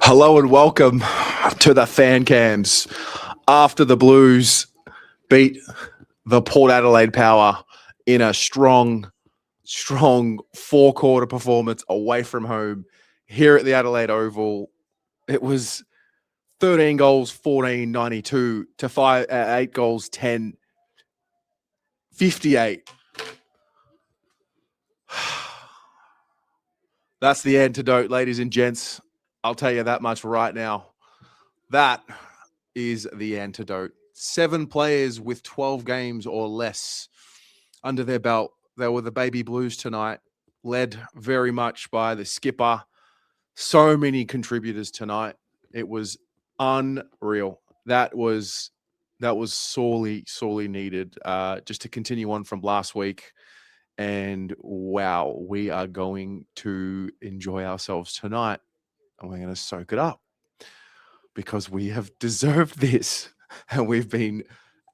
Hello and welcome to the fan cams. After the Blues beat the Port Adelaide Power in a strong four-quarter performance away from home here at the Adelaide Oval, it was 13 goals, 14, 92 to 8 goals, 10, 58. That's the antidote, ladies and gents. I'll tell you that much right now. That is the antidote. 7 players with 12 games or less under their belt. They were the Baby Blues tonight, led very much by the skipper. So many contributors tonight. It was unreal. That was sorely needed, just to continue on from last week. And wow, we are going to enjoy ourselves tonight. And we're going to soak it up because we have deserved this and we've been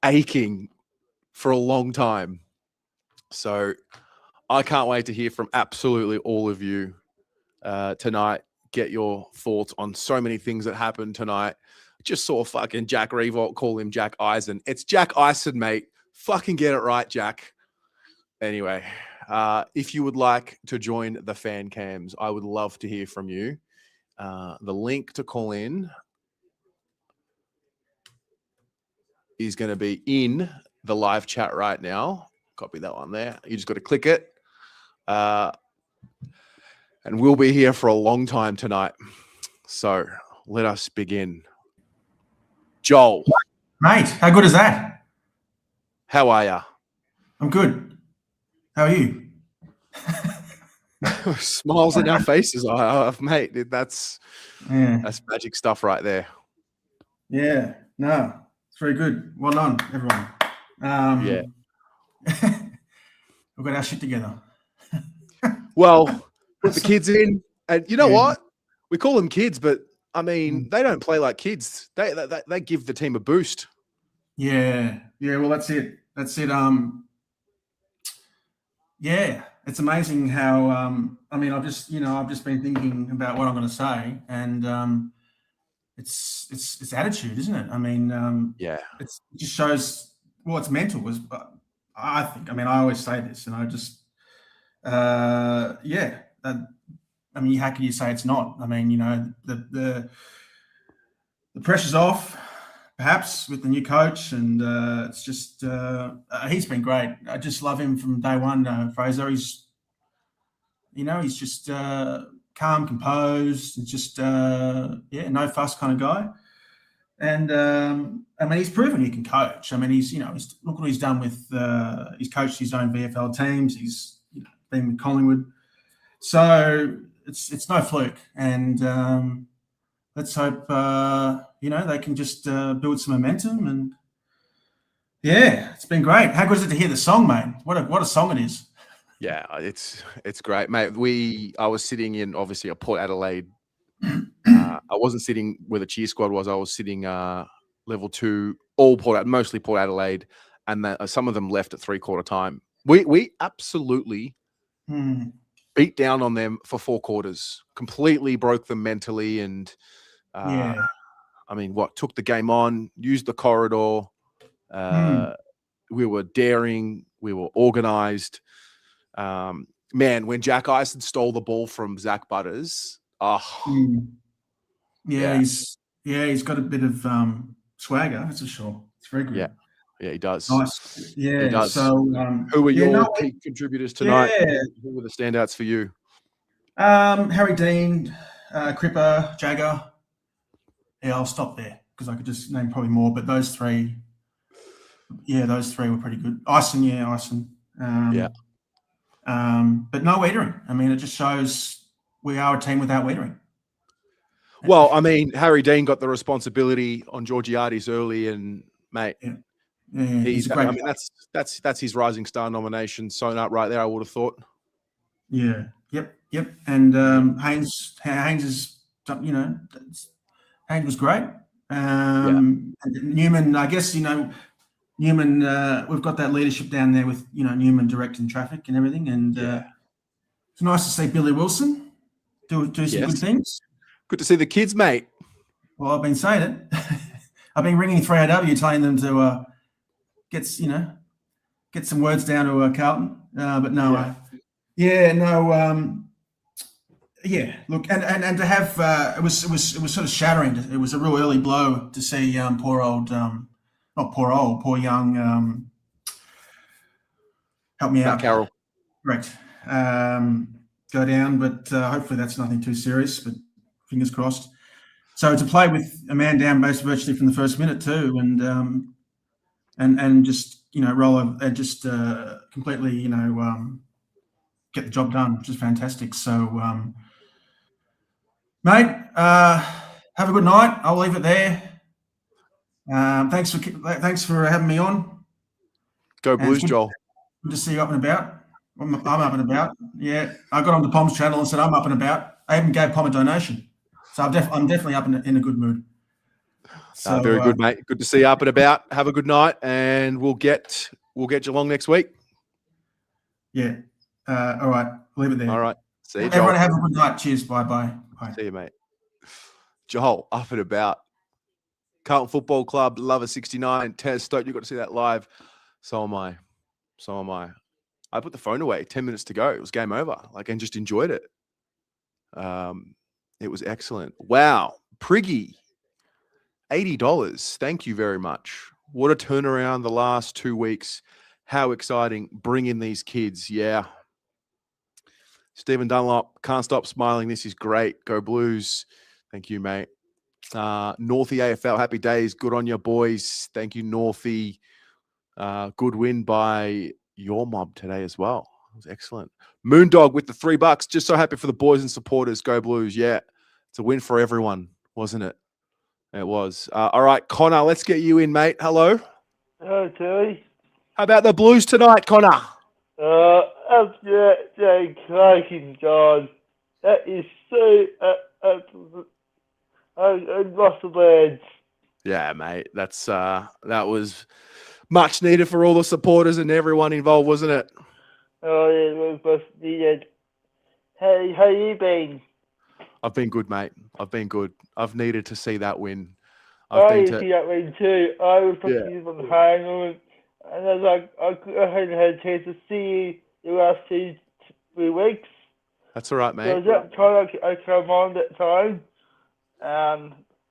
aching for a long time. So I can't wait to hear from absolutely all of you tonight. Get your thoughts on so many things that happened tonight. Just saw fucking Jack Revolt call him Jack Eisen. It's Jack Eisen, mate. Fucking get it right, Jack. Anyway, if you would like to join the fan cams, I would love to hear from you. The link to call in is going to be in the live chat right now. Copy that one there. You just got to click it. And we'll be here for a long time tonight. So let us begin. Joel. Mate, how good is that? How are you? I'm good. How are you? Smiles in our faces, mate. That's magic stuff right there. Yeah, no, it's very good. Well done, everyone. Yeah, we've got our shit together. Well, put the kids in, and you know what? We call them kids, but I mean, they don't play like kids. They give the team a boost. Yeah. Well, that's it. Yeah, it's amazing how. I mean, I've just been thinking about what I'm going to say, and it's attitude, isn't it? I mean, it just shows. Well, it's mental. I think. I mean, I always say this, and I just, I mean, how can you say it's not? I mean, the pressure's off, perhaps, with the new coach, and it's just he's been great. I just love him from day one. Fraser, he's just calm, composed, and just no fuss kind of guy. And I mean, he's proven he can coach. I mean, look what he's done with he's coached his own VFL teams. He's been with Collingwood, so it's no fluke. And let's hope they can just build some momentum. And yeah, it's been great. How good is it to hear the song, mate? What a song it is. Yeah, it's great, mate. I was sitting in obviously a Port Adelaide. I wasn't sitting where the cheer squad was. I was sitting level 2, mostly Port Adelaide, and some of them left at 3/4 time. We absolutely beat down on them for 4 quarters. Completely broke them mentally, and I mean, took the game on, used the corridor. We were daring. We were organised. Man, when Jack Eisen stole the ball from Zach Butters, he's got a bit of swagger, that's for sure. It's very good. Yeah, he does. Nice. Yeah, he does. So, who were your key contributors tonight? Who were the standouts for you? Harry Dean, Cripper, Jagger. Yeah, I'll stop there because I could just name probably more, but those three were pretty good. Eisen. But no Wiedering. I mean, it just shows we are a team without Wiedering. Well, I mean, Harry Dean got the responsibility on Georgiades early, and mate, he's a great. I mean, that's his Rising Star nomination sewn up right there. I would have thought. Yeah. Yep. And Haynes is, Haynes was great. And Newman, I guess, Newman, we've got that leadership down there with, Newman directing traffic and everything. And It's nice to see Billy Wilson do some good things. Good to see the kids, mate. Well, I've been saying it. I've been ringing 3AW telling them to get some words down to Carlton. But no, look, and to have it was sort of shattering. It was a real early blow to see poor young help me out, Matt Carroll. Correct. Go down, but hopefully that's nothing too serious. But fingers crossed. So to play with a man down base virtually from the first minute too, and just roll over, just completely get the job done, which is fantastic. So, mate, have a good night. I'll leave it there. Thanks for having me on. Go Blues, Joel. Good to see you up and about. I'm up and about. Yeah, I got on the Pom's channel and said I'm up and about. I even gave Pom a donation, so I'm definitely up in a good mood. So, very good, mate. Good to see you up and about. Have a good night, and we'll get Geelong next week. Yeah. All right. Leave it there. All right. See you, everyone. Joel. Have a good night. Cheers. Bye. See you, mate. Joel, up and about. Carlton Football Club, Lover 69. Tez Stoke, you got to see that live. So am I. I put the phone away. 10 minutes to go. It was game over. And just enjoyed it. It was excellent. Wow. Priggy. $80. Thank you very much. What a turnaround the last 2 weeks. How exciting. Bring in these kids. Yeah. Stephen Dunlop, can't stop smiling. This is great. Go Blues. Thank you, mate. Northie AFL, happy days. Good on your boys. Thank you, Northie. Good win by your mob today as well. It was excellent. Moondog with the $3. Just so happy for the boys and supporters. Go Blues. Yeah. It's a win for everyone, wasn't it? It was. All right, Connor, let's get you in, mate. Hello. Hello, Terry. How about the Blues tonight, Connor? Absolutely cracking, John. That is so I lost the words. Yeah, mate. That was much needed for all the supporters and everyone involved, wasn't it? Oh, yeah, it was needed. Hey, how you been? I've been good, mate. I've been good. I've needed to see that win. I needed to see that win too. I was talking from home, and I was like, I hadn't had a chance to see you the last 2-3 weeks. That's all right, mate. So I was that time I came on that time.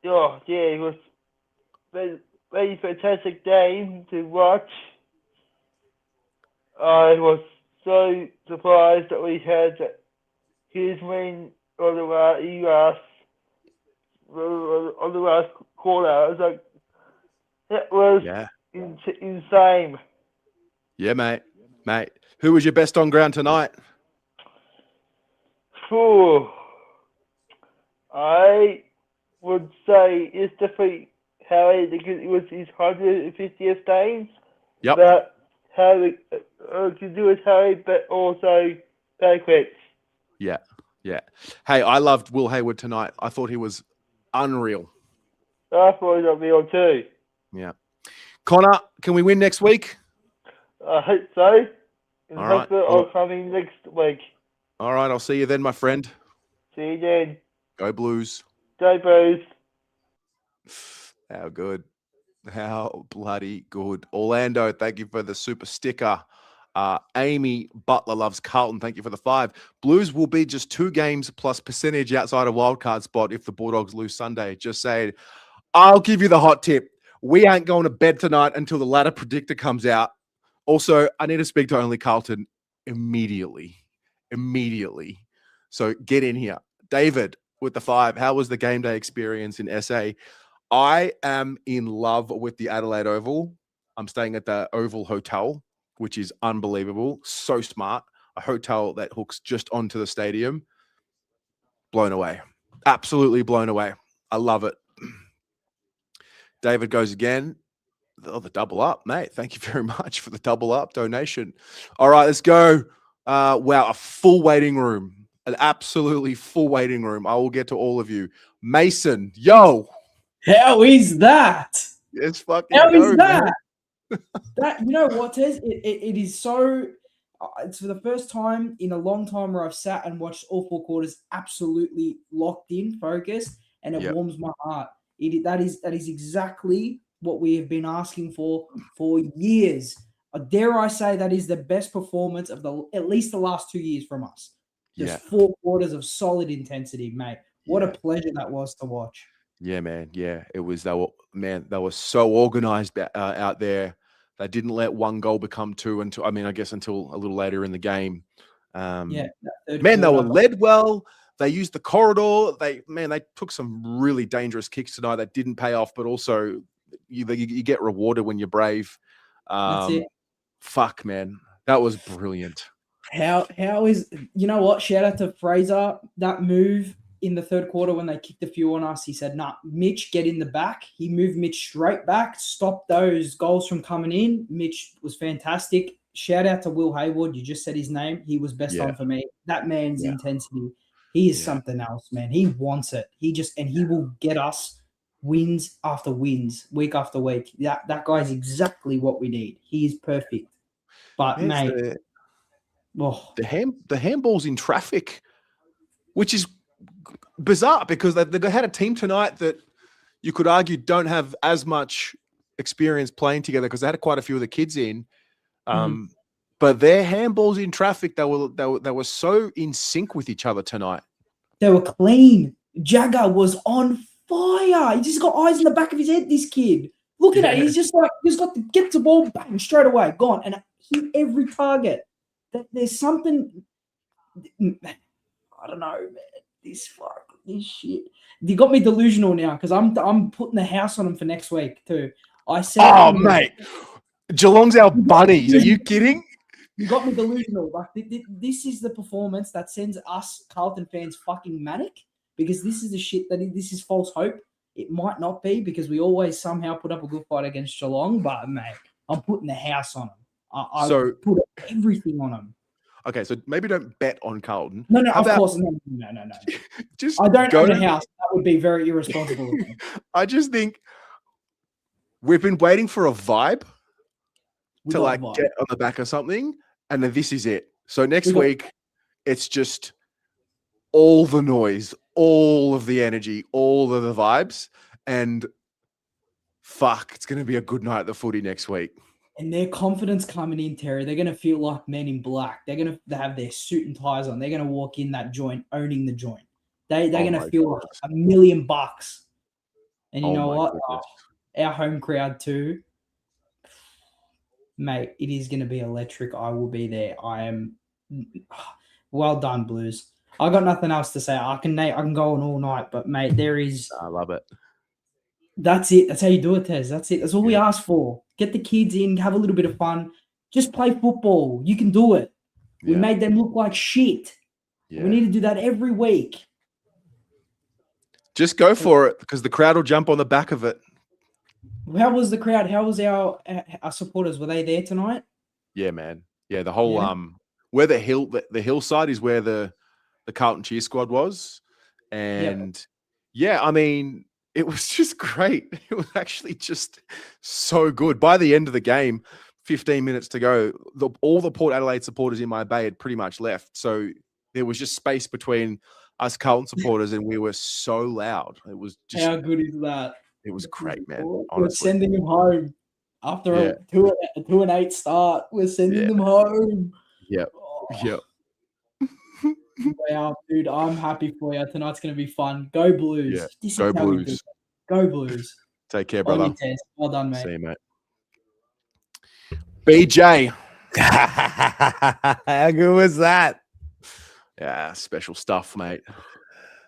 It was a very fantastic game to watch. I was so surprised that we had that huge win on the last quarter. I was like, that was insane. Yeah, mate. Who was your best on ground tonight? I would say it's definitely Harry because it was his 150th game. Yep. But Harry could do with Harry, but also Baquets. Yeah. Hey, I loved Will Hayward tonight. I thought he was unreal. I thought he was unreal too. Yeah. Connor, can we win next week? I hope so. All right. I'll come in next week. All right. I'll see you then, my friend. See you then. Go Blues. Go Blues. How good. How bloody good. Orlando, thank you for the super sticker. Amy Butler loves Carlton. Thank you for the 5. Blues will be just 2 games plus percentage outside a wildcard spot if the Bulldogs lose Sunday. Just saying. I'll give you the hot tip. We ain't going to bed tonight until the ladder predictor comes out. Also, I need to speak to only Carlton immediately. So get in here. David with the 5. How was the game day experience in SA? I am in love with the Adelaide Oval. I'm staying at the Oval Hotel, which is unbelievable. So smart. A hotel that hooks just onto the stadium. Blown away. Absolutely blown away. I love it. David goes again. Oh, the double up, mate. Thank you very much for the double up donation. All right, let's go. Wow, a full waiting room. An absolutely full waiting room. I will get to all of you. Mason, yo. How is that? It's fucking How is that? That, you know what, Tez? It is so It's for the first time in a long time where I've sat and watched all 4 quarters absolutely locked in, focused, and it warms my heart. That is exactly what we have been asking for years. Dare I say that is the best performance of at least the last 2 years from us. Just 4 quarters of solid intensity, mate. What a pleasure that was to watch. Yeah, man. Yeah, it was. They were so organized out there. They didn't let one goal become 2 until a little later in the game. They were led well. They used the corridor. They took some really dangerous kicks tonight that didn't pay off, but also you get rewarded when you're brave. That's it. Fuck, man. That was brilliant. How is, you know what? Shout out to Fraser. That move in the third quarter when they kicked a few on us, he said, nah, Mitch, get in the back. He moved Mitch straight back, stopped those goals from coming in. Mitch was fantastic. Shout out to Will Hayward. You just said his name. He was best on for me. That man's intensity. He is something else, man. He wants it. He will get us wins after wins, week after week. That guy's exactly what we need. He is perfect. But, mate. The handballs in traffic, which is bizarre because they had a team tonight that you could argue don't have as much experience playing together because they had quite a few of the kids in. But their handballs in traffic, they were so in sync with each other tonight. They were clean. Jagger was on fire. He just got eyes in the back of his head, this kid. Look at it. He's just like, he's got to get the ball, bang, straight away, gone. And hit every target. There's something, I don't know, man. This shit. You got me delusional now because I'm putting the house on him for next week too. I said, mate, Geelong's our buddies. Are you kidding? You got me delusional. Like this is the performance that sends us Carlton fans fucking manic because this is the shit this is false hope. It might not be because we always somehow put up a good fight against Geelong, but mate, I'm putting the house on them. I put everything on them. Okay, so maybe don't bet on Carlton. No, of course. No. Just I don't own a house. That would be very irresponsible. I just think we've been waiting for a vibe to get on the back of something, and then this is it. So next week, it's just all the noise, all of the energy, all of the vibes, and fuck, it's going to be a good night at the footy next week. And their confidence coming in, Terry, they're going to feel like men in black. They're going to have their suit and ties on. They're going to walk in that joint, owning the joint. They're going to feel like $1 million. And you know what? Our home crowd too. Mate, it is going to be electric. I will be there. I am well done, Blues. I got nothing else to say. I can go on all night, but mate, there is. I love it. That's it. That's how you do it, Tez. That's it. That's all we ask for. Get the kids in, have a little bit of fun. Just play football. You can do it. We made them look like shit. Yeah. We need to do that every week. Just go for it because the crowd will jump on the back of it. How was the crowd? How was our supporters? Were they there tonight? Yeah, man. Yeah, the whole where the hillside is where the Carlton cheer squad was, and I mean. It was just great. It was actually just so good. By the end of the game, 15 minutes to go, all the Port Adelaide supporters in my bay had pretty much left. So there was just space between us Carlton supporters, and we were so loud. It was just how good is that? It was great, man. Honestly. We're sending them home after a 2-8 start. We're sending them home. Yep. Wow, dude, I'm happy for you. Tonight's going to be fun. Go Blues. Yeah. Go Blues. Go Blues. Take care, brother. Well done, mate. See you, mate. BJ. How good was that? Yeah, special stuff, mate.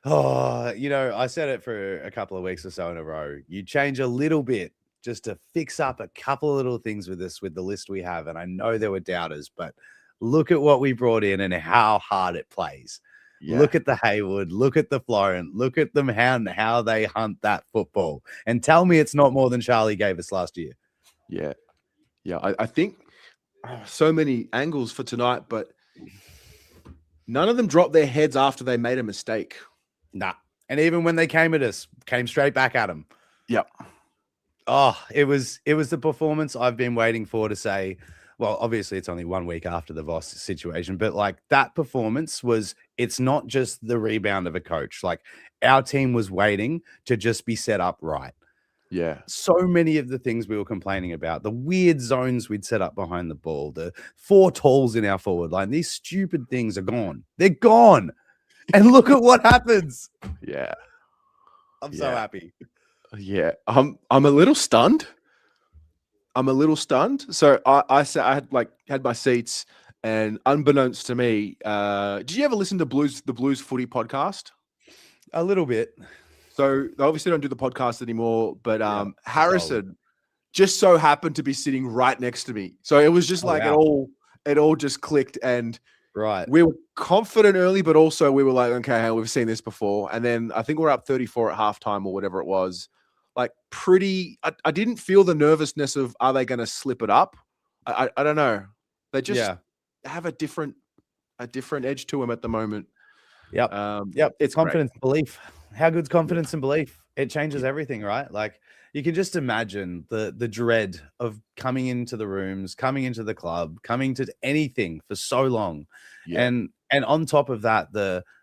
Oh, I said it for a couple of weeks or so in a row. You change a little bit just to fix up a couple of little things with the list we have. And I know there were doubters, but look at what we brought in and how hard it plays. Yeah. Look at the Hayward. Look at the Florent. Look at them how they hunt that football. And tell me it's not more than Charlie gave us last year. Yeah. I think so many angles for tonight, but none of them dropped their heads after they made a mistake. Nah. And even when they came at us, came straight back at them. Yep. Oh, it was the performance I've been waiting for to say, well, obviously it's only 1 week after the Voss situation, but like that performance was, it's not just the rebound of a coach. Like our team was waiting to just be set up right. Yeah. So many of the things we were complaining about, the weird zones we'd set up behind the ball, the 4 talls in our forward line, these stupid things are gone. They're gone. And look at what happens. Yeah. I'm so happy. Yeah. I'm a little stunned. So I had my seats, and unbeknownst to me, did you ever listen to the Blues Footy podcast? A little bit. So they obviously don't do the podcast anymore, but Harrison just so happened to be sitting right next to me. So it was just it all just clicked, and we were confident early, but also we were like, okay, we've seen this before. And then I think we're up 34 at halftime or whatever it was. Like I didn't feel the nervousness of, are they going to slip it up? I don't know. They just have a different edge to them at the moment. Yep. It's confidence and belief. How good's confidence and belief? It changes everything, right? Like you can just imagine the dread of coming into the rooms, coming into the club, coming to anything for so long. Yeah. And on top of that,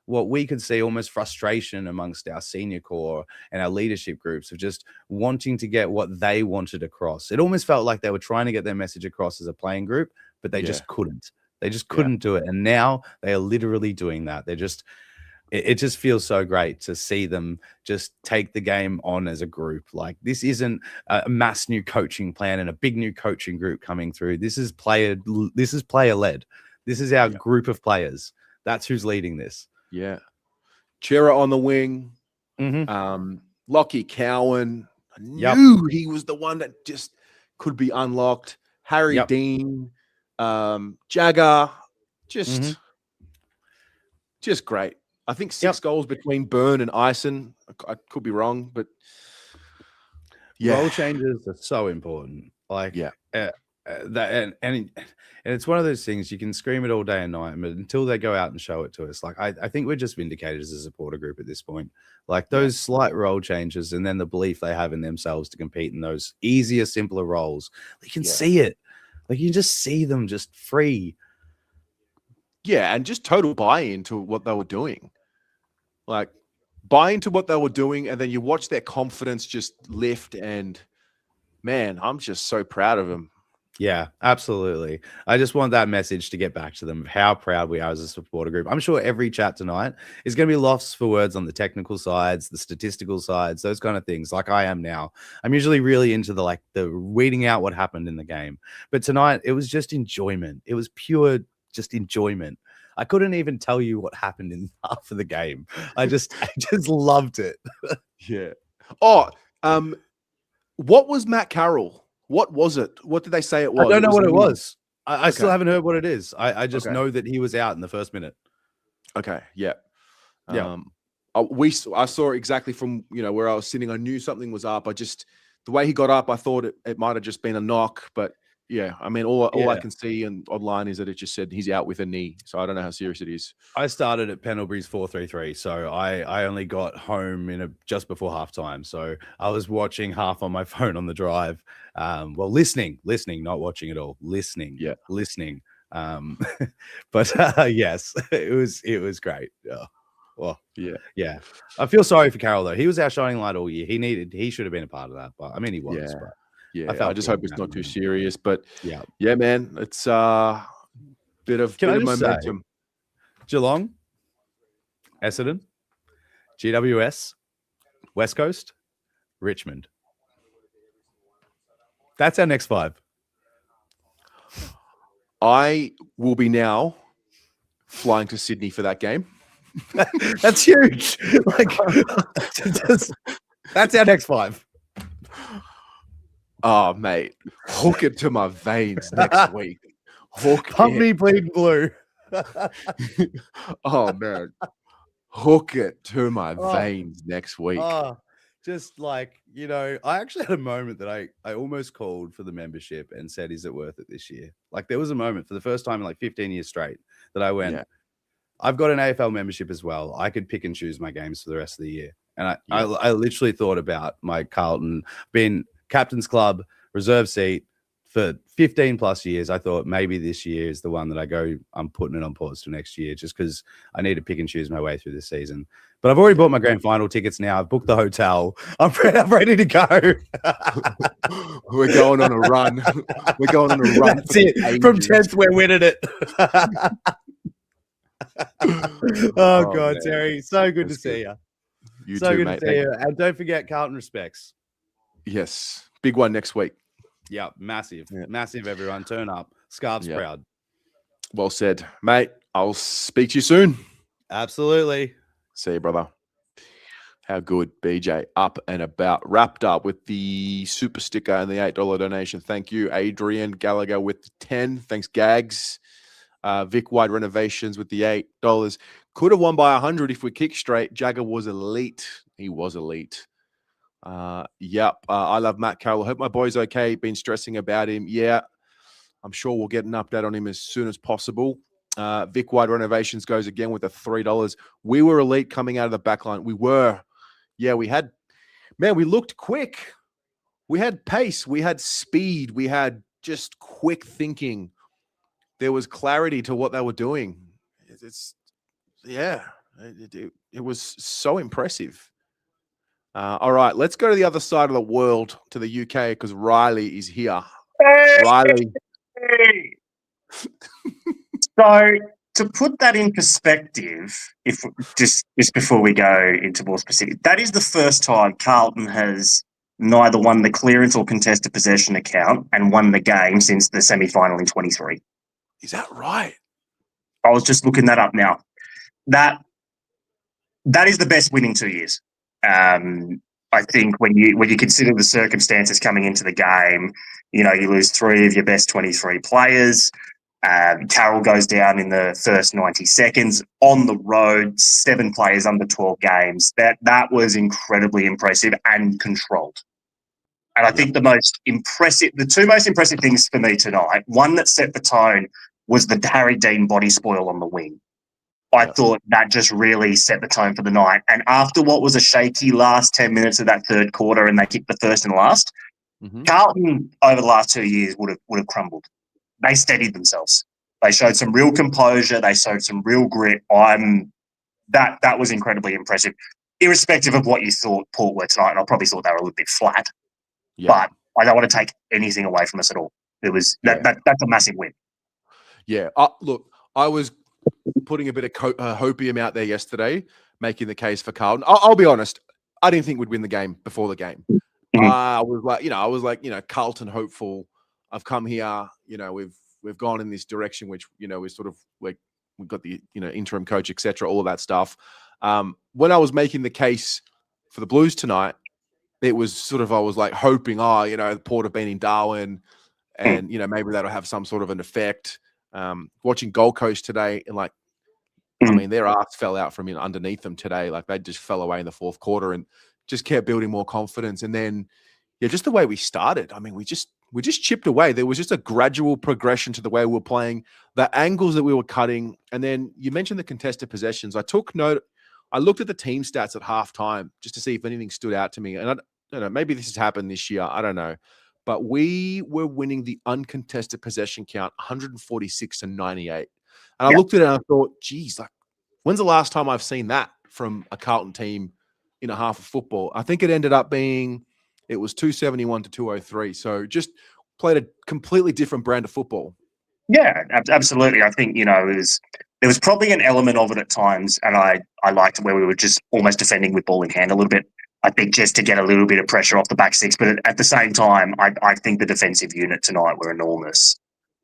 what we could see almost frustration amongst our senior core and our leadership groups of just wanting to get what they wanted across. It almost felt like they were trying to get their message across as a playing group, but they just couldn't. They just couldn't do it. And now they are literally doing that. It just feels so great to see them just take the game on as a group. Like this isn't a mass new coaching plan and a big new coaching group coming through. This is player led. This is our group of players. That's who's leading this. Yeah. Chera on the wing. Mm-hmm. Lockie Cowan. I knew he was the one that just could be unlocked. Harry Dean. Jagger. Just great. I think 6 goals between Byrne and Ison. I could be wrong, but role changes are so important. Like, that and it's one of those things you can scream it all day and night, but until they go out and show it to us, like I think we're just vindicated as a supporter group at this point. Like those slight role changes, and then the belief they have in themselves to compete in those easier, simpler roles. You can see it. Like you can just see them just free. Yeah, and just total buy-in to what they were doing. Like buy into what they were doing, and then you watch their confidence just lift, and man, I'm just so proud of them. Yeah, absolutely. I just want that message to get back to them of how proud we are as a supporter group. I'm sure every chat tonight is going to be lost for words on the technical sides, the statistical sides, those kind of things, like I am now. I'm usually really into the weeding out what happened in the game. But tonight, it was just enjoyment. It was pure just enjoyment. I couldn't even tell you what happened in half of the game. I just loved it. Yeah. Oh, what was Matt Carroll? What was it? What did they say it was? I don't know what it was. I still haven't heard what it is. I just know that he was out in the first minute. Okay. Yeah. Yeah. I saw exactly from where I was sitting. I knew something was up. The way he got up, I thought it might have just been a knock, but yeah, I mean, all I can see online is that it just said he's out with a knee. So I don't know how serious it is. I started at Pendlebury's 4-3-3, so I only got home just before halftime. So I was watching half on my phone on the drive. Listening, not watching at all. Listening. But yes, it was great. Well, yeah. I feel sorry for Carroll though. He was our shining light all year. He should have been a part of that. But I mean, he was. Yeah. But yeah, I just hope it's not too serious. But yeah, man, it's bit of momentum. Geelong, Essendon, GWS, West Coast, Richmond. That's our next 5. I will be now flying to Sydney for that game. That's huge. That's our next 5. Oh, mate, hook it to my veins next week. Pump me bleeding blue. Oh, man. Hook it to my veins next week. Just I actually had a moment that I almost called for the membership and said, is it worth it this year? Like there was a moment for the first time in 15 years straight that I went, I've got an AFL membership as well. I could pick and choose my games for the rest of the year. And I literally thought about my Carlton being captain's club, reserve seat, for 15 plus years, I thought maybe this year is the one that I'm putting it on pause for next year just because I need to pick and choose my way through the season. But I've already bought my grand final tickets now. I've booked the hotel. I'm ready to go. We're going on a run. We're going on a run. That's it. From 10th, we're winning it. Oh, God, man. Terry. So good to see you. You so too, good mate. to see you. And don't forget Carlton Respects. Yes. Big one next week. Yeah, massive. Yeah. Massive, everyone. Turn up. Scarves proud. Well said. Mate, I'll speak to you soon. Absolutely. See you, brother. How good, BJ. Up and about. Wrapped up with the super sticker and the $8 donation. Thank you, Adrian Gallagher with the 10. Thanks, Gags. Vic Wide Renovations with the $8. Could have won by 100 if we kick straight. Jagger was elite. He was elite. I love Matt Carroll. I hope my boy's okay. Been stressing about him. Yeah, I'm sure we'll get an update on him as soon as possible. Vic Wide Renovations goes again with the $3. We were elite coming out of the back line. We were. Yeah, we looked quick. We had pace. We had speed. We had just quick thinking. There was clarity to what they were doing. It was so impressive. All right, let's go to the other side of the world, to the UK, because Riley is here. Hey! Riley. So to put that in perspective, if just before we go into more specific, that is the first time Carlton has neither won the clearance or contested possession account and won the game since the semi-final in 23. Is that right? I was just looking that up now. That is the best win in 2 years. I think when you consider the circumstances coming into the game, you lose 3 of your best 23 players. Carroll goes down in the first 90 seconds on the road, 7 players under 12 games. That was incredibly impressive and controlled. And I think the two most impressive things for me tonight, one that set the tone was the Harry Dean body spoil on the wing. I thought that just really set the tone for the night. And after what was a shaky last 10 minutes of that third quarter and they kicked the first and last, Carlton over the last 2 years would have crumbled. They steadied themselves. They showed some real composure. They showed some real grit. That was incredibly impressive, irrespective of what you thought Port were tonight. And I probably thought they were a little bit flat. But I don't want to take anything away from us at all. It was that's a massive win. Yeah. Look, I was putting a bit of hopium out there yesterday, making the case for Carlton. I'll be honest. I didn't think we'd win the game before the game. I was like, Carlton hopeful. I've come here, we've gone in this direction, which, we're sort of like, we've got the, interim coach, etc., all of that stuff. When I was making the case for the Blues tonight, it was sort of, I was like hoping, Port have been in Darwin and, maybe that'll have some sort of an effect. Watching Gold Coast today and their arse fell out from underneath them today. Like they just fell away in the fourth quarter and just kept building more confidence. And then, just the way we started. I mean, we just chipped away. There was just a gradual progression to the way we were playing, the angles that we were cutting. And then you mentioned the contested possessions. I took note. I looked at the team stats at halftime just to see if anything stood out to me. And I don't know, maybe this has happened this year. I don't know. But we were winning the uncontested possession count 146 to 98. And I looked at it and I thought, geez, when's the last time I've seen that from a Carlton team in a half of football? I think it ended up being, it was 271 to 203. So just played a completely different brand of football. Yeah, absolutely. I think, there was probably an element of it at times, and I liked it where we were just almost defending with ball in hand a little bit. I think just to get a little bit of pressure off the back six. But at the same time, I think the defensive unit tonight were enormous.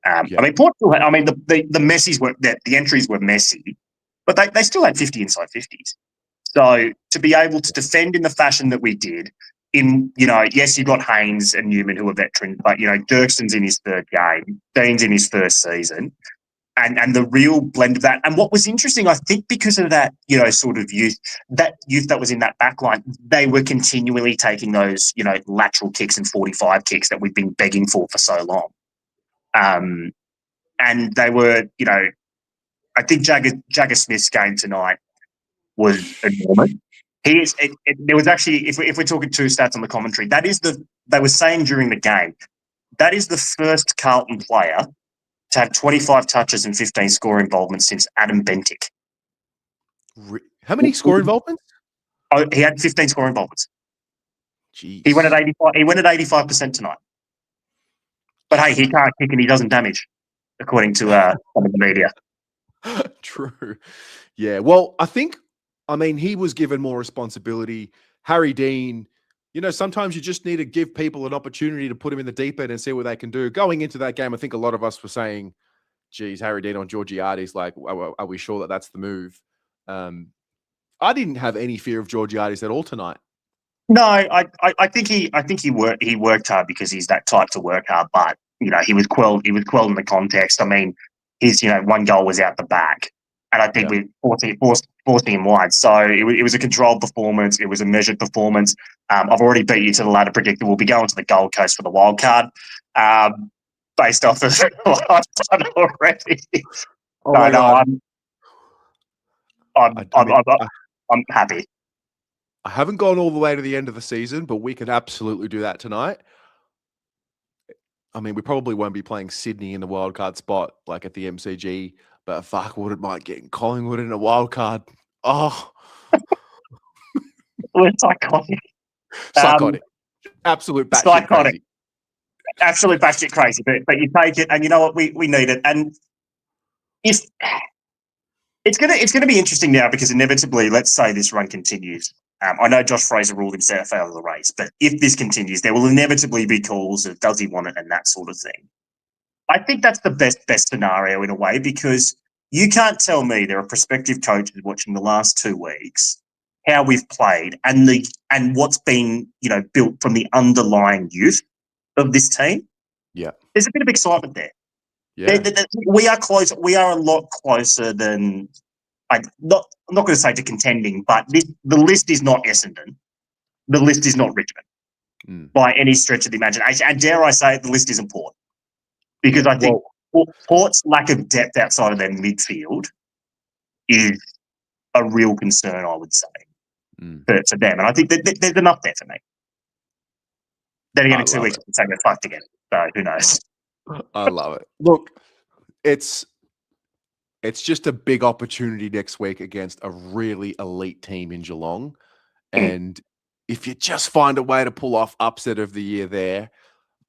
I mean, Portugal, the messes were, the entries were messy, but they still had 50 inside 50s. So to be able to defend in the fashion that we did, yes, you've got Haynes and Newman who are veterans, but, Dirkson's in his third game, Dean's in his first season, and the real blend of that. And what was interesting, I think because of that, sort of youth that was in that back line, they were continually taking those, lateral kicks and 45 kicks that we've been begging for so long. And they were, I think Jagger Smith's game tonight was enormous. There was actually, if we're talking 2 stats on the commentary, they were saying during the game, that is the first Carlton player to have 25 touches and 15 score involvements since Adam Bentic. How many score involvements? Oh, he had 15 score involvements. Jeez. He went at 85. He went at 85% tonight. But hey, he can't kick and he doesn't damage, according to some of the media. True. Yeah. Well, I mean, he was given more responsibility. Harry Dean, sometimes you just need to give people an opportunity to put him in the deep end and see what they can do. Going into that game, I think a lot of us were saying, geez, Harry Dean on Georgiades, like, are we sure that that's the move? I didn't have any fear of Georgiades at all tonight. No, I think he worked hard because he's that type to work hard, but he was quelled in the context. I mean, his one goal was out the back, and I think we forcing him wide. So it was a controlled performance. It was a measured performance. I've already beat you to the ladder predictor. We'll be going to the Gold Coast for the wild card, based off of last time already. Oh my God. I'm happy. I haven't gone all the way to the end of the season, but we can absolutely do that tonight. I mean, we probably won't be playing Sydney in the wildcard spot, like at the MCG, but fuck, wouldn't mind getting Collingwood in a wildcard. Oh. It's psychotic. Psychotic. Absolute batshit crazy. Absolute batshit crazy, but you take it, and you know what? We need it. And if it's gonna be interesting now, because inevitably, let's say this run continues. I know Josh Fraser ruled himself out of the race, but if this continues, there will inevitably be calls of does he want it and that sort of thing. I think that's the best scenario in a way, because you can't tell me there are prospective coaches watching the last 2 weeks how we've played and what's been built from the underlying youth of this team. Yeah, there's a bit of excitement there. Yeah, we are close. We are a lot closer than. I'm not going to say to contending, but the list is not Essendon. The list is not Richmond by any stretch of the imagination. And dare I say it, the list isn't Port. Because I think Port's lack of depth outside of their midfield is a real concern, I would say, for them. And I think that there's enough there for me. Then again, in 2 weeks, say we're fucked again. So who knows? I love it. Look, it's just a big opportunity next week against a really elite team in Geelong. And if you just find a way to pull off upset of the year there,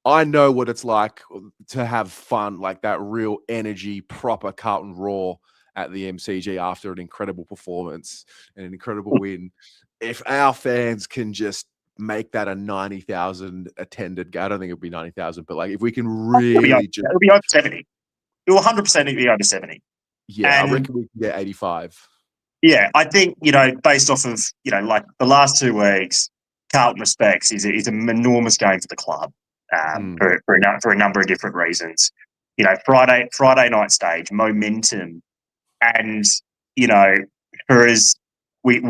I know what it's like to have fun, like that real energy, proper Carlton roar at the MCG after an incredible performance and an incredible win. If our fans can just make that a 90,000 attended game, I don't think it'll be 90,000, but like if we can really it'll be over 70. It will 100% be over 70. Yeah, I reckon we can get 85. Yeah, I think, based off of, like the last 2 weeks, Carlton respects is an enormous game for the club for a number of different reasons. Friday night stage, momentum, and, for us, we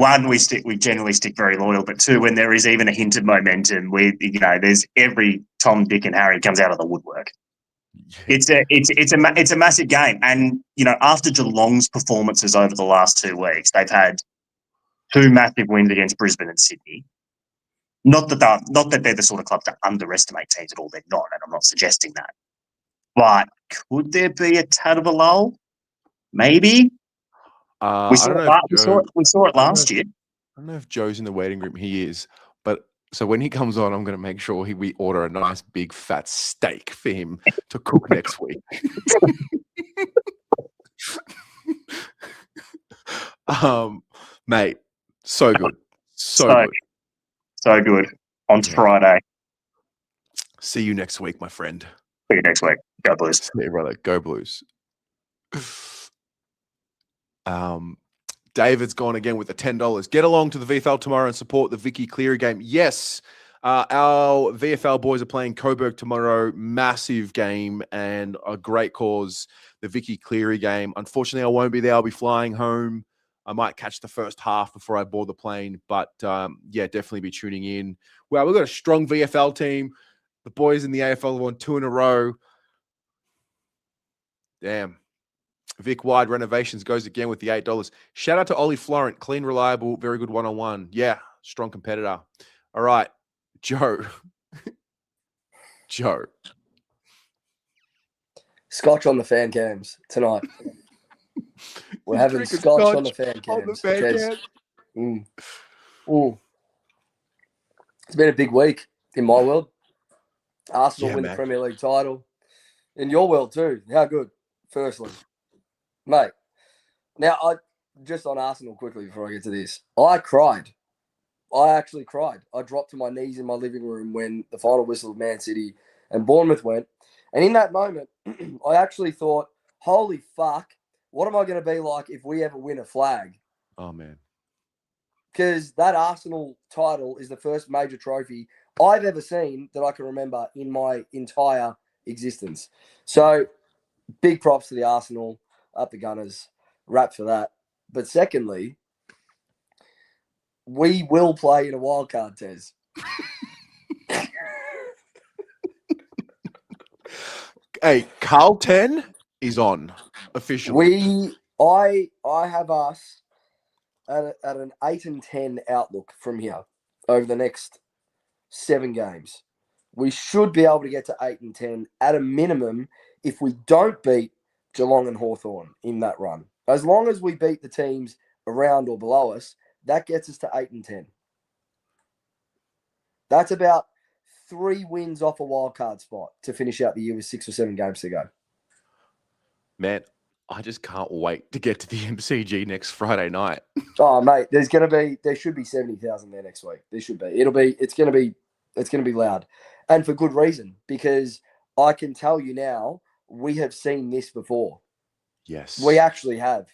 generally stick very loyal, but 2, when there is even a hint of momentum, there's every Tom, Dick and Harry comes out of the woodwork. It's a massive game, and after Geelong's performances over the last 2 weeks, they've had 2 massive wins against Brisbane and Sydney. Not that they're the sort of club to underestimate teams at all. They're not, and I'm not suggesting that. But could there be a tad of a lull? Maybe. We saw it last year. I don't know if Joe's in the waiting room. He is, but. So when he comes on, I'm going to make sure we order a nice big fat steak for him to cook next week. Mate, so good. So good. So good. On Friday. See you next week, my friend. See you next week. Go Blues. See you, brother. Go Blues. David's gone again with the $10. Get along to the VFL tomorrow and support the Vicky Cleary game. Yes, our VFL boys are playing Coburg tomorrow. Massive game and a great cause, the Vicky Cleary game. Unfortunately, I won't be there. I'll be flying home. I might catch the first half before I board the plane. But, definitely be tuning in. Well, we've got a strong VFL team. The boys in the AFL have won 2 in a row. Damn. Vic Wide Renovations goes again with the $8. Shout out to Ollie Florent. Clean, reliable, very good one-on-one. Yeah, strong competitor. All right, Joe. Joe, Scotch on the fan cams tonight. We're He's having drinking scotch on the fan on the cams. fan Tez. cam. It's been a big week in my world. Arsenal win man. the Premier League title. In your world too. How good, firstly. Mate. Now, just on Arsenal quickly before I get to this. I cried. I actually cried. I dropped to my knees in my living room when the final whistle of Man City and Bournemouth went. And in that moment, I actually thought, holy fuck, what am I going to be like if we ever win a flag? Oh, man. Because that Arsenal title is the first major trophy I've ever seen that I can remember in my entire existence. So, big props to the Arsenal, up the Gunners, rap for that. But secondly, we will play in a wildcard, Tez. Hey, Carlton is on officially. I have us at an 8-10 outlook from here over the next 7 games. We should be able to get to 8-10 at a minimum if we don't beat Geelong and Hawthorn in that run. As long as we beat the teams around or below us, that gets us to 8-10. That's about 3 wins off a wildcard spot to finish out the year with 6 or 7 games to go. Man, I just can't wait to get to the MCG next Friday night. Oh, mate, there should be 70,000 there next week. There should be. It's going to be loud, and for good reason, because I can tell you now, we have seen this before. Yes, we actually have.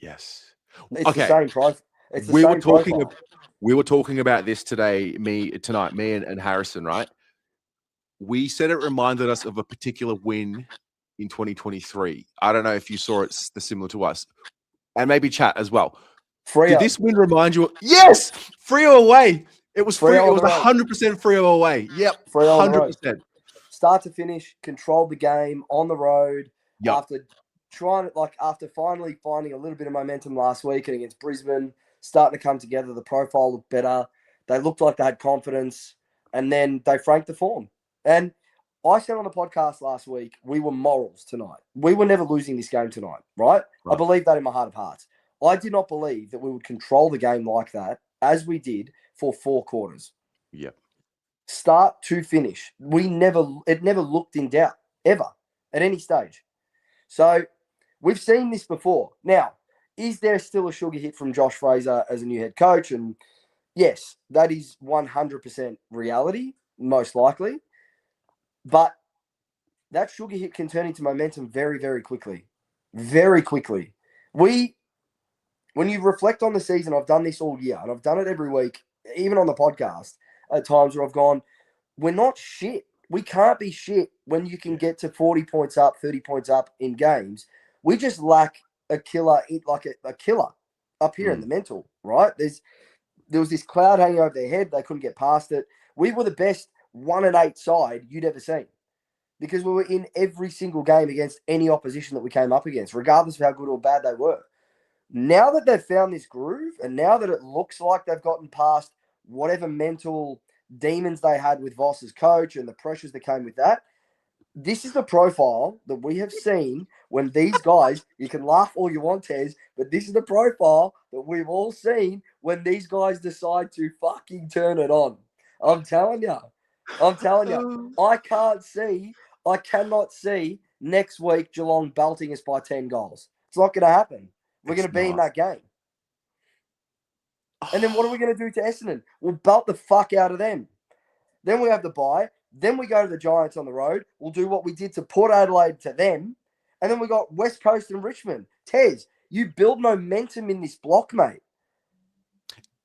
Yes, it's the same profile. It's the we same were talking. profile. We were talking about this tonight, me and Harrison, right? We said it reminded us of a particular win in 2023. I don't know if you saw it similar to us, and maybe chat as well. Freo. Did this win remind you? Yes, Freo away. It was Freo. It was 100% Freo away. Yep, 100%. Start to finish, controlled the game on the road. Yep. After finally finding a little bit of momentum last week and against Brisbane, starting to come together. The profile looked better. They looked like they had confidence, and then they franked the form. And I said on the podcast last week, we were morals tonight. We were never losing this game tonight, right? I believe that in my heart of hearts. I did not believe that we would control the game like that, as we did for 4 quarters. Yep. Start to finish. It never looked in doubt, ever, at any stage. So we've seen this before. Now, is there still a sugar hit from Josh Fraser as a new head coach? And yes, that is 100% reality, most likely. But that sugar hit can turn into momentum very, very quickly. Very quickly. When you reflect on the season, I've done this all year, and I've done it every week, even on the podcast, at times where I've gone, we're not shit. We can't be shit when you can get to 40 points up, 30 points up in games. We just lack a killer, like a killer up here in the mental, right? There was this cloud hanging over their head. They couldn't get past it. We were the best 1-8 side you'd ever seen because we were in every single game against any opposition that we came up against, regardless of how good or bad they were. Now that they've found this groove and now that it looks like they've gotten past whatever mental demons they had with Voss as coach and the pressures that came with that, this is the profile that we have seen when these guys, you can laugh all you want, Tez, but this is the profile that we've all seen when these guys decide to fucking turn it on. I'm telling you. I cannot see next week Geelong belting us by 10 goals. It's not going to happen. We're going to be in that game. And then what are we going to do to Essendon? We'll belt the fuck out of them. Then we have the bye. Then we go to the Giants on the road. We'll do what we did to Port Adelaide to them. And then we got West Coast and Richmond. Tez, you build momentum in this block, mate.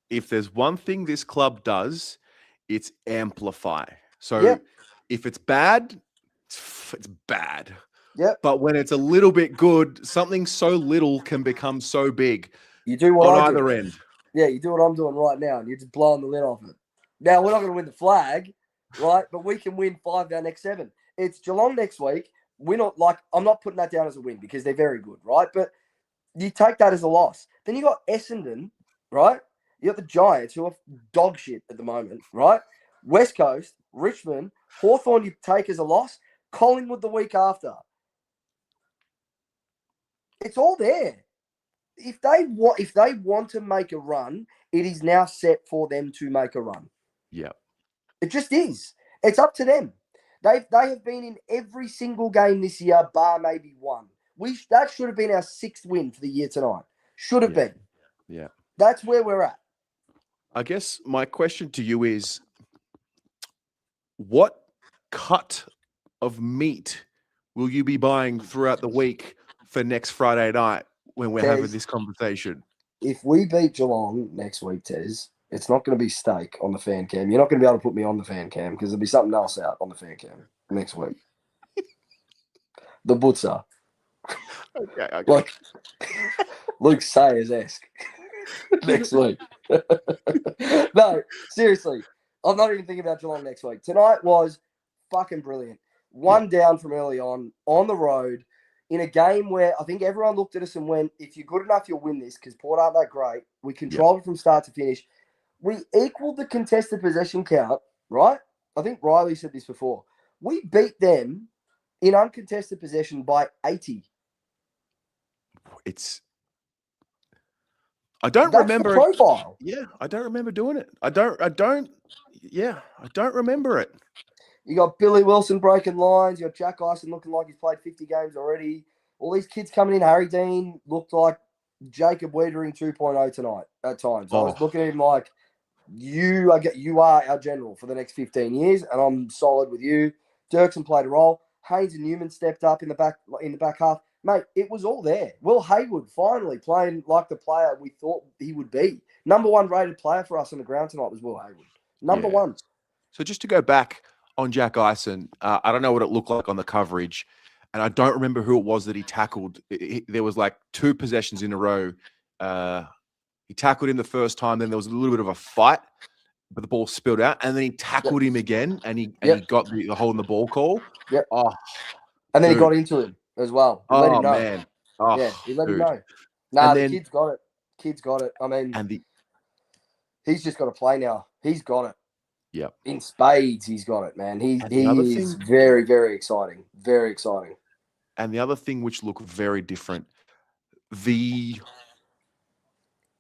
If there's one thing this club does, it's amplify. So if it's bad, it's bad. Yep. But when it's a little bit good, something so little can become so big. You do what on I either do. end. Yeah, you do what I'm doing right now, and you're just blowing the lid off it. Now, we're not going to win the flag, right? But we can win 5 of our next 7. It's Geelong next week. I'm not putting that down as a win because they're very good, right? But you take that as a loss. Then you got Essendon, right? You got the Giants, who are dog shit at the moment, right? West Coast, Richmond, Hawthorn you take as a loss. Collingwood the week after. It's all there. If they want to make a run, it is now set for them to make a run. Yeah. It just is. It's up to them. They have been in every single game this year, bar maybe one. That should have been our 6th win for the year tonight. Should have been. Yeah. That's where we're at. I guess my question to you is, what cut of meat will you be buying throughout the week for next Friday night when we're having this conversation? If we beat Geelong next week, Tez, it's not going to be steak on the fan cam. You're not going to be able to put me on the fan cam because there'll be something else out on the fan cam next week. The butzer. Okay. Like Luke Sayers-esque next week. No, seriously. I'm not even thinking about Geelong next week. Tonight was fucking brilliant. One down from early on the road, in a game where I think everyone looked at us and went, if you're good enough, you'll win this because Port aren't that great. We controlled it from start to finish. We equaled the contested possession count, right? I think Riley said this before. We beat them in uncontested possession by 80. I don't That's remember the profile. Yeah, I don't remember doing it. I don't remember it. You got Billy Wilson breaking lines. You got Jack Ison looking like he's played 50 games already. All these kids coming in. Harry Dean looked like Jacob Wiedering 2.0 tonight at times. I was looking at him like, you are our general for the next 15 years, and I'm solid with you. Dirksen played a role. Haynes and Newman stepped up in the back half. Mate, it was all there. Will Haywood finally playing like the player we thought he would be. Number 1 rated player for us on the ground tonight was Will Haywood. Number 1. So just to go back on Jack Ison, I don't know what it looked like on the coverage, and I don't remember who it was that he tackled. There was like 2 possessions in a row. He tackled him the first time, then there was a little bit of a fight, but the ball spilled out, and then he tackled him again, and he got the hole in the ball call. Yep. Oh, and then he got into him as well. He let him know. Man. Oh, yeah, he let him dude. know. Nah, And the then- kid's got it. Kid's got it. I mean, And he's just got to play now. He's got it. Yep. In spades, he's got it, man. He other is thing- very, very exciting. Very exciting. And the other thing which looked very different, the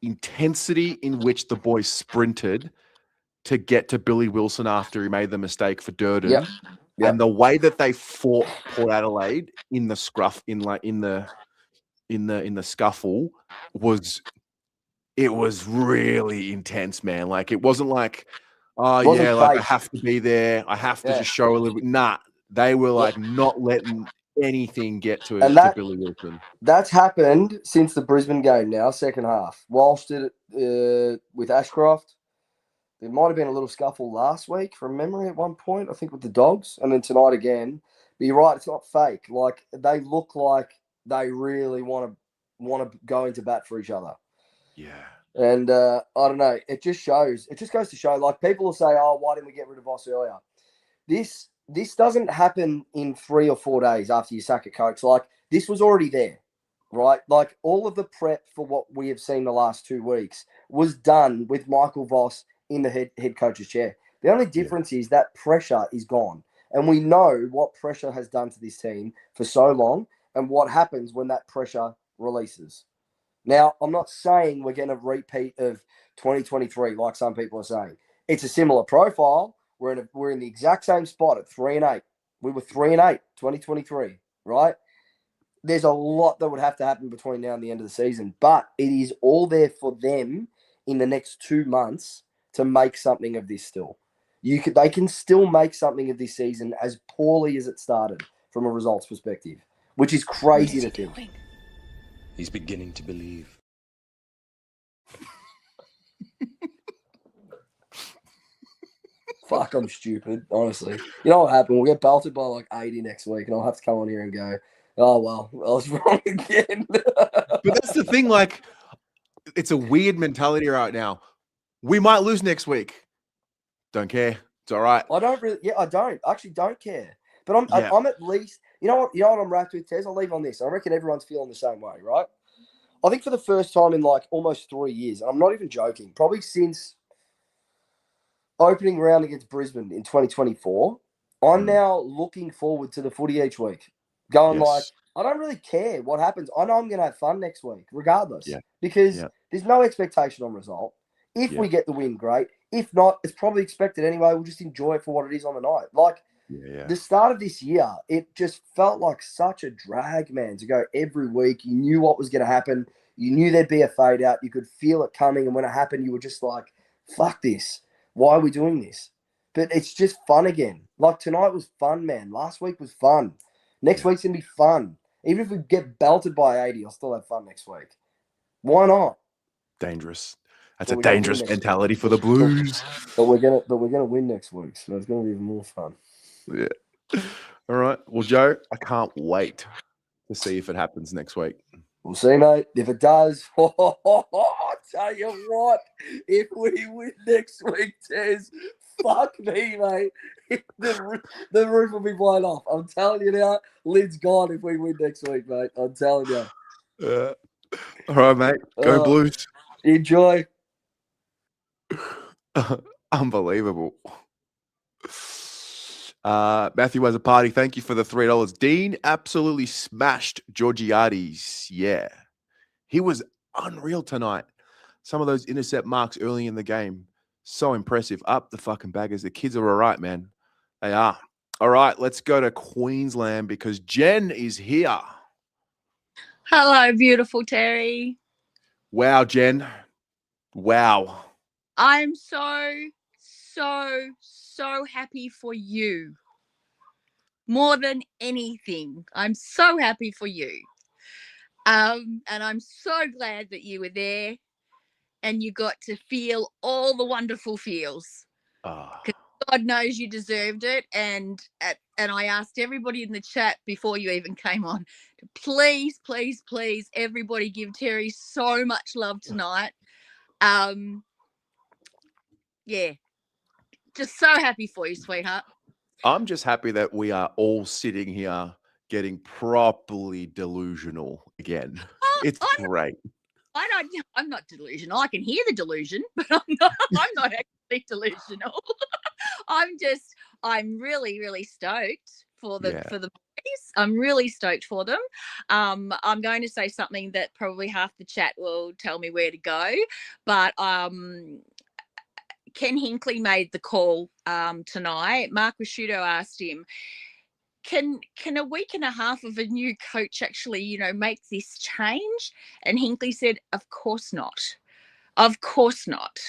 intensity in which the boys sprinted to get to Billy Wilson after he made the mistake for Durden, Yep. and the way that they fought Port Adelaide in the scruff, in the scuffle, was really intense, man. Like it wasn't like, oh Wasn't yeah, like I fake. have to be there. I have to Yeah. just show a little bit. Nah, they were like not letting anything get to And to Billy Wilson. That's happened since the Brisbane game now, second half. Walsh did it with Ashcroft. There might have been a little scuffle last week from memory at one point, I think, with the Dogs. And then tonight again. But you're right, it's not fake. Like, they look like they really want to go into bat for each other. Yeah. And I don't know. It just shows. It just goes to show. Like, people will say, oh, why didn't we get rid of Voss earlier? This doesn't happen in 3 or 4 days after you sack a coach. Like, this was already there, right? Like, all of the prep for what we have seen the last 2 weeks was done with Michael Voss in the head coach's chair. The only difference is that pressure is gone. And we know what pressure has done to this team for so long and what happens when that pressure releases. Now, I'm not saying we're going to repeat of 2023 like some people are saying. It's a similar profile. We're in the exact same spot at 3-8. We were 3-8, 2023, right? There's a lot that would have to happen between now and the end of the season, but it is all there for them in the next 2 months to make something of this still. They can still make something of this season as poorly as it started from a results perspective, which is crazy to think. He's beginning to believe. Fuck, I'm stupid, honestly. You know what happened? We'll get belted by like 80 next week, and I'll have to come on here and go, oh, well, I was wrong again. But that's the thing, like, it's a weird mentality right now. We might lose next week. Don't care. It's all right. I actually don't care. But I'm at least, you know what I'm wrapped with, Tez? I'll leave on this. I reckon everyone's feeling the same way, right? I think for the first time in like almost 3 years, and I'm not even joking, probably since opening round against Brisbane in 2024, I'm now looking forward to the footy each week. Going like, I don't really care what happens. I know I'm going to have fun next week, regardless, Yeah. because there's no expectation on result. If Yeah. we get the win, great. If not, it's probably expected anyway. We'll just enjoy it for what it is on the night. Like the start of this year, it just felt like such a drag, man, to go every week. You knew what was going to happen. You knew there'd be a fade out. You could feel it coming. And when it happened, you were just like, fuck this. Why are we doing this? But it's just fun again. Like tonight was fun, man. Last week was fun. Next week's going to be fun. Even if we get belted by 80, I'll still have fun next week. Why not? Dangerous. That's a dangerous mentality for the Blues. But we're gonna win next week, so it's gonna be even more fun. Yeah. All right. Well, Joe, I can't wait to see if it happens next week. We'll see, mate. If it does, I'll tell you what. If we win next week, Tez, fuck me, mate. The roof will be blown off. I'm telling you now, lid's gone if we win next week, mate. I'm telling you. All right, mate. Go Blues. Enjoy. Unbelievable. Matthew has a party. Thank you for the $3. Dean absolutely smashed Georgiades. Yeah. He was unreal tonight. Some of those intercept marks early in the game. So impressive. Up the fucking baggers. The kids are all right, man. They are. All right, let's go to Queensland because Jen is here. Hello, beautiful Terry. Wow, Jen. Wow. I'm so happy for you. More than anything, I'm so happy for you. And I'm so glad that you were there and you got to feel all the wonderful feels. Because God knows you deserved it. And I asked everybody in the chat before you even came on to please, everybody give Terry so much love tonight. Yeah, just so happy for you, sweetheart. I'm just happy that we are all sitting here getting properly delusional again. It's great. I'm not delusional. I can hear the delusion, but I'm not actually delusional. I'm really stoked for the boys. I'm really stoked for them. I'm going to say something that probably half the chat will tell me where to go, but Ken Hinckley made the call tonight. Mark Rasciuto asked him, can a week and a half of a new coach actually, make this change? And Hinckley said, of course not. Of course not.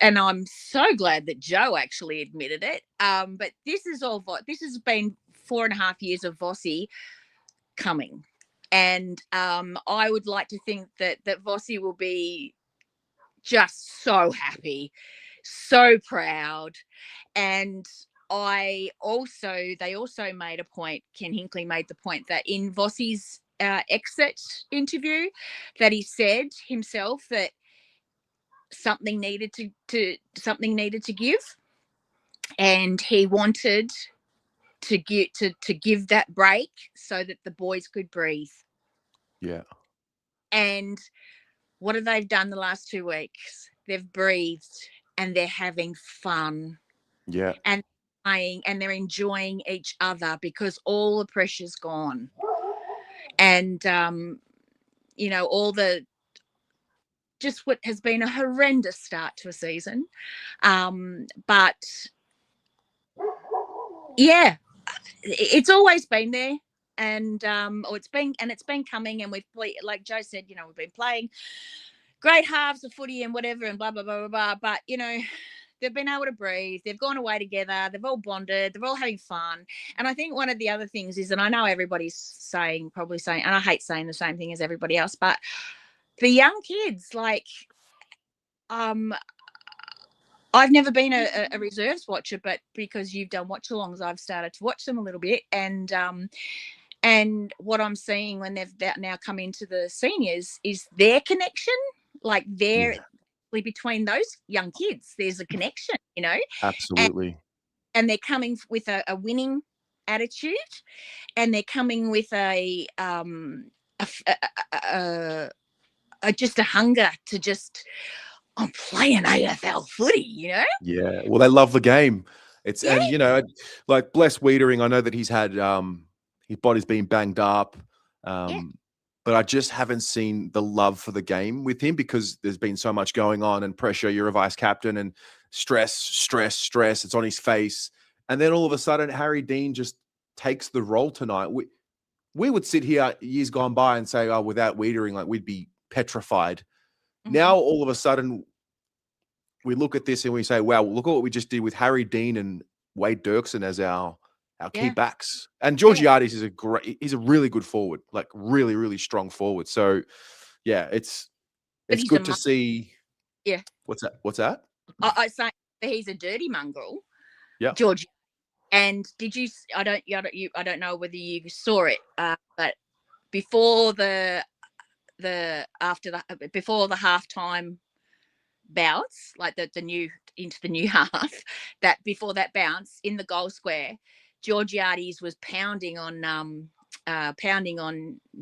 And I'm so glad that Joe actually admitted it. But this has been 4.5 years of Vossi coming. And I would like to think that Vossi will be just so happy, so proud. And they also made a point, Ken Hinckley made the point that in Vossi's exit interview that he said himself that something needed to give, and he wanted to give that break so that the boys could breathe. Yeah. And what have they done the last 2 weeks? They've breathed and they're having fun. Yeah. And playing and they're enjoying each other because all the pressure's gone. And all the just what has been a horrendous start to a season. But yeah, it's always been there. And it's been coming, and we've played, like Joe said, we've been playing great halves of footy and whatever and blah blah blah blah blah. But they've been able to breathe. They've gone away together. They've all bonded. They're all having fun. And I think one of the other things is, and I know everybody's probably saying, and I hate saying the same thing as everybody else, but the young kids, like, I've never been a reserves watcher, but because you've done watch-alongs, I've started to watch them a little bit. And what I'm seeing when they've now come into the seniors is their connection, like between those young kids, there's a connection, Absolutely. And they're coming with a winning attitude, and they're coming with just a hunger to just play an AFL footy, Yeah. Well, they love the game. And like bless Wiedering, I know that he's had His body's been banged up. But I just haven't seen the love for the game with him because there's been so much going on and pressure. You're a vice captain and stress. It's on his face. And then all of a sudden, Harry Dean just takes the role tonight. We would sit here years gone by and say, oh, without Wiedering, like we'd be petrified. Now, all of a sudden, we look at this and we say, wow, look at what we just did with Harry Dean and Wade Dirksen as our key backs. And Georgiades he's a really good forward, like really, really strong forward. So yeah, it's good to see. Yeah. What's that? I say he's a dirty mongrel. Yeah. George. And did you, I don't know whether you saw it, but before the halftime bounce, like the new into the new half, that before that bounce in the goal square, Georgiades was pounding on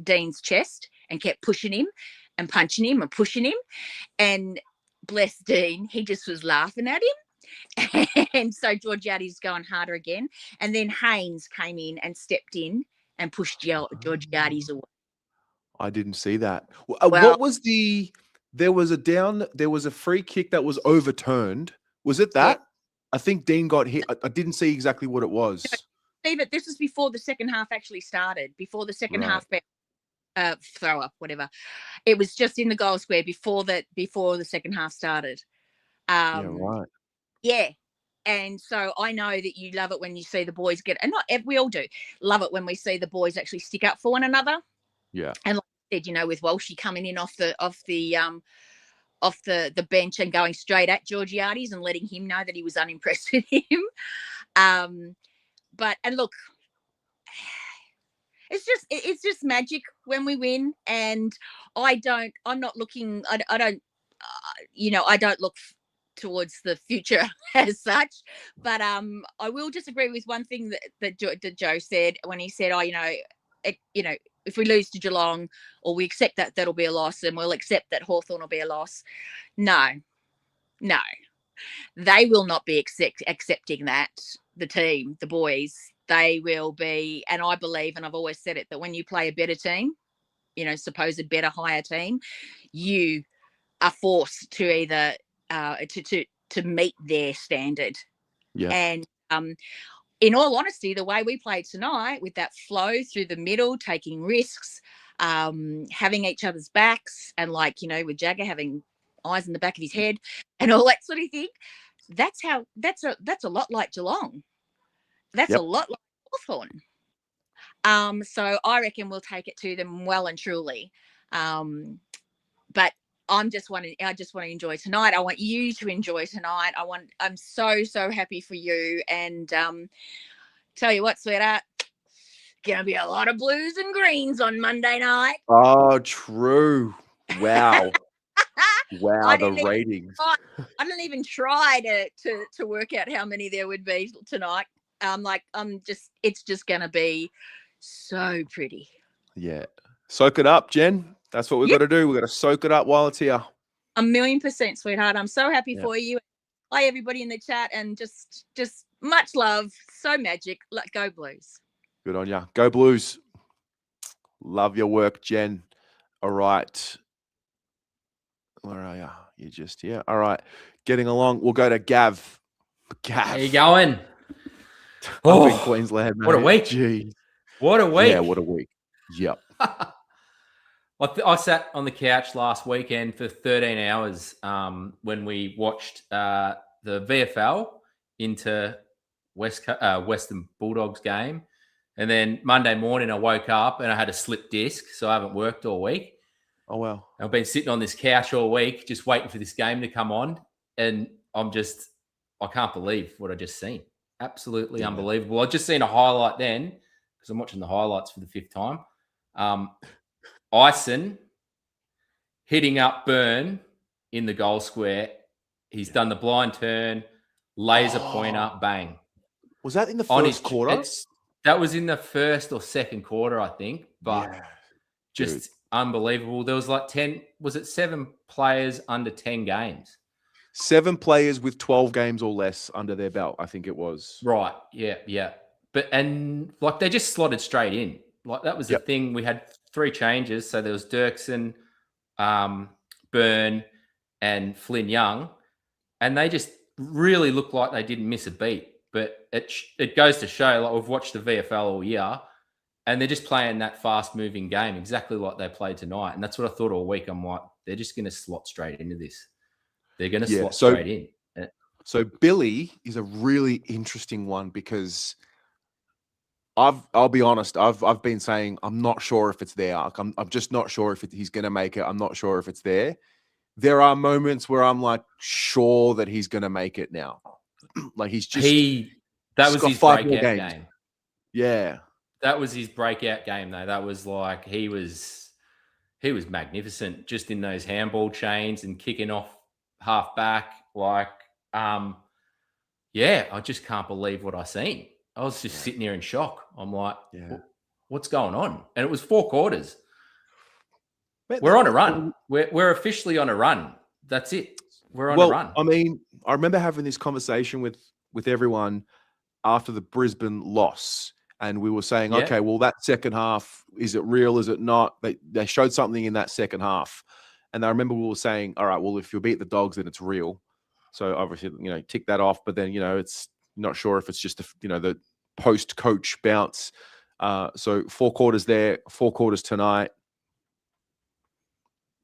Dean's chest and kept pushing him and punching him and pushing him, and bless Dean, he just was laughing at him, and so Georgiades going harder again, and then Haynes came in and stepped in and pushed Georgiades away. I didn't see that. What was there was a free kick that was overturned. Was it that? Yeah. I think Dean got hit. I didn't see exactly what it was. Steve, this was before the second half actually started, before the second half throw up, whatever. It was just in the goal square before the second half started. Yeah, right. Yeah. And so I know that you love it when you see the boys and we all do love it when we see the boys actually stick up for one another. Yeah. And like I said, with Walshy coming in off the bench and going straight at Georgiades and letting him know that he was unimpressed with him. And look, it's just magic when we win, and I don't look towards the future as such, but I will disagree with one thing that Joe said when he said, if we lose to Geelong, or we accept that that'll be a loss, and we'll accept that Hawthorn will be a loss. No, they will not be accepting that. The team, the boys, they will be, and I believe, and I've always said it, that when you play a better team, supposed better, higher team, you are forced to either to meet their standard. Yeah. And in all honesty, the way we played tonight, with that flow through the middle, taking risks, having each other's backs, and with Jagger having eyes in the back of his head and all that sort of thing, that's a lot like Geelong. That's a lot like Hawthorn. So I reckon we'll take it to them well and truly. But I just want to enjoy tonight. I want you to enjoy tonight. I'm so happy for you. And tell you what, sweetheart, gonna be a lot of blues and greens on Monday night. Oh, true. Wow. Wow, the ratings. I didn't even try to work out how many there would be tonight. It's just gonna be so pretty. Yeah. Soak it up, Jen. That's what we've got to do. We've got to soak it up while it's here. 1,000,000%, sweetheart. I'm so happy for you. Hi, everybody in the chat, and just much love. So magic. Go Blues. Good on ya. Go Blues. Love your work, Jen. All right. Where are you? You just here. All right. Getting along. We'll go to Gav. How you going? Up in Queensland, mate. What a week. Jeez. What a week. Yeah, what a week. Yep. I sat on the couch last weekend for 13 hours when we watched the VFL into Western Bulldogs game. And then Monday morning I woke up and I had a slip disc, so I haven't worked all week. Oh, wow. I've been sitting on this couch all week just waiting for this game to come on. And I can't believe what I just seen. Absolutely unbelievable. I just seen a highlight then, because I'm watching the highlights for the fifth time. Ison hitting up Byrne in the goal square. He's done the blind turn, laser pointer, bang. Was that in the first quarter? That was in the first or second quarter, I think. But just unbelievable. There was 7 players under 10 games. 7 players with 12 games or less under their belt, I think it was. Right. Yeah. and like they just slotted straight in. Like that was the thing. We had 3 changes. So there was Dirksen, Byrne, and Flynn Young, and they just really looked like they didn't miss a beat. But it goes to show, like we've watched the VFL all year, and they're just playing that fast-moving game exactly like they played tonight. And that's what I thought all week. I'm like, they're just going to slot straight into this. They're going to slot straight in. So Billy is a really interesting one because I'll be honest, I've been saying I'm not sure if it's there. I'm just not sure if he's going to make it. I'm not sure if it's there. There are moments where I'm like sure that he's going to make it now. Like he's just that was his breakout game. Yeah. That was his breakout game though. That was like he was magnificent just in those handball chains and kicking off half back. Like I just can't believe what I seen. I was just sitting there in shock. I'm like, what's going on? And it was 4 quarters. We're on a run. We're officially on a run. That's it. We're on a run. I mean, I remember having this conversation with everyone after the Brisbane loss, and we were saying, okay, well, that second half, is it real? Is it not? They showed something in that second half. And I remember we were saying, all right, well, if you beat the Dogs, then it's real. So obviously, tick that off. But then, it's not sure if it's just the post-coach bounce. So 4 quarters there, 4 quarters tonight.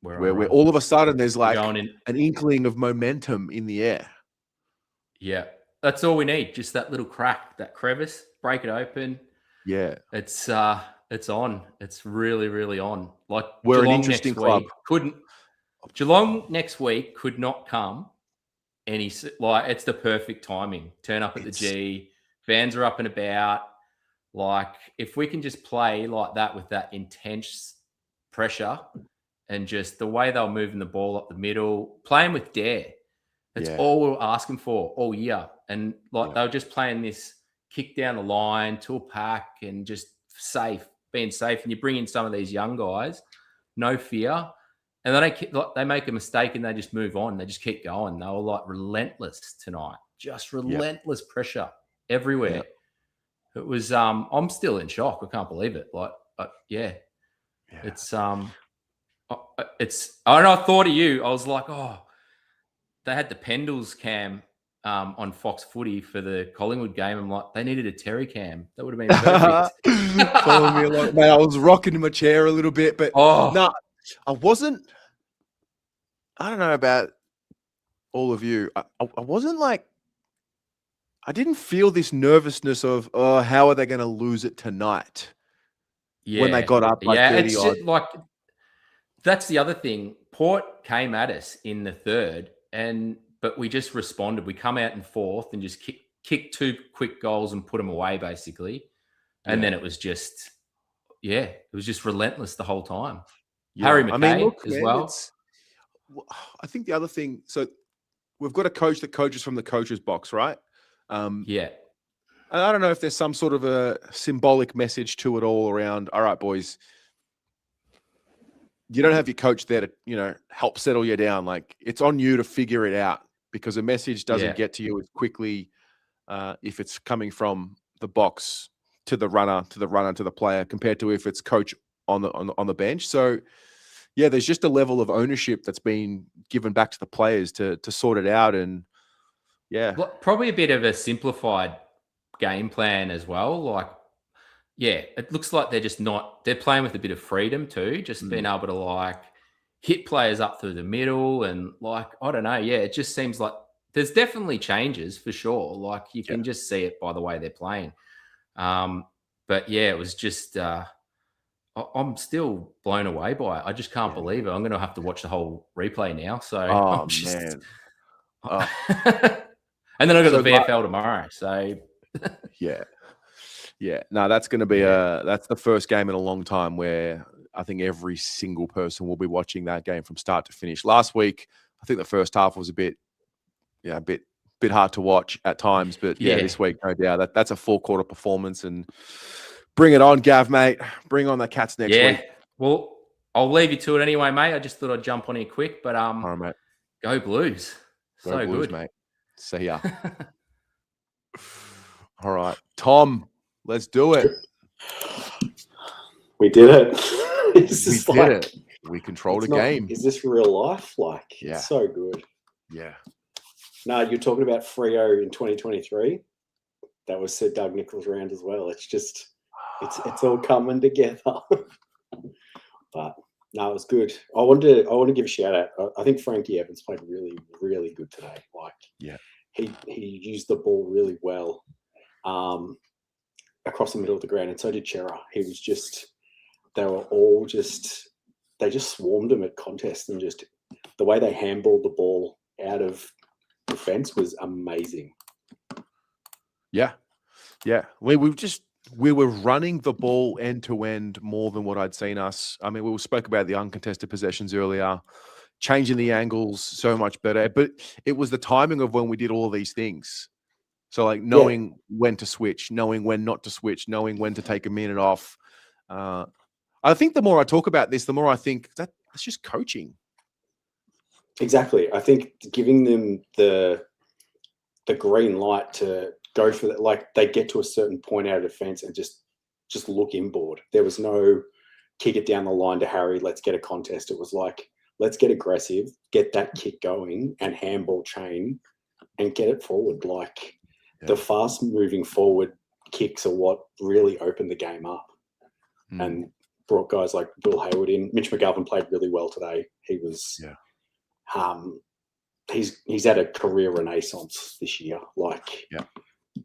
Where all of a sudden there's like an inkling of momentum in the air. Yeah, that's all we need. Just that little crack, that crevice, break it open. Yeah, it's on. It's really, really on. Like we're Geelong an interesting club. Geelong next week could not come it's the perfect timing. Turn up at the G, fans are up and about. Like if we can just play like that with that intense pressure. And just the way they were moving the ball up the middle, playing with dare. That's all we were asking for all year. And they were just playing this kick down the line to a pack and just being safe. And you bring in some of these young guys, no fear. And they make a mistake and they just move on. They just keep going. They were like relentless tonight. Just relentless pressure everywhere. It was, I'm still in shock. I can't believe it. I thought of you. I was like, they had the Pendles cam on Fox Footy for the Collingwood game. I'm like, they needed a Terry cam. That would have been perfect. Calling me like, man, I was rocking in my chair a little bit, but no, I wasn't. I don't know about all of you. I wasn't like, I didn't feel this nervousness of, how are they going to lose it tonight? Yeah. When they got up by 30 odd. That's the other thing. Port came at us in the third, but we just responded. We come out in fourth and just kicked 2 quick goals and put them away, basically. And then it was just, it was just relentless the whole time. Yeah. Harry McKay as well. I think the other thing, so we've got a coach that coaches from the coach's box, right? And I don't know if there's some sort of a symbolic message to it all around, all right, boys, you don't have your coach there to, help settle you down. Like it's on you to figure it out because a message doesn't get to you as quickly if it's coming from the box to the runner, to the player, compared to if it's coach on the bench. So there's just a level of ownership that's been given back to the players to sort it out. And probably a bit of a simplified game plan as well. Like, it looks like they're playing with a bit of freedom too, just being able to like hit players up through the middle and like, I don't know. Yeah. It just seems like there's definitely changes for sure. Like you can just see it by the way they're playing. But it was just, I'm still blown away by it. I just can't believe it. I'm going to have to watch the whole replay now. So, man. And then I got the VFL tomorrow. So, no, that's going to be that's the first game in a long time where I think every single person will be watching that game from start to finish. Last week, I think the first half was a bit hard to watch at times, but this week, no doubt that's a 4-quarter performance and bring it on, Gav, mate. Bring on the Cats next week. Well, I'll leave you to it anyway, mate. I just thought I'd jump on here quick, but all right, mate. Go Blues. Go Blues, good, mate. See ya. All right, Tom. Let's do it. We did it. We did it. We controlled a game. Is this real life? Like, Yeah. It's so good. Yeah. No, you're talking about Freo in 2023. That was Sir Doug Nicholls' round as well. It's just, it's all coming together. But no, it was good. I want to give a shout out. I think Frankie Evans played really, really good today. Like, yeah, he used the ball really well across the middle of the ground, and so did Chera. He was just, they just swarmed him at contest, and just the way they handballed the ball out of defense was amazing. Yeah. Yeah. We were running the ball end to end more than what I'd seen us. I mean, we spoke about the uncontested possessions earlier, changing the angles so much better, but it was the timing of when we did all of these things. So like knowing when to switch, knowing when not to switch, knowing when to take a minute off. I think the more I talk about this, the more I think that's just coaching. Exactly. I think giving them the green light to go for that, like they get to a certain point out of defense and just look inboard. There was no kick it down the line to Harry, let's get a contest. It was like, let's get aggressive, get that kick going and handball chain and get it forward. Like the fast moving forward kicks are what really opened the game up and brought guys like Bill Hayward in. Mitch McGovern played really well today. He was, he's had a career renaissance this year. Like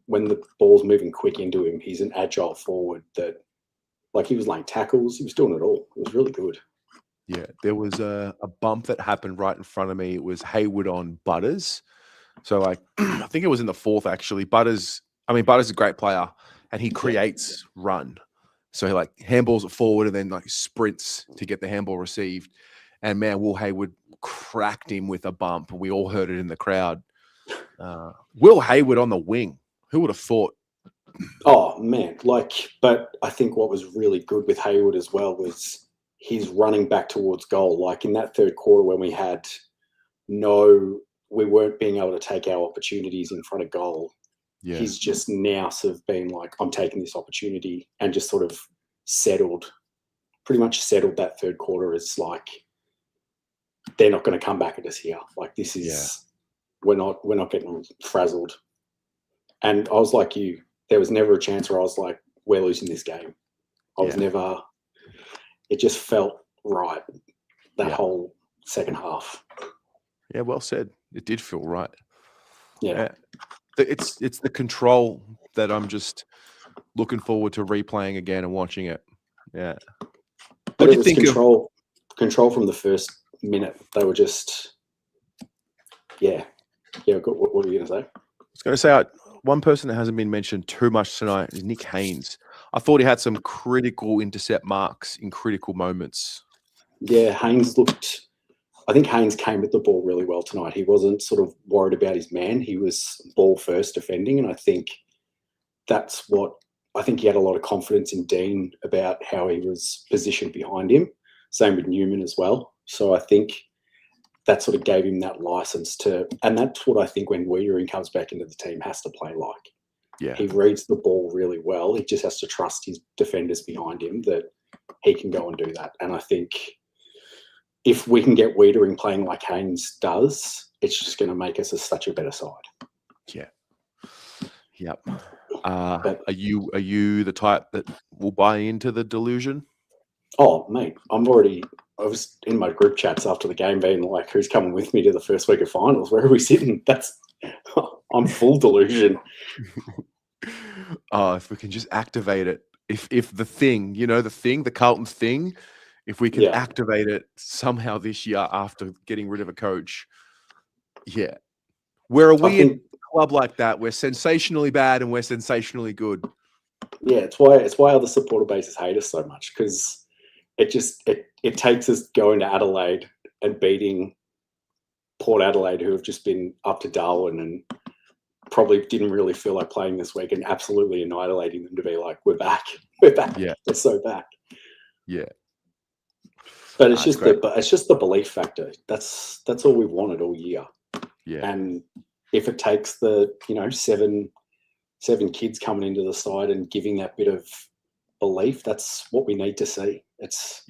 when the ball's moving quick into him, he's an agile forward that, like, he was laying tackles. He was doing it all. It was really good. Yeah, there was a bump that happened right in front of me. It was Hayward on Butters. So like, I think it was in the fourth actually. Butters is a great player and he creates run. So he like handballs it forward and then like sprints to get the handball received. And man, Will Hayward cracked him with a bump. We all heard it in the crowd. Will Hayward on the wing. Who would have thought? Oh man, but I think what was really good with Hayward as well was his running back towards goal. Like in that third quarter when we weren't being able to take our opportunities in front of goal. Yeah. He's just now sort of been like, I'm taking this opportunity, and just sort of pretty much settled that third quarter as like, they're not going to come back at us here. Like this is, we're not getting frazzled. And I was like you, there was never a chance where I was like, we're losing this game. It just felt right that whole second half. Yeah, well said. It did feel right. Yeah. It's the control that I'm just looking forward to replaying again and watching it. Yeah. But it was control from the first minute. They were just, yeah. What were you going to say? I was going to say, one person that hasn't been mentioned too much tonight is Nick Haynes. I thought he had some critical intercept marks in critical moments. Yeah, I think Haynes came at the ball really well tonight. He wasn't sort of worried about his man. He was ball first defending. And I think he had a lot of confidence in Dean about how he was positioned behind him. Same with Newman as well. So I think that sort of gave him that license and that's what I think when Wiedering comes back into the team has to play like. Yeah. He reads the ball really well. He just has to trust his defenders behind him that he can go and do that. And I think if we can get Wiedering playing like Haynes does, it's just going to make us such a better side. Yeah. Yep. Are you the type that will buy into the delusion? Oh, mate, I was in my group chats after the game being like, who's coming with me to the first week of finals? Where are we sitting? I'm full delusion. Oh, if we can just activate it. If the thing, the Carlton thing, if we can activate it somehow this year after getting rid of a coach. Yeah. We're a weird club like that. We're sensationally bad and we're sensationally good. Yeah, it's why other supporter bases hate us so much, because it takes us going to Adelaide and beating Port Adelaide, who have just been up to Darwin and probably didn't really feel like playing this week, and absolutely annihilating them to be like, we're back. Yeah, we're so back. Yeah, but it's just the belief factor. That's all we've wanted all year. Yeah, and if it takes the 7 kids coming into the side and giving that bit of belief. That's what we need to see. It's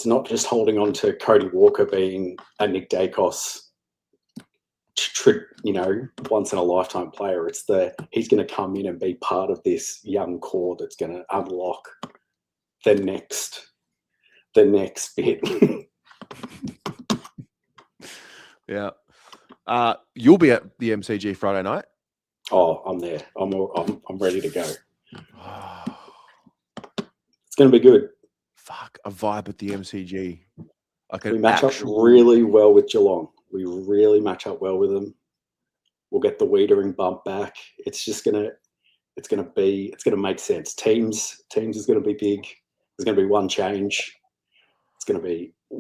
not just holding on to Cody Walker being a Nick Dacos, once in a lifetime player. It's he's going to come in and be part of this young core that's going to unlock the next bit. Yeah. You'll be at the MCG Friday night. Oh, I'm there. I'm ready to go. It's going to be good. Fuck, a vibe at the MCG. We match up really well with Geelong. We really match up well with them. We'll get the Wiedering bump back. It's just gonna make sense. Teams is gonna be big. There's gonna be one change. We're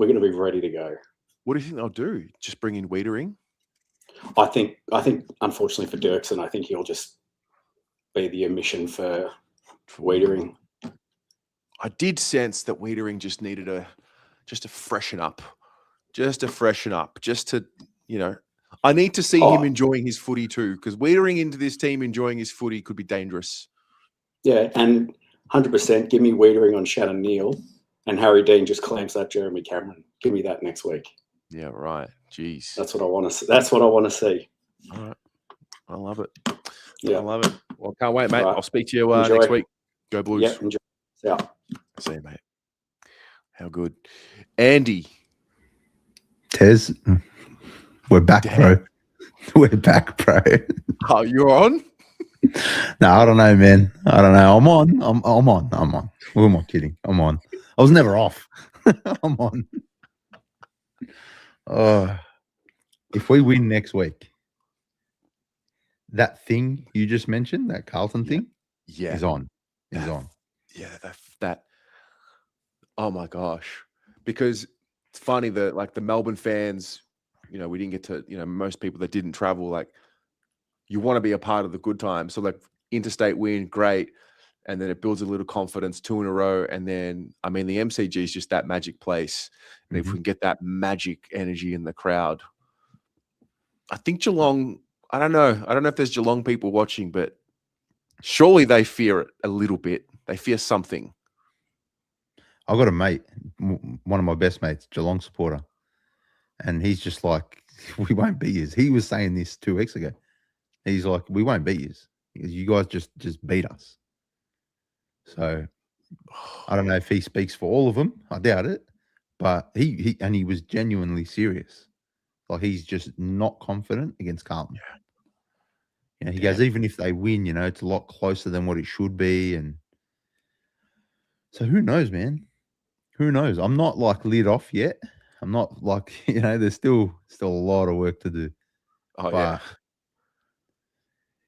gonna be ready to go. What do you think they'll do? Just bring in Wiedering? I think unfortunately for Dirksen, I think he'll just be the omission for Wiedering. I did sense that Wiedering just needed to freshen up. Just to, I need to see him enjoying his footy too, because Wiedering into this team enjoying his footy could be dangerous. Yeah, and 100% give me Wiedering on Shannon Neal, and Harry Dean just claims that Jeremy Cameron. Give me that next week. Yeah, right. Jeez. That's what I want to see. That's what I want to see. All right. I love it. Yeah. I love it. Well, can't wait, mate. Right. I'll speak to you next week. Go Blues. Yeah, enjoy. Yeah. See you, mate. How good. Andy. Tez, we're back, bro. We're back, bro. Oh, you're on? No, I don't know, man. I don't know. I'm on. I'm on. Who am I kidding? I'm on. I was never off. I'm on. If we win next week, that thing you just mentioned, that Carlton thing, is on. Is on. Yeah, that. Oh my gosh, because it's funny that like the Melbourne fans, we didn't get to, most people that didn't travel, like you want to be a part of the good times. So like interstate win, great. And then it builds a little confidence, 2 in a row. And then, the MCG is just that magic place. And if we can get that magic energy in the crowd, I think Geelong, I don't know if there's Geelong people watching, but surely they fear it a little bit. They fear something. I got a mate, one of my best mates, Geelong supporter. And he's just like, we won't beat yous. He was saying this 2 weeks ago. He's like, we won't beat yous. You guys just beat us. So I don't know if he speaks for all of them. I doubt it. But he was genuinely serious. Like he's just not confident against Carlton. Yeah. He goes, even if they win, it's a lot closer than what it should be. And so who knows, man? Who knows? I'm not like lit off yet. I'm not like, there's still a lot of work to do. Oh, yeah.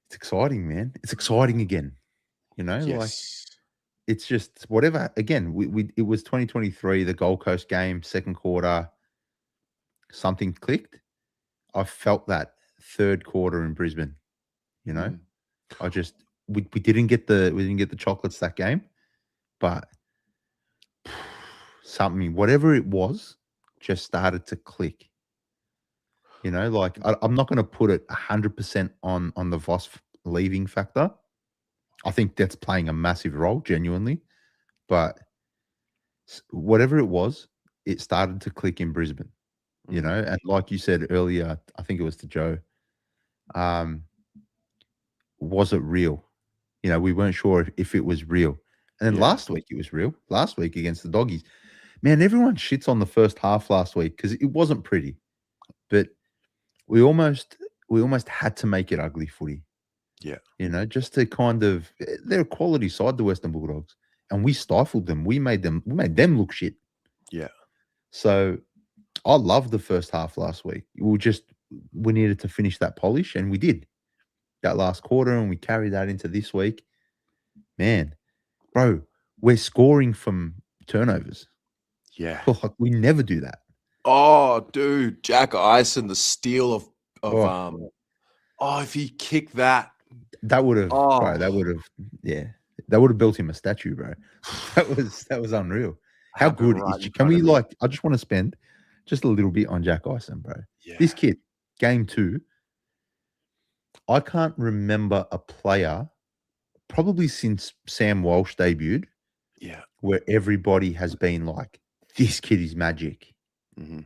It's exciting, man. It's exciting again. Like it's just whatever. Again, it was 2023, the Gold Coast game, second quarter, something clicked. I felt that third quarter in Brisbane. I just we didn't get the chocolates that game, but something, whatever it was, just started to click. Like I'm not going to put it 100% on the Voss leaving factor. I think that's playing a massive role, genuinely. But whatever it was, it started to click in Brisbane. And like you said earlier, I think it was to Joe. Was it real? We weren't sure if it was real. And then last week it was real. Last week against the Doggies. Man, everyone shits on the first half last week because it wasn't pretty. But we almost had to make it ugly footy. Yeah. Just to kind of, they're a quality side, the Western Bulldogs. And we stifled them. We made them look shit. Yeah. So I loved the first half last week. We needed to finish that polish, and we did. That last quarter, and we carried that into this week. Man, bro, we're scoring from turnovers. Yeah. Like, we never do that. Oh, dude, Jack Ison, the steal of if he kicked that. That would have built him a statue, bro. That was unreal. How good is can we I just want to spend just a little bit on Jack Ison, bro. Yeah. This kid, game 2, I can't remember a player, probably since Sam Walsh debuted, where everybody has been like, this kid is magic.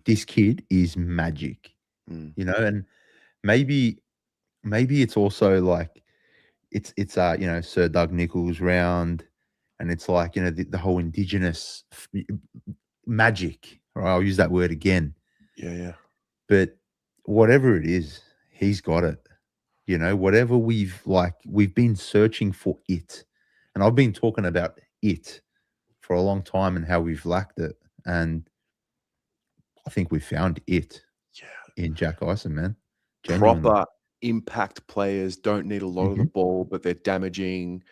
This kid is magic. You know, and maybe it's also like it's you know, Sir Doug Nicholls round, and it's like, you know, the whole Indigenous magic, or I'll use that word again. Yeah. But whatever it is, he's got it. You know, whatever we've been searching for it. And I've been talking about it for a long time and how we've lacked it. And I think we found it in Jack Ison, man. Genuinely. Proper impact players don't need a lot of the ball, but they're damaging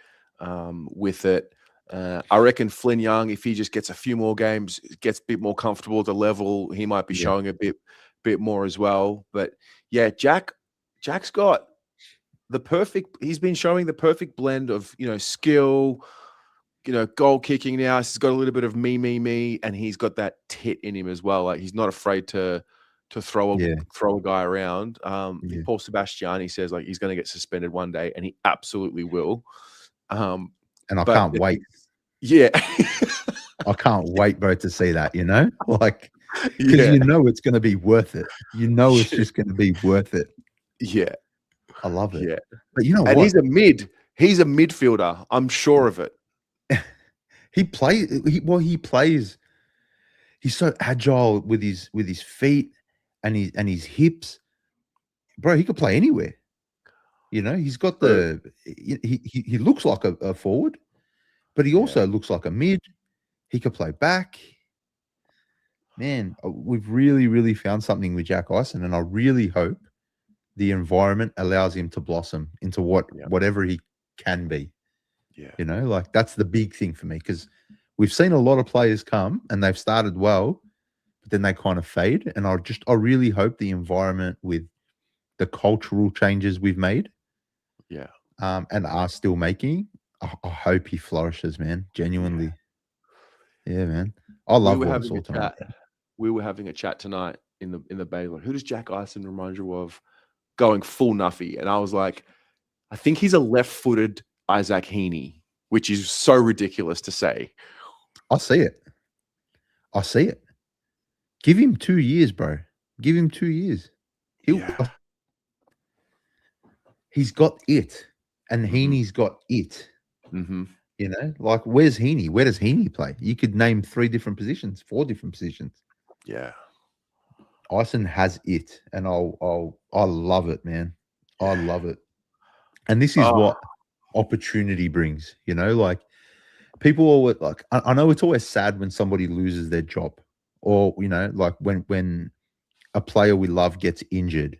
with it. I reckon Flynn Young, if he just gets a few more games, gets a bit more comfortable at the level, he might be showing a bit more as well. But yeah, Jack's got he's been showing the perfect blend of, you know, skill, you know, goal kicking now. He's got a little bit of me, and he's got that tit in him as well. Like, he's not afraid to throw a guy around. Paul Sebastiani says like he's going to get suspended one day, and he absolutely will. And I can't wait. Yeah. I can't wait, bro, to see that, you know? Like, because you know it's going to be worth it. You know it's just going to be worth it. Yeah. I love it. Yeah. But you know and what? He's a midfielder. I'm sure of it. He plays. He's so agile with his feet and his hips. Bro, he could play anywhere. You know, he's got he looks like a forward, but he also looks like a mid. He could play back. Man, we've really, really found something with Jack Ison, and I really hope the environment allows him to blossom into whatever he can be. Yeah. You know, like that's the big thing for me, because we've seen a lot of players come and they've started well, but then they kind of fade. And I really hope the environment with the cultural changes we've made, and are still making, I hope he flourishes, man. Genuinely. Yeah, man. I love what I saw tonight. We were having a chat tonight in the bay. Like, who does Jack Ison remind you of going full nuffy? And I was like, I think he's a left-footed Isaac Heaney, which is so ridiculous to say. I see it. Give him 2 years, bro. Give him 2 years. He's got it, and Heaney's got it. You know, like, where's Heaney? Where does Heaney play? You could name 3 different positions, 4 different positions. Yeah. Ison has it, and I love it, man. I love it. And this is what opportunity brings, you know, like people always like, I know it's always sad when somebody loses their job, or, you know, like when a player we love gets injured.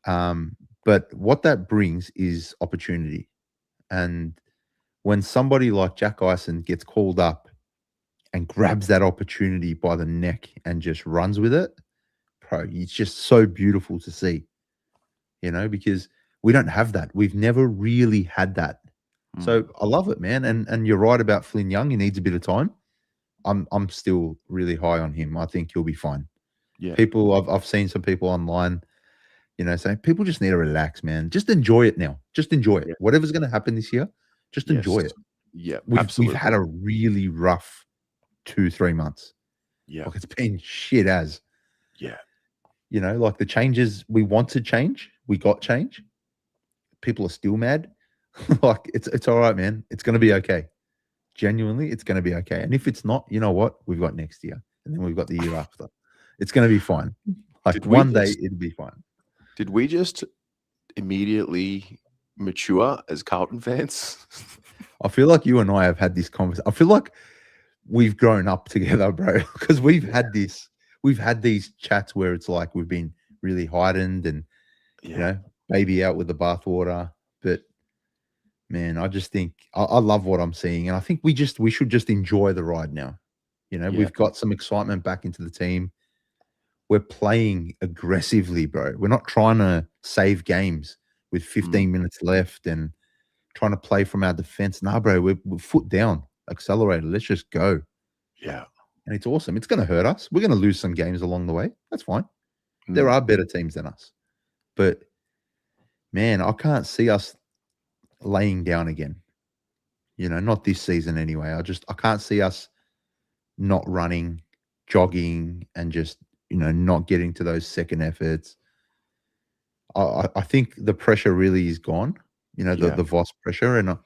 But what that brings is opportunity. And when somebody like Jack Ison gets called up and grabs that opportunity by the neck and just runs with it, bro, it's just so beautiful to see, you know, because we don't have that. We've never really had that. So I love it, man. And you're right about Flynn Young. He needs a bit of time. I'm still really high on him. I think he'll be fine. Yeah. I've seen some people online, you know, saying people just need to relax, man. Just enjoy it now. Just enjoy it. Whatever's going to happen this year, just enjoy it. Yeah, we've had a really rough 2-3 months. Yeah. Like, it's been shit as. Yeah. You know, like the changes we want to change, we got change. People are still mad. Like, it's all right, man. It's going to be okay. Genuinely, it's going to be okay. And if it's not, you know what? We've got next year, and then we've got the year after. It's going to be fine. Like, one day it'll be fine. Did we just immediately mature as Carlton fans? I feel like you and I have had this conversation. I feel like we've grown up together, bro, because we've had these chats where it's like we've been really heightened and, you know, baby out with the bathwater. But man, I just think I love what I'm seeing, and I think we should just enjoy the ride now. You know, we've got some excitement back into the team. We're playing aggressively, bro. We're not trying to save games with 15 minutes left and trying to play from our defense. Nah, bro, we're foot down, accelerated. Let's just go. Yeah. And it's awesome. It's going to hurt us. We're going to lose some games along the way. That's fine. There are better teams than us. But man, I can't see us laying down again. Not this season anyway. I can't see us not running, jogging, and just, not getting to those second efforts. I think the pressure really is gone, the Voss pressure. And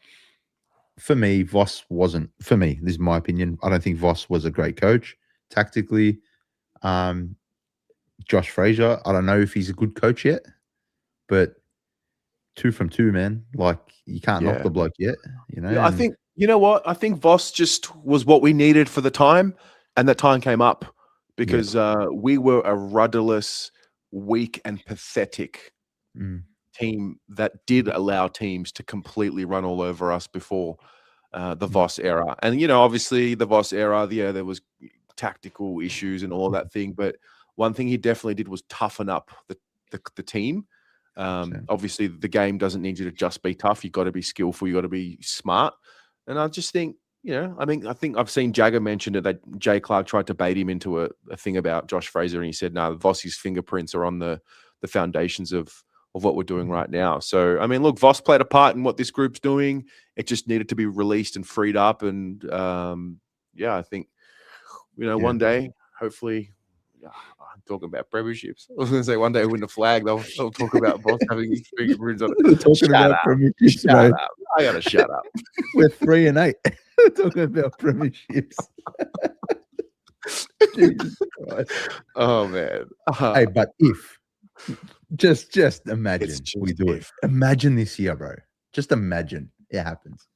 for me, Voss wasn't, for me, this is my opinion. I don't think Voss was a great coach tactically. Josh Fraser, I don't know if he's a good coach yet, but 2 from 2, man. Like, you can't knock the bloke yet, Yeah, I think, you know what? I think Voss just was what we needed for the time, and that time came up because we were a rudderless, weak, and pathetic team that did allow teams to completely run all over us before the Voss era. And, obviously the Voss era, there was tactical issues and all that thing, but one thing he definitely did was toughen up the team. Obviously the game doesn't need you to just be tough. You've got to be skillful. You got to be smart. And I just think, I think I've seen Jagger mention it, that Jay Clark tried to bait him into a thing about Josh Fraser. And he said, no, Voss's fingerprints are on the foundations of what we're doing right now. So, I mean, look, Voss played a part in what this group's doing. It just needed to be released and freed up. And I think, one day, hopefully, I'm talking about premierships. I was going to say one day win the flag, they'll talk about Voss having his fingerprints on it. Talking about premierships, shut up. I got to shut up. We're 3-8. We're talking about premierships. Jesus Christ. Oh, man. Hey, but if, just imagine we do it. Imagine this year, bro. Just imagine it happens.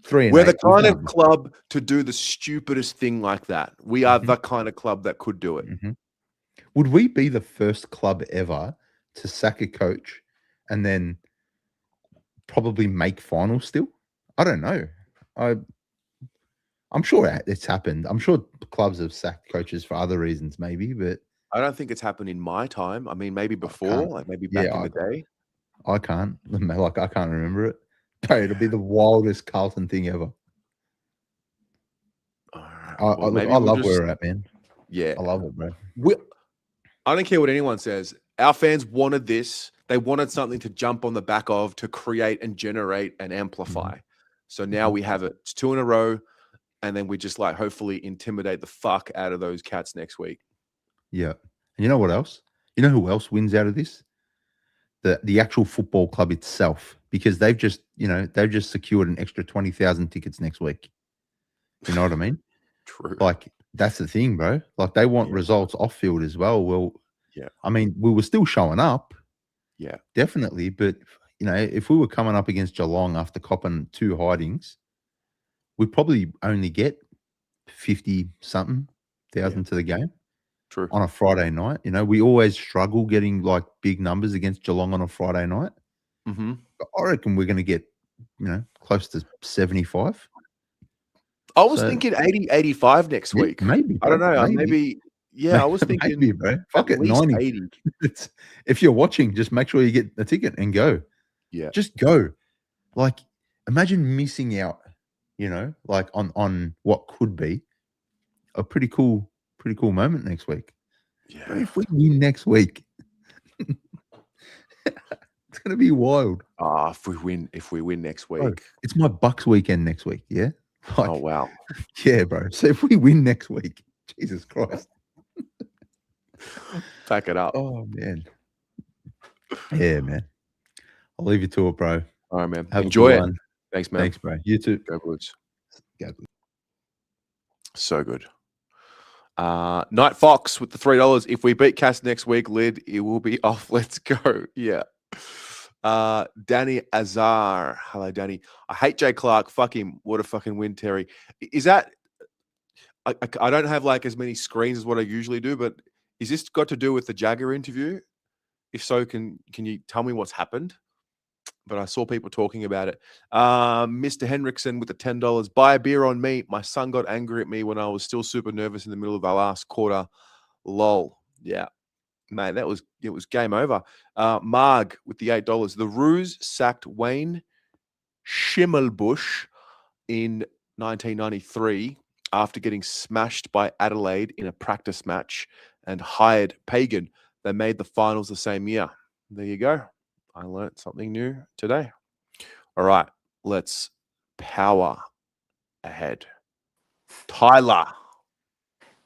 3-8. We're the kind of club to do the stupidest thing like that. We are the kind of club that could do it. Would we be the first club ever to sack a coach and then probably make finals still? I don't know. I'm sure it's happened. I'm sure clubs have sacked coaches for other reasons, maybe, but I don't think it's happened in my time. I mean, maybe before, like maybe back in the day. I can't. Like, I can't remember it. Bro, it'll be the wildest Carlton thing ever. I love where we're at, man. Yeah. I love it, bro. I don't care what anyone says. Our fans wanted this. They wanted something to jump on the back of, to create and generate and amplify. So now we have it. It's 2 in a row. And then we just hopefully intimidate the fuck out of those cats next week. Yeah. And you know what else? You know who else wins out of this? The actual football club itself, because they've just secured an extra 20,000 tickets next week. You know what I mean? True. Like, that's the thing, bro. Like, they want results off field as well. Well, yeah. I mean, we were still showing up. Yeah. Definitely. But, if we were coming up against Geelong after copping 2 hidings, we'd probably only get 50-something thousand to the game. True. On a Friday night. We always struggle getting big numbers against Geelong on a Friday night. But I reckon we're going to get, close to 75. I was thinking 80, 85 next week. Maybe. I don't know. Maybe. I was thinking. Maybe, bro. Fuck it, 90. 80. If you're watching, just make sure you get a ticket and go. Yeah. Just go. Like, imagine missing out, on what could be a pretty cool moment next week. Yeah. Bro, if we win next week, it's gonna be wild. If we win next week. Bro, it's my Bucks weekend next week, yeah? Oh wow. Yeah, bro. So if we win next week, Jesus Christ. Pack it up. Oh man. Yeah, man. I'll leave you to it, bro. All right, man. Have Enjoy it. one. Thanks, man. Thanks, bro. You too. Go Blues. Go Blues. So good. Night Fox with the $3. If we beat Cass next week, lid, it will be off. Let's go. Yeah. Danny Azar. Hello, Danny. I hate Jay Clark. Fuck him. What a fucking win, Terry. Is that I don't have as many screens as what I usually do, but is this got to do with the Jagger interview? If so, can you tell me what's happened? But I saw people talking about it. Mr. Henriksen with the $10. Buy a beer on me. My son got angry at me when I was still super nervous in the middle of our last quarter. Lol. Yeah. Man, it was game over. Marg with the $8. The Roos sacked Wayne Schimmelbusch in 1993 after getting smashed by Adelaide in a practice match and hired Pagan. They made the finals the same year. There you go. I learnt something new today. All right, let's power ahead. Tyler.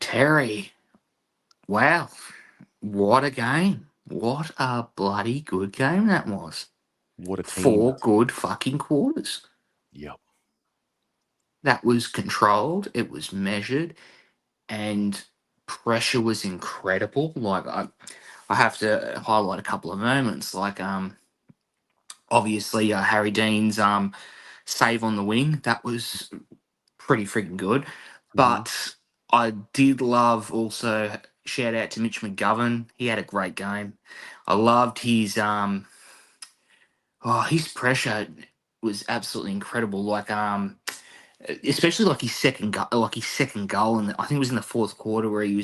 Terry. Wow. What a game. What a bloody good game that was. What a team. 4 good fucking quarters. Yep. That was controlled. It was measured. And pressure was incredible. Like, I have to highlight a couple of moments. Like, obviously, Harry Dean's save on the wing. That was pretty freaking good. But I did love also, shout out to Mitch McGovern. He had a great game. I loved his pressure was absolutely incredible. Like especially like his second goal, and I think it was in the fourth quarter where he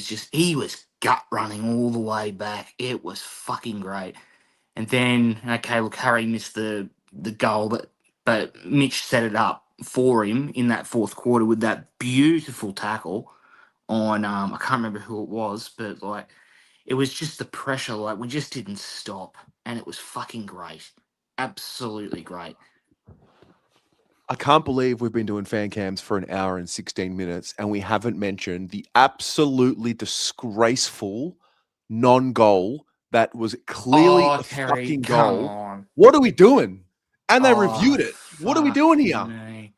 was gut running all the way back. It was fucking great. And then look, Harry missed the goal, but Mitch set it up for him in that fourth quarter with that beautiful tackle on I can't remember who it was, but like it was just the pressure, like we just didn't stop, and it was fucking great. Absolutely great. I can't believe we've been doing fan cams for an hour and 16 minutes and we haven't mentioned the absolutely disgraceful non-goal that was clearly a Terry, fucking come goal. on. What are we doing? And they reviewed it. What are we doing here? Me.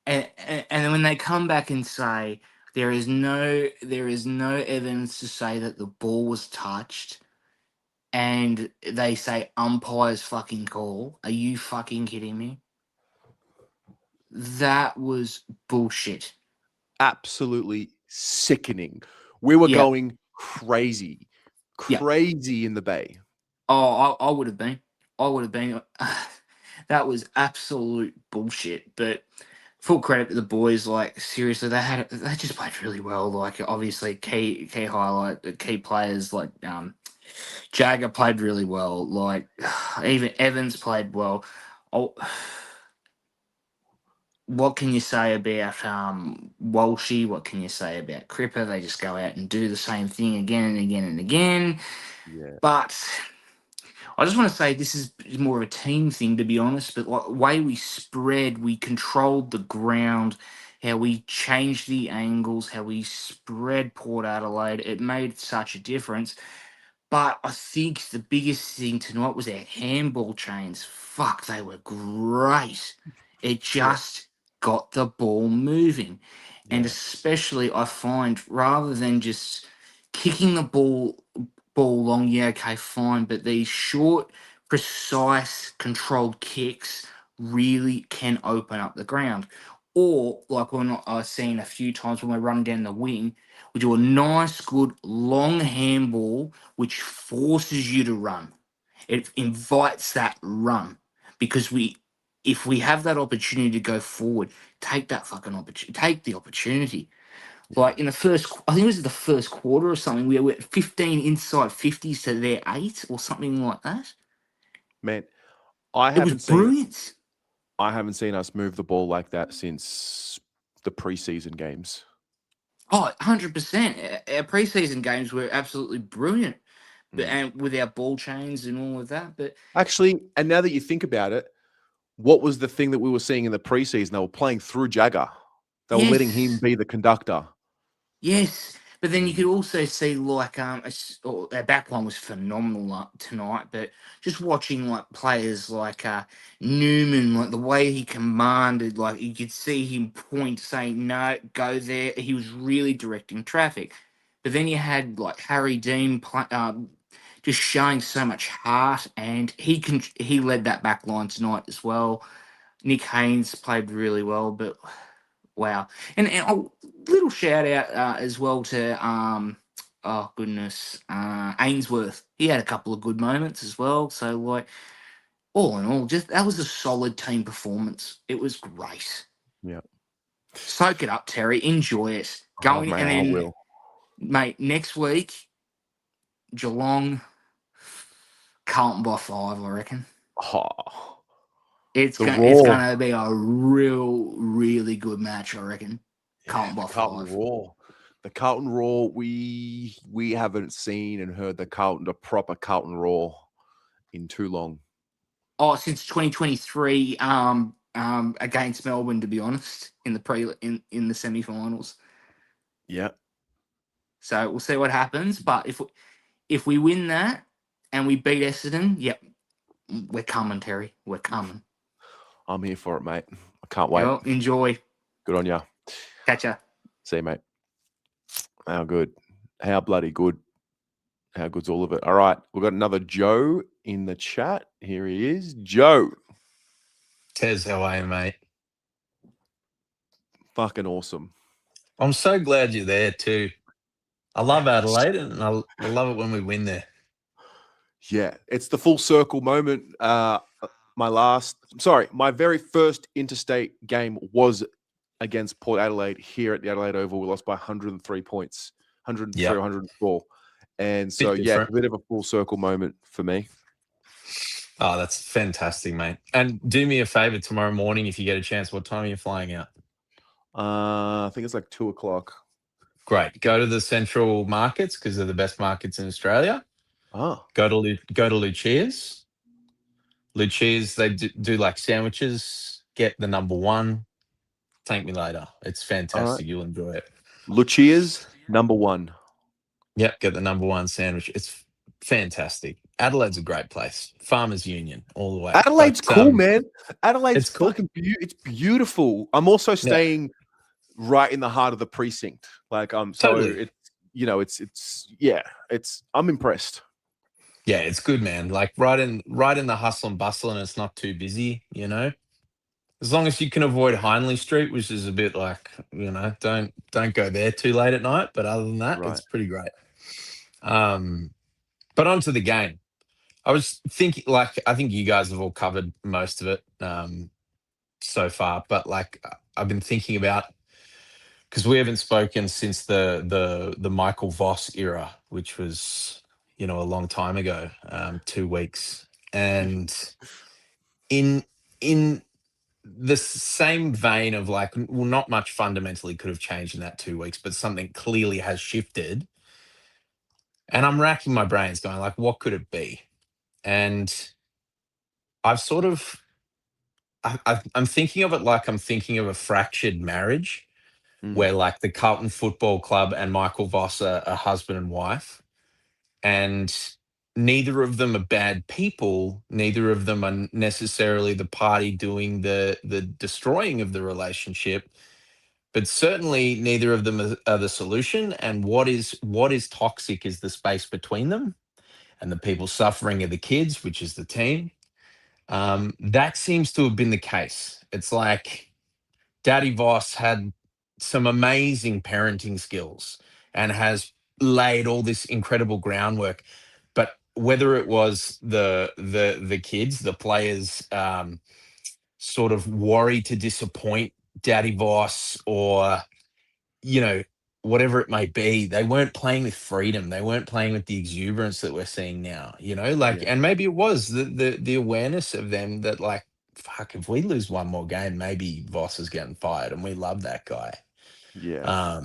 And then when they come back and say there is no evidence to say that the ball was touched, and they say umpire's fucking call, are you fucking kidding me? That was bullshit. Absolutely sickening. We were Yep. going crazy in the Bay. Oh, I would have been. That was absolute bullshit. But full credit to the boys. Like seriously, they just played really well. Like obviously, key players like Jagger played really well. Like even Evans played well. Oh, what can you say about Walshy? What can you say about Cripper? They just go out and do the same thing again and again and again. Yeah. But I just want to say this is more of a team thing, to be honest. But like the way we spread, we controlled the ground, how we changed the angles, how we spread Port Adelaide, it made such a difference. But I think the biggest thing tonight was our handball chains. Fuck, they were great. It just got the ball moving. And especially I find rather than just kicking the ball long, yeah, okay, fine. But these short, precise, controlled kicks really can open up the ground. Or like when I've seen a few times when we're running down the wing, we do a nice, good, long handball, which forces you to run. It invites that run because if we have that opportunity to go forward, take that fucking opportunity. Take the opportunity. Like in the first, I think it was the first quarter or something. We were at 15 inside 50s to their 8 or something like that. Man, It was brilliant. I haven't seen us move the ball like that since the preseason games. Oh, 100%. Our preseason games were absolutely brilliant. And with our ball chains and all of that. But actually, and now that you think about it, what was the thing that we were seeing in the preseason? They were playing through Jagger. They were letting him be the conductor. Yes, but then you could also see like our back line was phenomenal tonight. But just watching like players like Newman, like the way he commanded, like you could see him point, saying no, go there. He was really directing traffic. But then you had like Harry Dean just showing so much heart, and he led that back line tonight as well. Nick Haynes played really well, but wow. And a little shout out as well to Ainsworth. He had a couple of good moments as well. So like all in all, just that was a solid team performance. It was great. Yeah. Soak it up, Terry. Enjoy it. Going man, and then I will. Mate, next week, Geelong, Carlton by 5, I reckon. Oh, it's gonna be a really good match, I reckon. Carlton by 5. The Carlton Roar, we haven't seen and heard the proper Carlton Roar in too long. since 2023 against Melbourne, to be honest, in the in the semi-finals. Yeah. So we'll see what happens. But if we win that and we beat Essendon, yep, we're coming, Terry. We're coming. I'm here for it, mate. I can't wait. Well, enjoy. Good on ya. Catch ya. See you, mate. How good. How bloody good. How good's all of it? All right. We've got another Joe in the chat. Here he is. Joe. Tez, how are you, mate? Fucking awesome. I'm so glad you're there too. I love Adelaide, and I love it when we win there. Yeah, it's the full circle moment. My very first interstate game was against Port Adelaide here at the Adelaide Oval. We lost by 103 points, 103, Yep. 104. And so, Bit yeah, different. a bit of a full circle moment for me. Oh, that's fantastic, mate. And do me a favor tomorrow morning if you get a chance. What time are you flying out? I think it's like 2:00. Great. Go to the central markets because they're the best markets in Australia. Oh. Go to Lucia's. Lucia's, they do like sandwiches. Get the number one. Thank me later. It's fantastic. Right. You'll enjoy it. Lucia's number one. Yep, get the number one sandwich. It's fantastic. Adelaide's a great place. Farmers Union all the way. Adelaide's cool, man. Adelaide's it's cool. fucking it's beautiful. I'm also staying right in the heart of the precinct. Like so Totally. I'm impressed. Yeah, it's good, man. Like right in the hustle and bustle, and it's not too busy, you know. As long as you can avoid Hindley Street, which is a bit like, you know, don't go there too late at night. But other than that, it's pretty great. But on to the game. I was thinking, like, I think you guys have all covered most of it so far. But like, I've been thinking about, because we haven't spoken since the Michael Voss era, which was, you know, a long time ago, 2 weeks, and in the same vein of like, well, not much fundamentally could have changed in that 2 weeks, but something clearly has shifted. And I'm racking my brains going like, what could it be? And I've sort of, I'm thinking of it like I'm thinking of a fractured marriage where like the Carlton Football Club and Michael Voss are husband and wife. And neither of them are bad people. Neither of them are necessarily the party doing the destroying of the relationship. But certainly neither of them are the solution. And what is toxic is the space between them. And the people suffering are the kids, which is the team. That seems to have been the case. It's like Daddy Voss had some amazing parenting skills and has laid all this incredible groundwork. But whether it was the kids, the players, sort of worry to disappoint Daddy Voss, or, you know, whatever it may be, they weren't playing with freedom. They weren't playing with the exuberance that we're seeing now, you know, like, and maybe it was the awareness of them that like, fuck, if we lose one more game, maybe Voss is getting fired, and we love that guy. Yeah.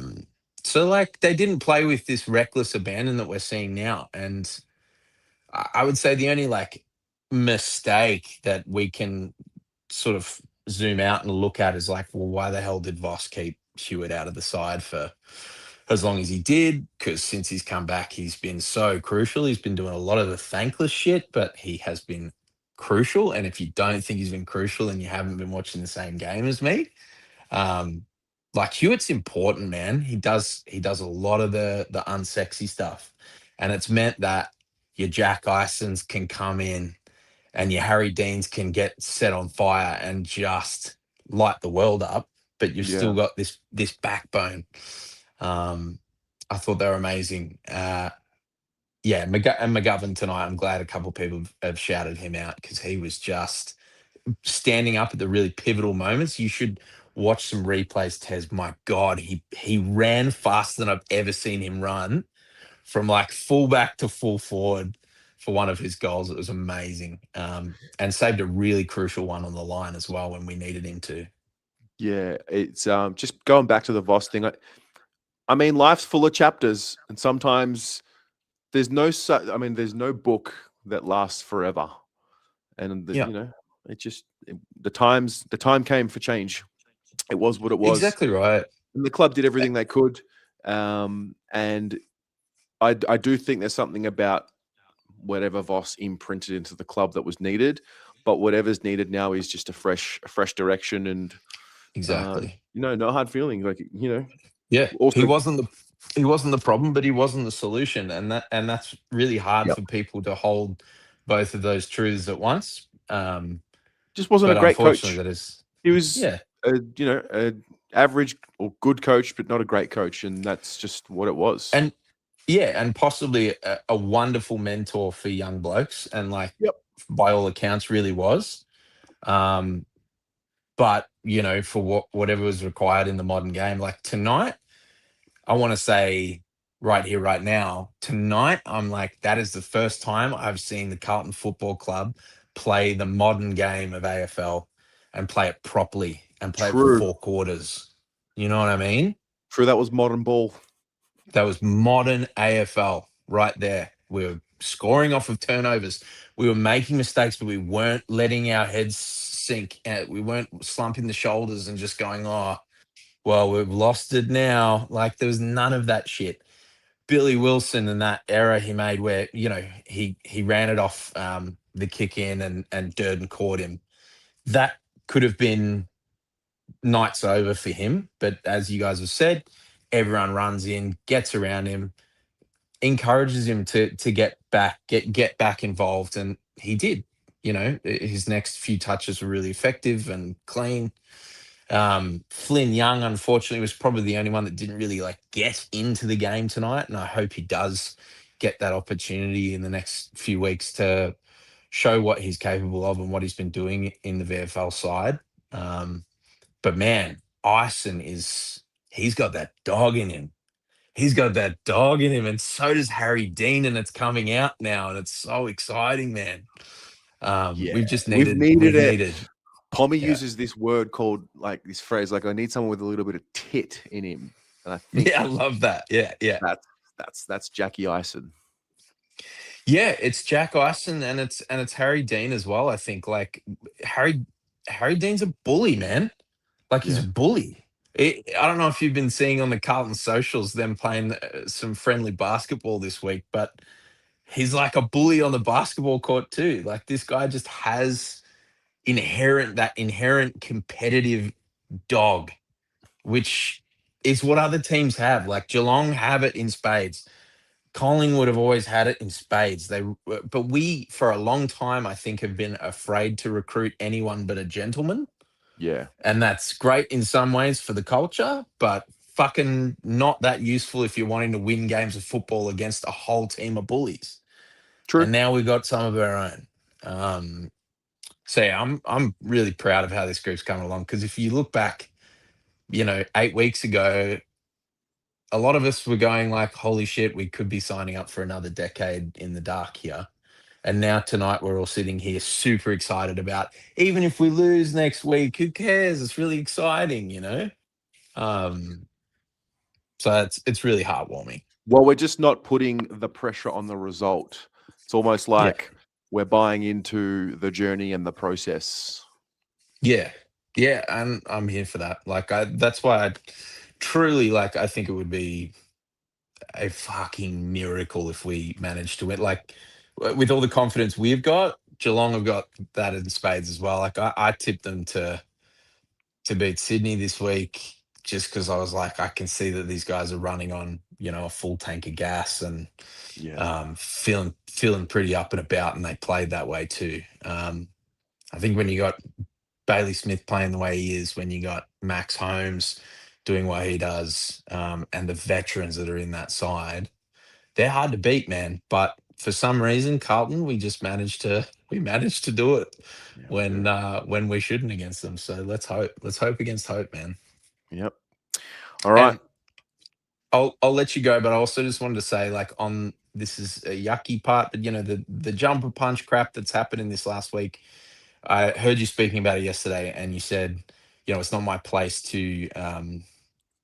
So like they didn't play with this reckless abandon that we're seeing now. And I would say the only like mistake that we can sort of zoom out and look at is like, well, why the hell did Voss keep Hewitt out of the side for as long as he did? Because since he's come back, he's been so crucial. He's been doing a lot of the thankless shit, but he has been crucial. And if you don't think he's been crucial, then you haven't been watching the same game as me. Like Hewitt's important, man. He does a lot of the unsexy stuff. And it's meant that your Jack Isons can come in and your Harry Deans can get set on fire and just light the world up, but you've still got this backbone. I thought they were amazing. And McGovern tonight, I'm glad a couple of people have shouted him out because he was just standing up at the really pivotal moments. You should watch some replays, Tez. My God, he ran faster than I've ever seen him run from like fullback to full forward for one of his goals. It was amazing. And saved a really crucial one on the line as well when we needed him to. Yeah, it's just going back to the Voss thing. I mean, life's full of chapters, and sometimes there's no book that lasts forever. and Yeah. the time came for change. It was what it was. Exactly right. And the club did everything they could, and I do think there's something about whatever Voss imprinted into the club that was needed, but whatever's needed now is just a fresh direction and Exactly. No hard feelings. Yeah. Also, He wasn't the problem, but he wasn't the solution, and that's really hard for people to hold both of those truths at once. Just wasn't a But great unfortunately, coach. that is He was yeah. a average or good coach, but not a great coach, and that's just what it was. And possibly a wonderful mentor for young blokes, and by all accounts, really was. But for whatever was required in the modern game, like tonight, I want to say right here, right now, tonight, I'm like, that is the first time I've seen the Carlton Football Club play the modern game of AFL and play it properly and play it for True. 4 quarters. You know what I mean? True, that was modern ball. That was modern AFL right there. We were scoring off of turnovers. We were making mistakes, but we weren't letting our heads sink. We weren't slumping the shoulders and just going, oh, well, we've lost it now. Like, there was none of that shit. Billy Wilson and that error he made where, he ran it off the kick in and Durden caught him. That could have been night's over for him. But as you guys have said, everyone runs in, gets around him, encourages him to get back involved, and he did. His next few touches were really effective and clean. Flynn Young, unfortunately, was probably the only one that didn't really get into the game tonight, and I hope he does get that opportunity in the next few weeks to show what he's capable of and what he's been doing in the VFL side. But man, Ison he's got that dog in him. He's got that dog in him, and so does Harry Dean, and it's coming out now, and it's so exciting, man. We've just needed it. Pommy uses this word called this phrase, I need someone with a little bit of tit in him, and I think I love that. Yeah. That's Jackie Ison. Yeah, it's Jack Ison, and it's Harry Dean as well. I think Harry Dean's a bully, man. He's a bully. I don't know if you've been seeing on the Carlton socials them playing some friendly basketball this week, but he's like a bully on the basketball court too. This guy just has inherent competitive dog, which is what other teams have. Geelong have it in spades. Collingwood have always had it in spades. But we, for a long time, I think, have been afraid to recruit anyone but a gentleman. Yeah. And that's great in some ways for the culture, but fucking not that useful if you're wanting to win games of football against a whole team of bullies. True. And now we've got some of our own. So yeah, I'm really proud of how this group's coming along, because if you look back, 8 weeks ago, a lot of us were going holy shit, we could be signing up for another decade in the dark here. And now tonight we're all sitting here super excited about, even if we lose next week, who cares? It's really exciting, So it's really heartwarming. Well, we're just not putting the pressure on the result. It's almost like we're buying into the journey and the process. Yeah, and I'm here for that. That's why I truly I think it would be a fucking miracle if we managed to win. With all the confidence we've got, Geelong have got that in spades as well. I tipped them to beat Sydney this week, just because I was I can see that these guys are running on a full tank of gas and feeling pretty up and about, and they played that way too. I think when you got Bailey Smith playing the way he is, when you got Max Holmes doing what he does, and the veterans that are in that side, they're hard to beat, man. But for some reason, Carlton, we managed to do it when we shouldn't against them. So let's hope against hope, man. Yep. All right. And I'll let you go, but I also just wanted to say, this is a yucky part, but the jumper punch crap that's happened in this last week. I heard you speaking about it yesterday, and you said, it's not my place to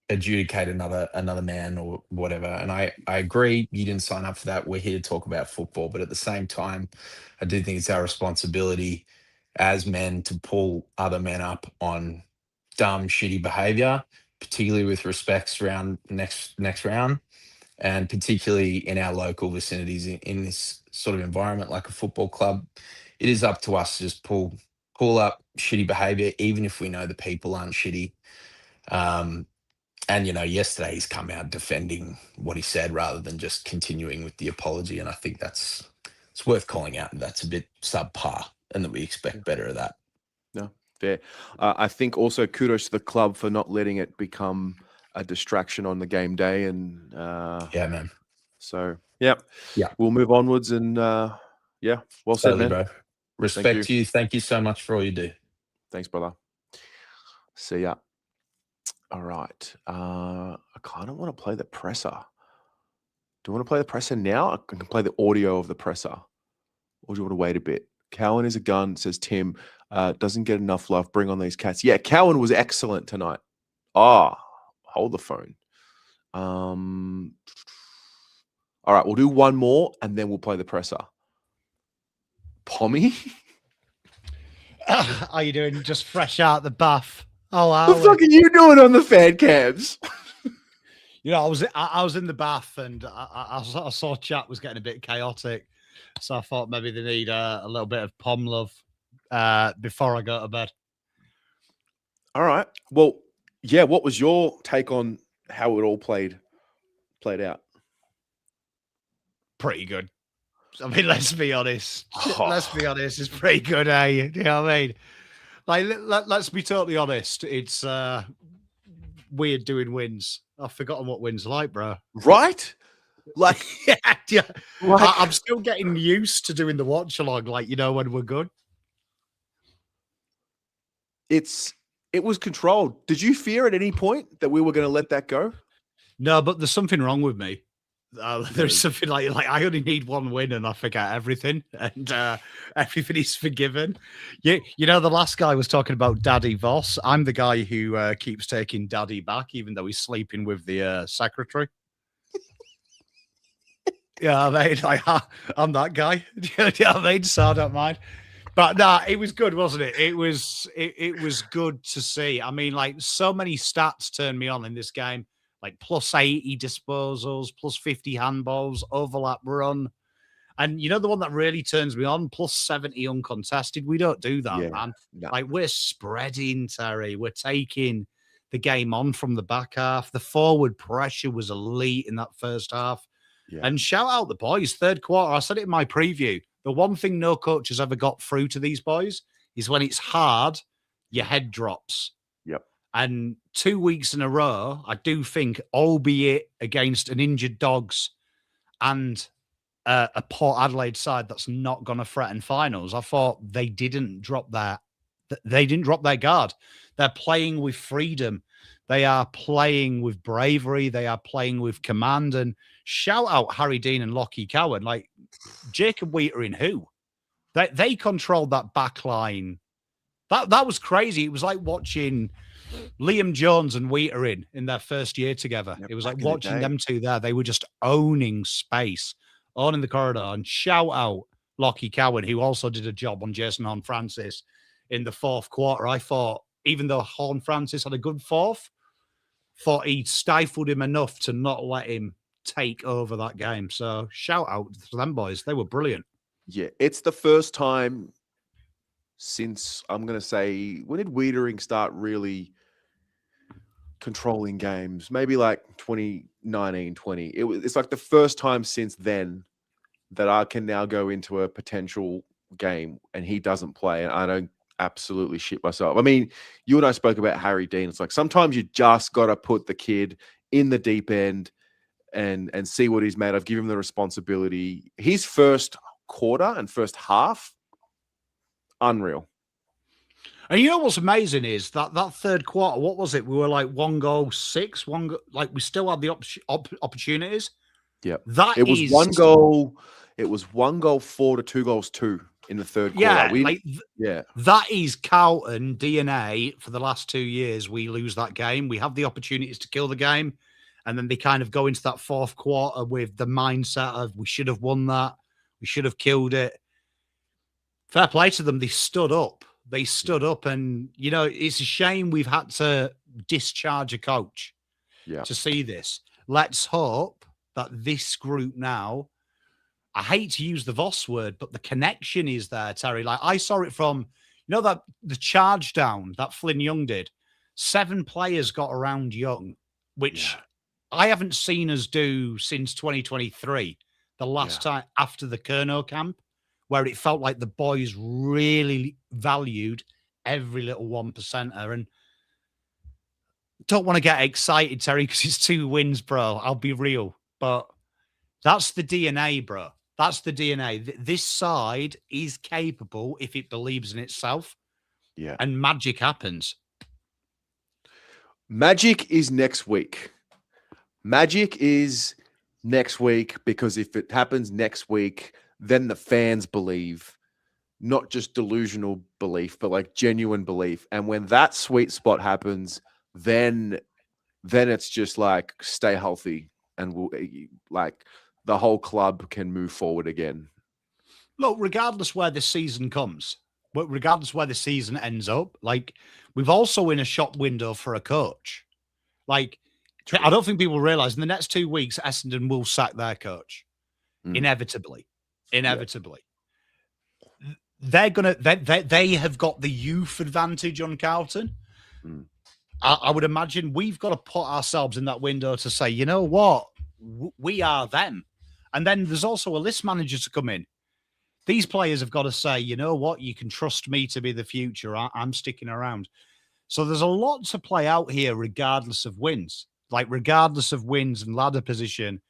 adjudicate another man or whatever. And I agree, you didn't sign up for that. We're here to talk about football, but at the same time, I do think it's our responsibility as men to pull other men up on dumb, shitty behavior, particularly with respects around next round, and particularly in our local vicinities in this sort of environment like a football club. It is up to us to just pull up shitty behavior, even if we know the people aren't shitty. And, yesterday he's come out defending what he said rather than just continuing with the apology. And I think it's worth calling out. And that's a bit subpar, and that we expect better of that. No, fair. I think also kudos to the club for not letting it become a distraction on the game day. And yeah, man. So, yeah, yeah, we'll move onwards. And yeah, well said, man. Bro. Respect you. Thank you so much for all you do. Thanks, brother. See ya. All right. I kind of want to play the presser. Do you want to play the presser now? I can play the audio of the presser. Or do you want to wait a bit? Cowan is a gun, says Tim. Doesn't get enough love. Bring on these cats. Yeah, Cowan was excellent tonight. Hold the phone. All right, we'll do one more and then we'll play the presser. Pommy? How you doing? Just fresh out the bath. Oh, what the fuck are you doing on the fan cams? I was in the bath and I saw chat was getting a bit chaotic, so I thought maybe they need a little bit of pom love before I go to bed. All right. Well, yeah. What was your take on how it all played out? Pretty good. I mean, let's be honest. Let's be honest. It's pretty good, eh? You know what I mean? Like, let's be totally honest. It's weird doing wins. I've forgotten what wins like, bro. Right? Like, yeah. Like, I'm still getting used to doing the watch along, like, when we're good. It was controlled. Did you fear at any point that we were going to let that go? No, but there's something wrong with me. There's something like I only need one win and I forget everything, and everything is forgiven. The last guy was talking about Daddy Voss. I'm the guy who keeps taking Daddy back, even though he's sleeping with the secretary. Yeah, I mean, I'm that guy. You know what I mean? So I don't mind. But nah, it was good, wasn't it? It was good to see. I mean, like, so many stats turned me on in this game. Like plus 80 disposals, plus 50 handballs, overlap run. And the one that really turns me on, plus 70 uncontested. We don't do that, man. No. Like, we're spreading, Terry. We're taking the game on from the back half. The forward pressure was elite in that first half. Yeah. And shout out the boys, third quarter. I said it in my preview. The one thing no coach has ever got through to these boys is when it's hard, your head drops. Yep. And 2 weeks in a row, I do think, albeit against an injured Dogs and a Port Adelaide side that's not going to threaten finals, I thought they didn't drop their guard. They're playing with freedom. They are playing with bravery. They are playing with command. And shout out Harry Dean and Lockie Cowan. Like, Jacob Wheater in who? They controlled that back line. That was crazy. It was like watching Liam Jones and Wheater in their first year together. It was like watching them two there. They were just owning space, owning the corridor. And shout out Lockie Cowan, who also did a job on Jason Horne-Francis in the fourth quarter. I thought, even though Horne-Francis had a good fourth, thought he stifled him enough to not let him take over that game. So shout out to them boys. They were brilliant. Yeah, it's the first time since, I'm going to say, when did Wiedering start really controlling games? Maybe like 2019, 20. It's like the first time since then that I can now go into a potential game and he doesn't play and I don't absolutely shit myself. I mean, you and I spoke about Harry Dean. It's like sometimes you just got to put the kid in the deep end and see what he's made of, give him the responsibility. His first quarter and first half, unreal. And you know what's amazing is that third quarter, what was it? We were like 1-6, like we still had the opportunities. Yeah. It was 1 goal. It was 1 goal 4 to 2 goals 2 in the third Yeah, quarter. yeah, that is Carlton DNA for the last 2 years. We lose that game. We have the opportunities to kill the game, and then they kind of go into that fourth quarter with the mindset of we should have won that, we should have killed it. Fair play to them. They stood up. They stood up, and it's a shame we've had to discharge a coach to see this. Let's hope that this group now, I hate to use the Voss word, but the connection is there, Terry. Like I saw it from, that the charge down that Flynn Young did. 7 players got around Young, which I haven't seen us do since 2023, the last time after the Kerno camp, where it felt like the boys really valued every little 1%er. And don't want to get excited, Terry, because it's 2 wins, bro. I'll be real. But that's the DNA, bro. That's the DNA. This side is capable if it believes in itself. Yeah. And magic happens. Magic is next week. Magic is next week because if it happens next week, then the fans believe, not just delusional belief, but like genuine belief. And when that sweet spot happens, then it's just like stay healthy and we'll like the whole club can move forward again. Look, regardless where the season comes, but regardless where the season ends up, like we've also in a shop window for a coach. Like I don't think people realize in the next 2 weeks, Essendon will sack their coach. Inevitably. They're gonna they have got the youth advantage on Carlton. I would imagine we've got to put ourselves in that window to say, you know what, we are them. And then there's also a list manager to come in. These players have got to say, you know what, you can trust me to be the future. I'm sticking around. So there's a lot to play out here, regardless of wins. Like regardless of wins and ladder position.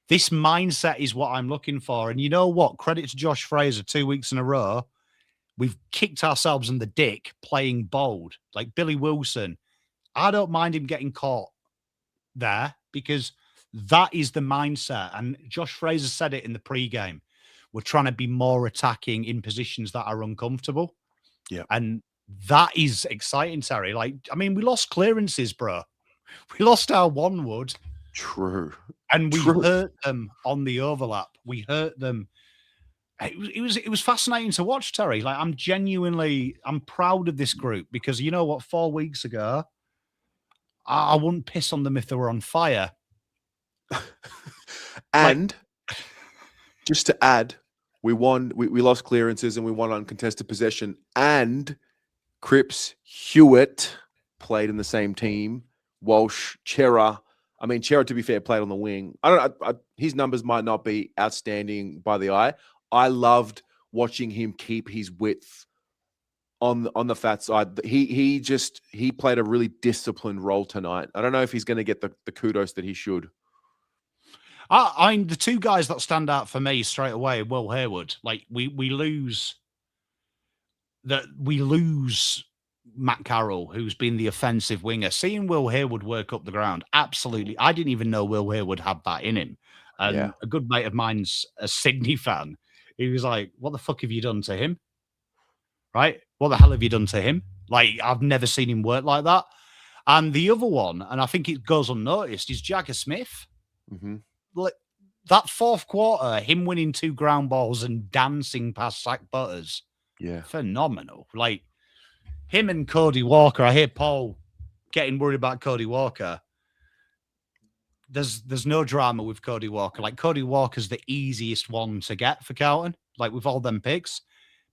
This mindset is what I'm looking for. And you know what? Credit to Josh Fraser, 2 weeks in a row. We've kicked ourselves in the dick playing bold. Like Billy Wilson. I don't mind him getting caught there because that is the mindset. And Josh Fraser said it in the pre-game. We're trying to be more attacking in positions that are uncomfortable. Yeah. And that is exciting, Terry. Like, I mean, we lost clearances, bro. We lost our one wood. True. And we hurt them on the overlap. We hurt them. It was fascinating to watch, Terry. Like I'm proud of this group because you know what? 4 weeks ago, I wouldn't piss on them if they were on fire. And just to add, we won. We lost clearances and we won uncontested possession. And Cripps Hewitt played in the same team. Walsh, Chera. I mean, Chera, to be fair, played on the wing. His numbers might not be outstanding by the eye. I loved watching him keep his width on the fat side. He played a really disciplined role tonight. I don't know if he's going to get the kudos that he should. I mean, the 2 guys that stand out for me straight away, Will Hayward. Like we lose Matt Carroll, who's been the offensive winger. Seeing Will Hayward work up the ground, absolutely. I didn't even know Will Hayward had that in him. And a good mate of mine's a Sydney fan. He was like, what the fuck have you done to him? Right? What the hell have you done to him? Like, I've never seen him work like that. And the other one, and I think it goes unnoticed, is Jagger Smith. Like, that fourth quarter, him winning 2 ground balls and dancing past Zach Butters. Yeah. Phenomenal. Like, him and Cody Walker. I hear Paul getting worried about Cody Walker. There's no drama with Cody Walker. Like, Cody Walker's the easiest one to get for Carlton, like with all them picks.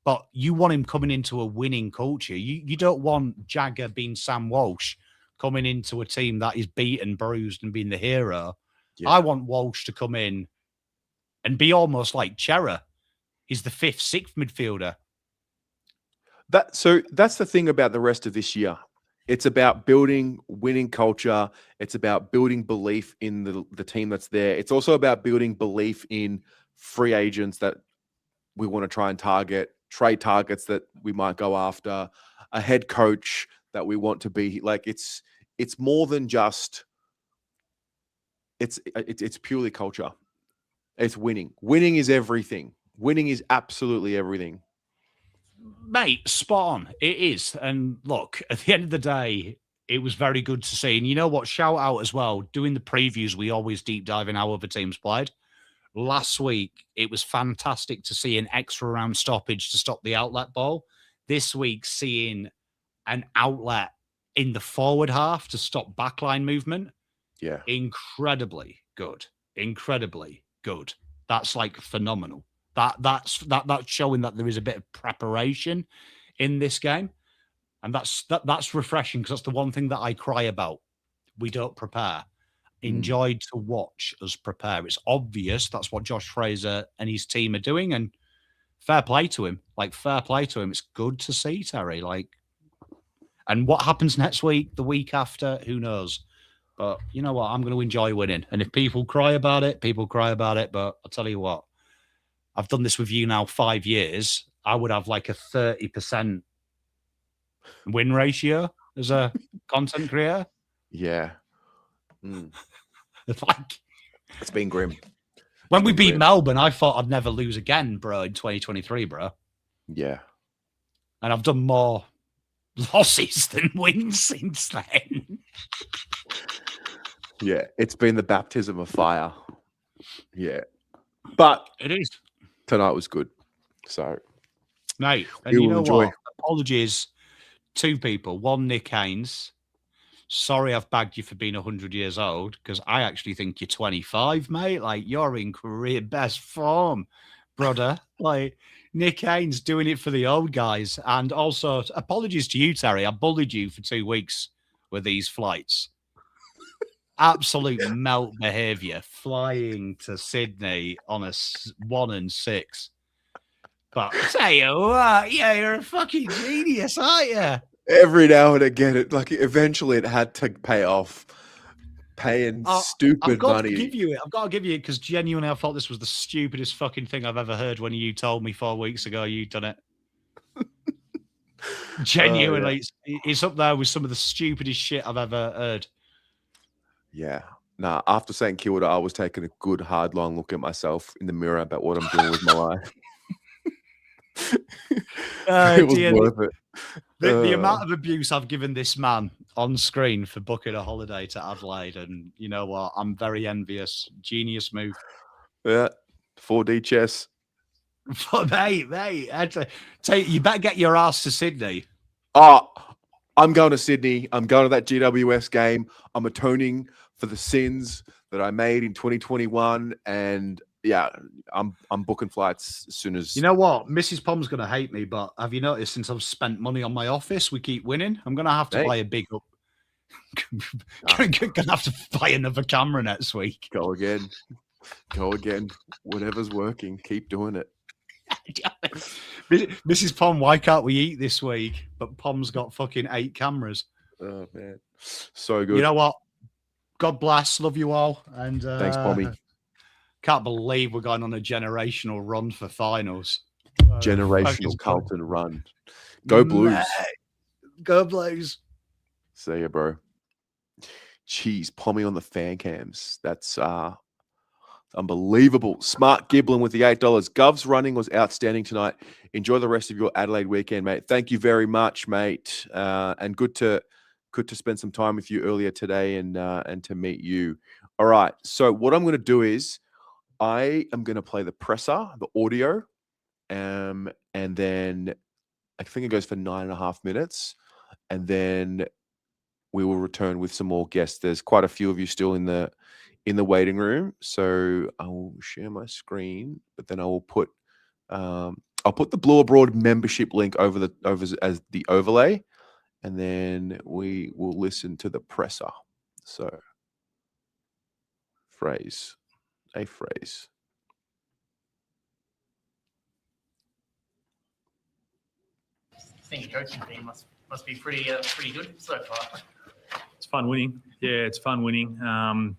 But you want him coming into a winning culture. You don't want Jagger being Sam Walsh coming into a team that is beaten, bruised, and being the hero. Yeah. I want Walsh to come in and be almost like Chera. He's the 5th, 6th midfielder. So that's the thing about the rest of this year. It's about building winning culture. It's about building belief in the team that's there. It's also about building belief in free agents that we want to try and target, trade targets that we might go after, a head coach that we want to be. Like it's more than just. It's purely culture. It's winning. Winning is everything. Winning is absolutely everything. Mate, spot on. It is. And look, at the end of the day, it was very good to see. And you know what? Shout out as well. Doing the previews, we always deep dive in how other teams played. Last week, it was fantastic to see an extra round stoppage to stop the outlet ball. This week, seeing an outlet in the forward half to stop backline movement. Yeah. Incredibly good. Incredibly good. That's like phenomenal. That's showing that there is a bit of preparation in this game. And that's refreshing because that's the one thing that I cry about. We don't prepare. Enjoyed to watch us prepare. It's obvious that's what Josh Fraser and his team are doing, and fair play to him. Like, fair play to him. It's good to see, Terry. Like, and what happens next week, the week after, who knows? But you know what? I'm going to enjoy winning. And if people cry about it, people cry about it. But I'll tell you what, I've done this with you now 5 years. I would have like a 30% win ratio as a content creator. Yeah. It's like, it's been grim. When we beat Melbourne, I thought I'd never lose again, bro, in 2023, bro. Yeah. And I've done more losses than wins since then. Yeah, it's been the baptism of fire. Yeah. But it is. Tonight was good. So, mate, and you know what? Apologies, 2 people. One, Nick Haynes. Sorry I've bagged you for being 100 years old, because I actually think you're 25, mate. Like, you're in career best form, brother. Like, Nick Haynes doing it for the old guys. And also, apologies to you, Terry. I bullied you for 2 weeks with these flights. Absolute melt behaviour, flying to Sydney on a 1 and 6. But I tell you what, yeah, you're a fucking genius, aren't you? Every now and again, eventually it had to pay off. Paying stupid I've got money. to give you it. I've got to give you it because genuinely I thought this was the stupidest fucking thing I've ever heard when you told me 4 weeks ago you'd done it. Genuinely, it's up there with some of the stupidest shit I've ever heard. Yeah. Nah, after St Kilda, I was taking a good, hard, long look at myself in the mirror about what I'm doing with my life. It was worth it. The amount of abuse I've given this man on screen for booking a holiday to Adelaide, and you know what? I'm very envious. Genius move. Yeah. 4D chess. Mate, you better get your ass to Sydney. Oh, I'm going to Sydney. I'm going to that GWS game. I'm atoning for the sins that I made in 2021. And yeah, I'm booking flights as soon as... You know what? Mrs. Pom's going to hate me, but have you noticed since I've spent money on my office, we keep winning? I'm going to have to buy a big up. Going to have to buy another camera next week. Go again. Whatever's working, keep doing it. Mrs. Pom, why can't we eat this week? But Pom's got fucking 8 cameras. Oh, man. So good. You know what? God bless. Love you all. And thanks, Pommy. Can't believe we're going on a generational run for finals. Generational Carlton run. Go Blues. Mate. Go Blues. See ya, bro. Jeez, Pommy on the fan cams. That's unbelievable. Smart Giblin with the $8. Gov's running was outstanding tonight. Enjoy the rest of your Adelaide weekend, mate. Thank you very much, mate. And good to spend some time with you earlier today and to meet you. All right. So what I'm going to do is I am going to play the presser, the audio, and then I think it goes for 9.5 minutes, and then we will return with some more guests. There's quite a few of you still in the waiting room, so I will share my screen, but then I will put I'll put the Blue Abroad membership link over as the overlay, and then we will listen to the presser. So a phrase. I think the coaching team must be pretty good so far. It's fun winning. Yeah, it's fun winning. I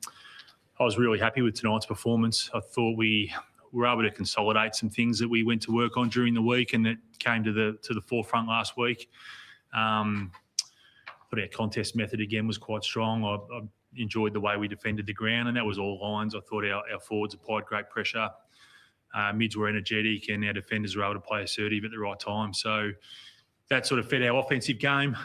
was really happy with tonight's performance. I thought we were able to consolidate some things that we went to work on during the week and that came to the forefront last week. But our contest method again was quite strong. I enjoyed the way we defended the ground, and that was all lines. I thought our forwards applied great pressure. mids were energetic, and our defenders were able to play assertive at the right time. So that sort of fed our offensive game.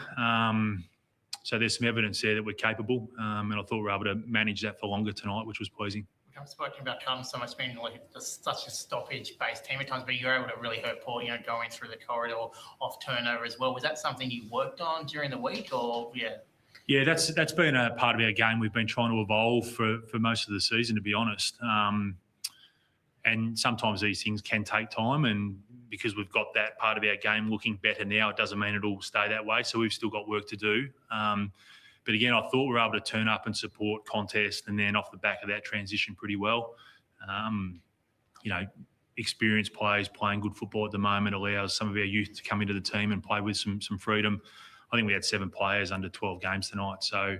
So there's some evidence there that we're capable, and I thought we were able to manage that for longer tonight, which was pleasing. We haven't spoken about Carlton so much, being like just such a stoppage-based team at times, but you're able to really hurt Port, going through the corridor off turnover as well. Was that something you worked on during the week, or yeah? Yeah, that's been a part of our game we've been trying to evolve for most of the season, to be honest. And sometimes these things can take time, and because we've got that part of our game looking better now, it doesn't mean it'll stay that way. So we've still got work to do. But again, I thought we were able to turn up and support contest, and then off the back of that transition pretty well. Experienced players playing good football at the moment allows some of our youth to come into the team and play with some freedom. I think we had 7 players under 12 games tonight. So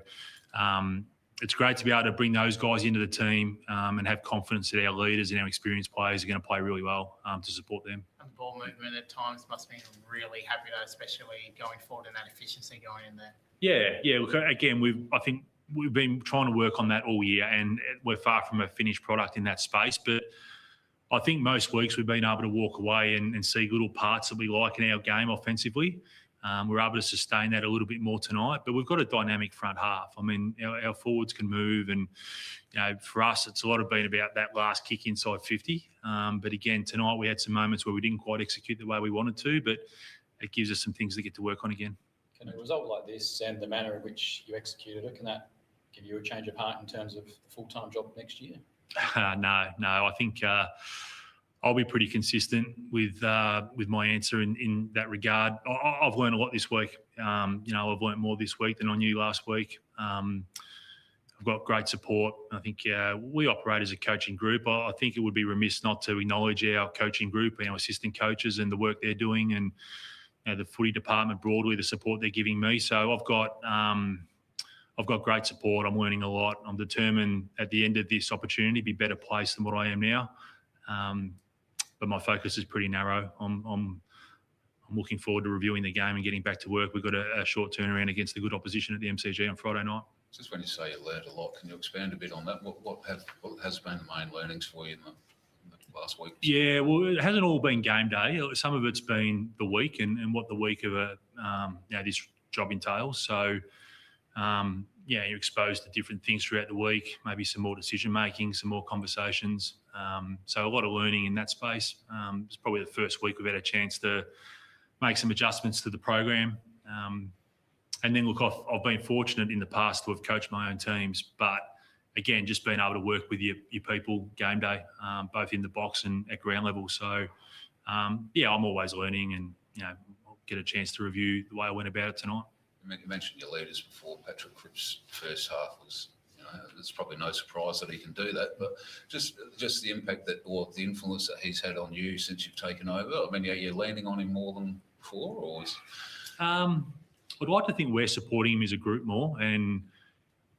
it's great to be able to bring those guys into the team and have confidence that our leaders and our experienced players are going to play really well to support them. And the ball movement at times must be really happy, though, especially going forward and that efficiency going in there. Yeah. Look, again, I think we've been trying to work on that all year, and we're far from a finished product in that space. But I think most weeks we've been able to walk away and see little parts that we like in our game offensively. We're able to sustain that a little bit more tonight, but we've got a dynamic front half. I mean, our forwards can move, and for us, it's a lot of been about that last kick inside 50. But again, tonight we had some moments where we didn't quite execute the way we wanted to, but it gives us some things to get to work on again. Can a result like this and the manner in which you executed it, can that give you a change of heart in terms of the full-time job next year? No. I think I'll be pretty consistent with my answer in that regard. I've learned a lot this week. I've learned more this week than I knew last week. I've got great support. I think we operate as a coaching group. I think it would be remiss not to acknowledge our coaching group and our assistant coaches and the work they're doing, and the footy department broadly, the support they're giving me. So I've got great support. I'm learning a lot. I'm determined at the end of this opportunity to be better placed than what I am now. But my focus is pretty narrow. I'm looking forward to reviewing the game and getting back to work. We've got a short turnaround against the good opposition at the MCG on Friday night. Just when you say you learned a lot, can you expand a bit on that? What has been the main learnings for you in the last week? Yeah, well, it hasn't all been game day. Some of it's been the week and what the week of this job entails. So, you're exposed to different things throughout the week, maybe some more decision-making, some more conversations. So a lot of learning in that space. It's probably the first week we've had a chance to make some adjustments to the program. And then, look, I've been fortunate in the past to have coached my own teams, but again, just being able to work with your people game day, both in the box and at ground level. So, I'm always learning, and, I'll get a chance to review the way I went about it tonight. You mentioned your leaders before. Patrick Cripps' first half was, it's probably no surprise that he can do that, but just the impact or the influence that he's had on you since you've taken over. I mean, are you leaning on him more than before, or is... I'd like to think we're supporting him as a group more, and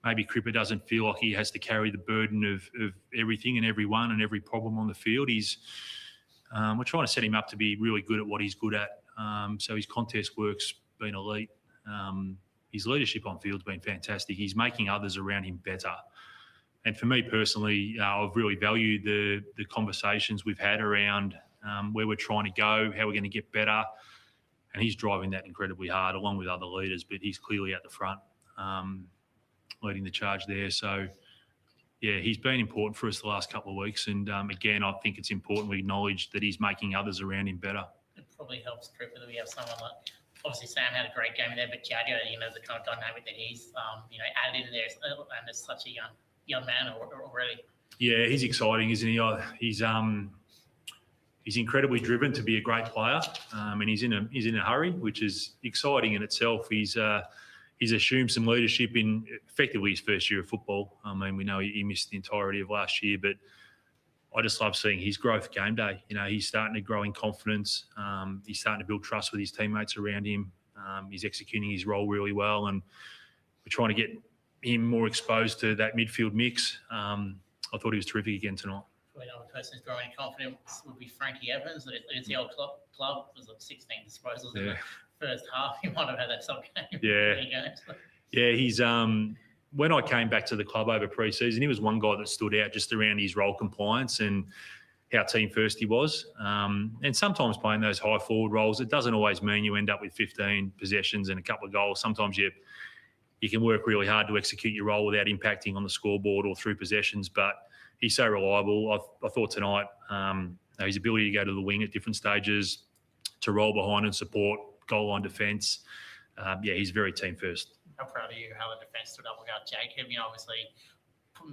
maybe Cripper doesn't feel like he has to carry the burden of everything and everyone and every problem on the field. We're trying to set him up to be really good at what he's good at. So his contest work's been elite. His leadership on field's been fantastic. He's making others around him better. And for me personally, I've really valued the conversations we've had around where we're trying to go, how we're going to get better. And he's driving that incredibly hard, along with other leaders, but he's clearly at the front, leading the charge there. So, he's been important for us the last couple of weeks. And again, I think it's important we acknowledge that he's making others around him better. It probably helps Cripper that we have someone like, obviously Sam had a great game there, but Jadio, the kind of dynamic that he's, added in there, and as such a young man already. Yeah, he's exciting, isn't he? He's incredibly driven to be a great player, and he's in a hurry, which is exciting in itself. He's assumed some leadership in effectively his first year of football. I mean, we know he missed the entirety of last year, but I just love seeing his growth game day. He's starting to grow in confidence. He's starting to build trust with his teammates around him. He's executing his role really well, and we're trying to get him more exposed to that midfield mix. I thought he was terrific again tonight. Another person who's growing in confidence would be Frankie Evans. It's the old club. It was like 16 disposals in the first half. He might have had that sub game. Yeah, he's when I came back to the club over pre-season, he was one guy that stood out just around his role compliance and how team first he was. And sometimes playing those high forward roles, it doesn't always mean you end up with 15 possessions and a couple of goals. Sometimes you can work really hard to execute your role without impacting on the scoreboard or through possessions. But he's so reliable. I thought tonight his ability to go to the wing at different stages, to roll behind and support goal line defence. He's very team first. How proud of you how the defence stood up without Jacob? Obviously,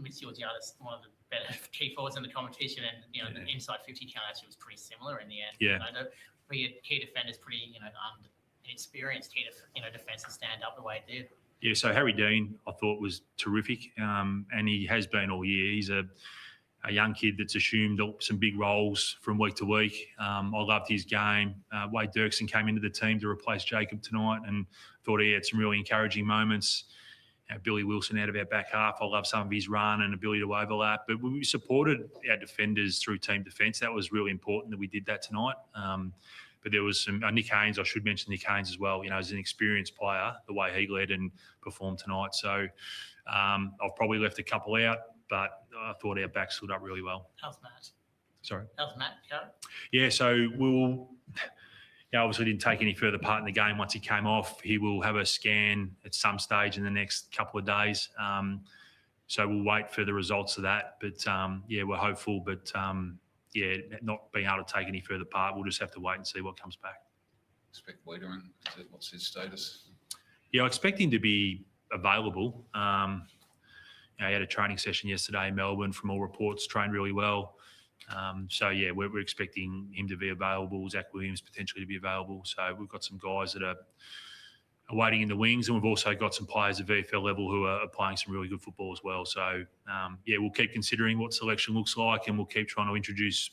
Mitzi was one of the better key forwards in the competition, and the inside 50 count actually was pretty similar in the end. Yeah. I know key defenders pretty inexperienced key defence to stand up the way it did. Yeah, so Harry Dean I thought was terrific, and he has been all year. He's a young kid that's assumed some big roles from week to week. I loved his game. Wade Dirksen came into the team to replace Jacob tonight, and thought he had some really encouraging moments. Billy Wilson out of our back half. I love some of his run and ability to overlap. But we supported our defenders through team defence. That was really important that we did that tonight. But there was some Nick Haynes. I should mention Nick Haynes as well. As an experienced player, the way he led and performed tonight. So I've probably left a couple out, but I thought our back stood up really well. How's Matt? Sorry. How's Matt, Karen? Yeah, so we'll obviously didn't take any further part in the game once he came off. He will have a scan at some stage in the next couple of days. So we'll wait for the results of that. But, we're hopeful. But, not being able to take any further part, we'll just have to wait and see what comes back. Expect Wiedering. What's his status? Yeah, I expect him to be available. He had a training session yesterday in Melbourne. From all reports, trained really well. We're expecting him to be available. Zach Williams potentially to be available. So we've got some guys that are waiting in the wings, and we've also got some players at VFL level who are playing some really good football as well. So we'll keep considering what selection looks like, and we'll keep trying to introduce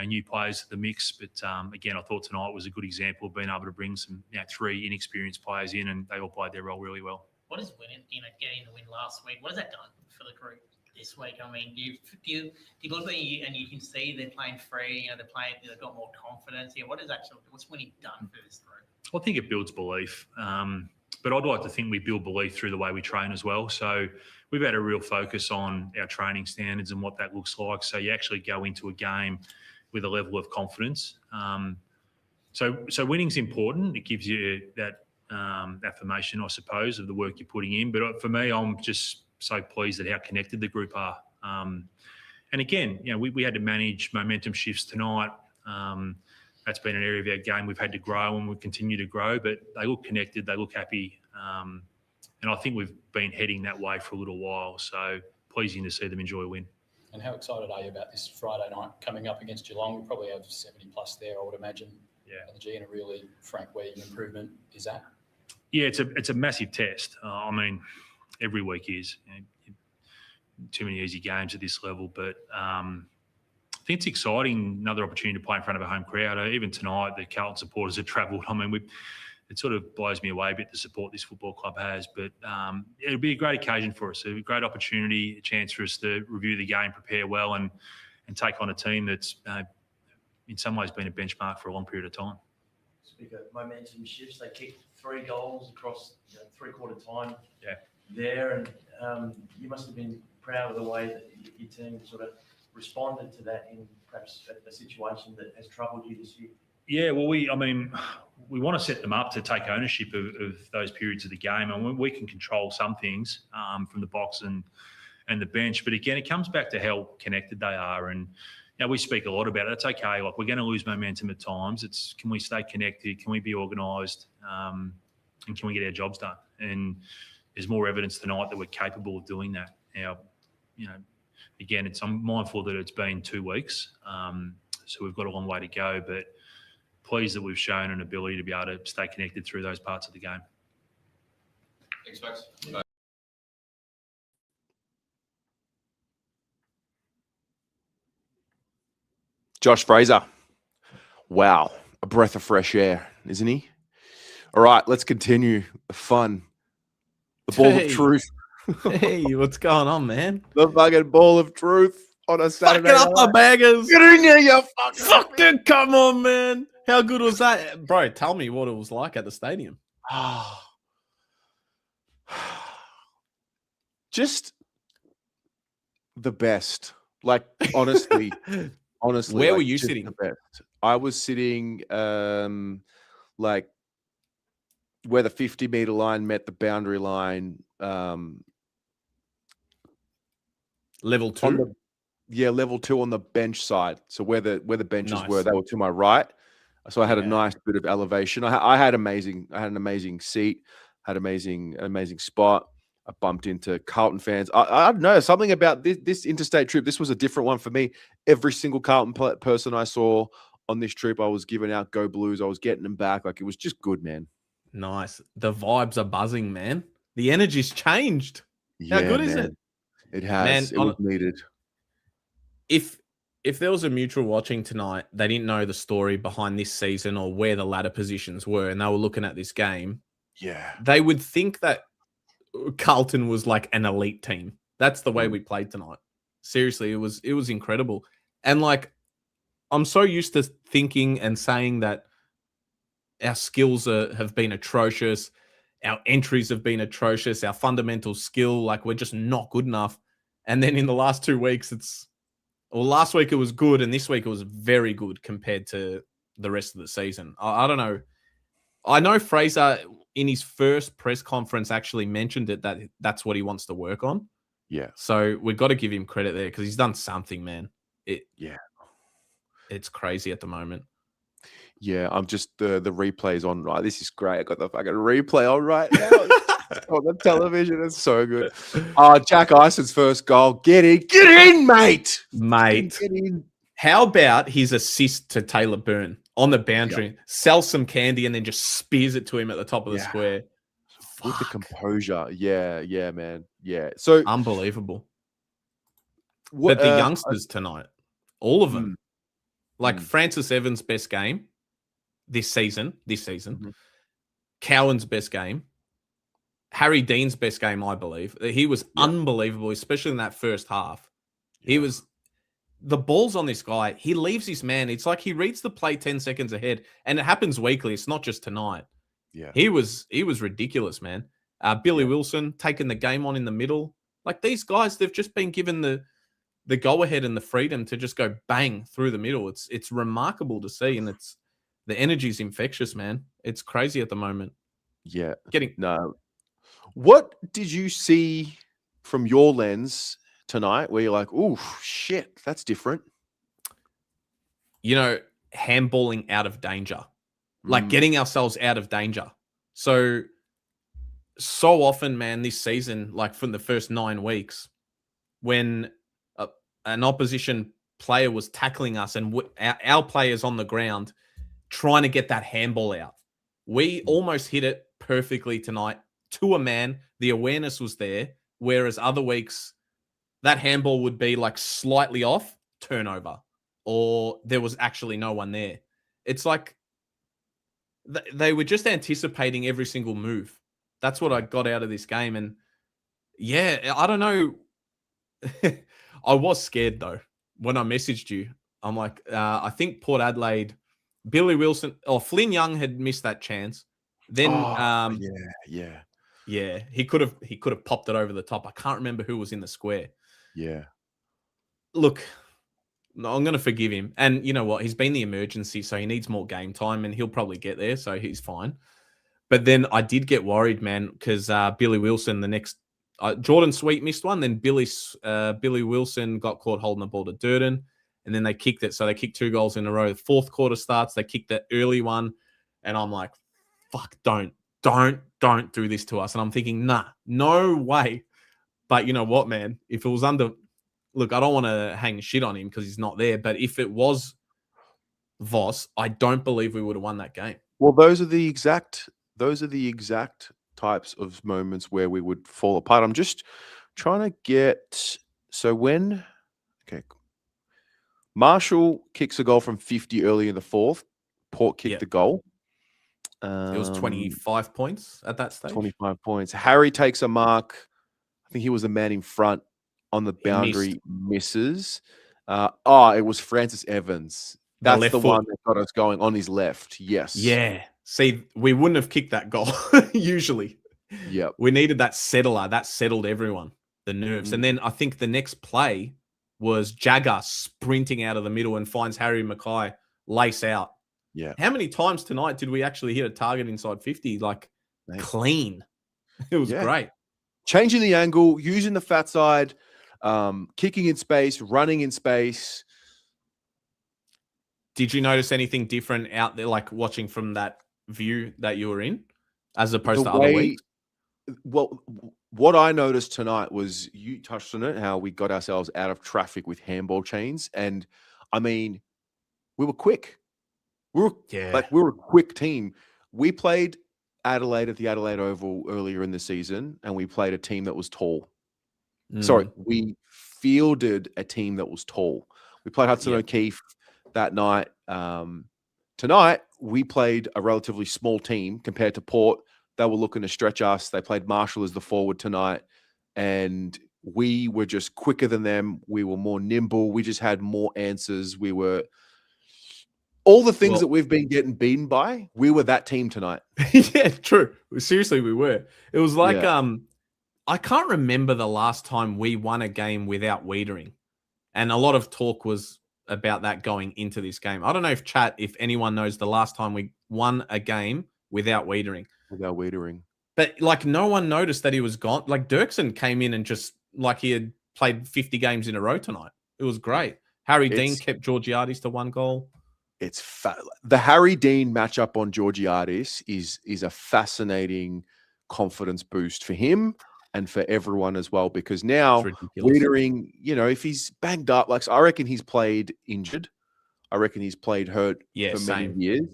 new players to the mix. But again, I thought tonight was a good example of being able to bring some 3 inexperienced players in, and they all played their role really well. What is winning? Getting the win last week. What has that done for the group this week? I mean, do you look at it and you can see they're playing free. They've got more confidence. What's winning done for this group? I think it builds belief, but I'd like to think we build belief through the way we train as well. So we've had a real focus on our training standards and what that looks like. So you actually go into a game with a level of confidence. So winning's important. It gives you that affirmation, I suppose, of the work you're putting in. But for me, I'm just so pleased at how connected the group are. And again, we had to manage momentum shifts tonight. That's been an area of our game we've had to grow, and we continue to grow. But they look connected, they look happy, and I think we've been heading that way for a little while. So pleasing to see them enjoy a win. And how excited are you about this Friday night coming up against Geelong? We probably have 70 plus there, I would imagine. Yeah. The G, and a really frank where your improvement is at. Yeah, it's a massive test. I mean, every week is. Too many easy games at this level, but I think it's exciting. Another opportunity to play in front of a home crowd. Even tonight, the Carlton supporters have travelled. I mean, it sort of blows me away a bit the support this football club has, but it'll be a great occasion for us. A great opportunity, a chance for us to review the game, prepare well, and take on a team that's in some ways been a benchmark for a long period of time. Speak of momentum shifts, they kicked 3 goals across 3/4 time. Yeah. There, and you must have been proud of the way that your team sort of responded to that in perhaps a situation that has troubled you this year. Yeah, well, we want to set them up to take ownership of those periods of the game, and we can control some things from the box and the bench. But again, it comes back to how connected they are, and we speak a lot about it. It's okay. Like, we're going to lose momentum at times. It's, can we stay connected? Can we be organised? And can we get our jobs done? And there's more evidence tonight that we're capable of doing that. Now, again, I'm mindful that it's been 2 weeks, so we've got a long way to go, but pleased that we've shown an ability to be able to stay connected through those parts of the game. Thanks, Max. Josh Fraser. Wow. A breath of fresh air, isn't he? All right, let's continue the fun. The ball of truth. Hey, what's going on, man? The fucking ball of truth on a Saturday night. Fucking up the baggers. Get in here, you fucking come on, man. How good was that? Bro, tell me what it was like at the stadium. Just the best. Like, honestly, Honestly, Where like, were you just sitting? the best. I was sitting like where the 50-meter line met the boundary line. Level two? Level 2 on the bench side. So where the benches were, Nice. they were to my right. So I had a Yeah. nice bit of elevation. I had an amazing seat, had amazing spot. I bumped into Carlton fans. I don't know, something about this interstate trip. This was a different one for me. Every single Carlton person I saw on this trip, I was giving out Go Blues. I was getting them back. Like, it was just good, man. Nice. The vibes are buzzing, man. The energy's changed. How Yeah, good is man. it? It has. Man, It was needed. If there was a mutual watching tonight, they didn't know the story behind this season or where the ladder positions were, and they were looking at this game, Yeah. they would think that Carlton was like an elite team. That's the way we played tonight. Seriously, it was incredible. And like, I'm so used to thinking and saying that our skills have been atrocious, our entries have been atrocious, our fundamental skill, like, we're just not good enough. And then in the last 2 weeks, last week it was good, and this week it was very good compared to the rest of the season. I don't know. I know Fraser in his first press conference actually mentioned it, that's what he wants to work on. Yeah. So we've got to give him credit there because he's done something, man. It's crazy at the moment. Yeah, I'm just the replay's on right. This is great. I got the fucking replay on right now on the television. It's so good. Jack Ison's first goal. Get in, mate. Mate. Get in. How about his assist to Taylor Byrne on the boundary? Sells some candy and then just spears it to him at the top of the square. With the composure. Yeah, man. Yeah. So unbelievable. But the youngsters tonight, all of them, like Francis Evans' best game this season, Cowan's best game, Harry Dean's best game, I believe. He was unbelievable, especially in that first half. He was the balls on this guy. He leaves his man. It's like he reads the play 10 seconds ahead, and it happens weekly. It's not just tonight. Yeah, he was ridiculous, man. Billy Wilson taking the game on in the middle. Like, these guys, they've just been given the go ahead and the freedom to just go bang through the middle. It's remarkable to see, and the energy's infectious, man. It's crazy at the moment. Yeah. No. What did you see from your lens tonight where you're like, oh, shit, that's different? Handballing out of danger. Like, getting ourselves out of danger. So often, man, this season, like from the first 9 weeks, when an opposition player was tackling us and our players on the ground trying to get that handball out, we almost hit it perfectly tonight to a man. The awareness was there, whereas other weeks that handball would be like slightly off, turnover, or there was actually no one there. It's like they were just anticipating every single move. That's what I got out of this game. And yeah, I don't know. I was scared though when I messaged you. I'm like, I think Port Adelaide, Billy Wilson or Flynn Young had missed that chance. Then, yeah, he could have popped it over the top. I can't remember who was in the square. Yeah, look, I'm going to forgive him. And you know what? He's been the emergency, so he needs more game time, and he'll probably get there, so he's fine. But then I did get worried, man, because Billy Wilson, the next Jordan Sweet missed one, then Billy Wilson got caught holding the ball to Durden, and then they kicked it. So they kicked 2 goals in a row. The fourth quarter starts, they kicked that early one, and I'm like, fuck, don't do this to us. And I'm thinking, nah, no way. But you know what, man? If it was look, I don't want to hang shit on him because he's not there, but if it was Voss, I don't believe we would have won that game. Well, those are the exact types of moments where we would fall apart. I'm just trying to get Marshall kicks a goal from 50 early in the fourth. Port kicked the goal. It was 25 points at that stage. 25 points. Harry takes a mark. I think he was the man in front on the boundary, misses. It was Francis Evans. That's the one that got us going on his left. Yes. Yeah. See, we wouldn't have kicked that goal usually. Yep. We needed that settler. That settled everyone, the nerves. And then I think the next play, was Jagger sprinting out of the middle and finds Harry Mackay lace out. Yeah. How many times tonight did we actually hit a target inside 50? Like clean. It was great. Changing the angle, using the fat side, kicking in space, running in space. Did you notice anything different out there, like watching from that view that you were in, as opposed to other weeks? Well, what I noticed tonight was, you touched on it, how we got ourselves out of traffic with handball chains. And I mean, we were quick. We were a quick team. We played Adelaide at the Adelaide Oval earlier in the season, and we played a team that was tall. Sorry, we fielded a team that was tall. We played Hudson O'Keefe that night. Tonight, we played a relatively small team compared to Port. They were looking to stretch us. They played Marshall as the forward tonight, and we were just quicker than them. We were more nimble. We just had more answers. We were all the things that we've been getting beaten by. We were that team tonight. Yeah, true. Seriously, we were. It was like I can't remember the last time we won a game without Wiedering, and a lot of talk was about that going into this game. I don't know if anyone knows the last time we won a game without Wiedering. Without Wiedering. But like no one noticed that he was gone. Like Dirksen came in and just like he had played 50 games in a row tonight. It was great. Harry Dean kept Georgiades to 1 goal. The Harry Dean matchup on Georgiades is a fascinating confidence boost for him and for everyone as well, because now Wiedering, if he's banged up, like, so I reckon he's played injured. I reckon he's played hurt for many years.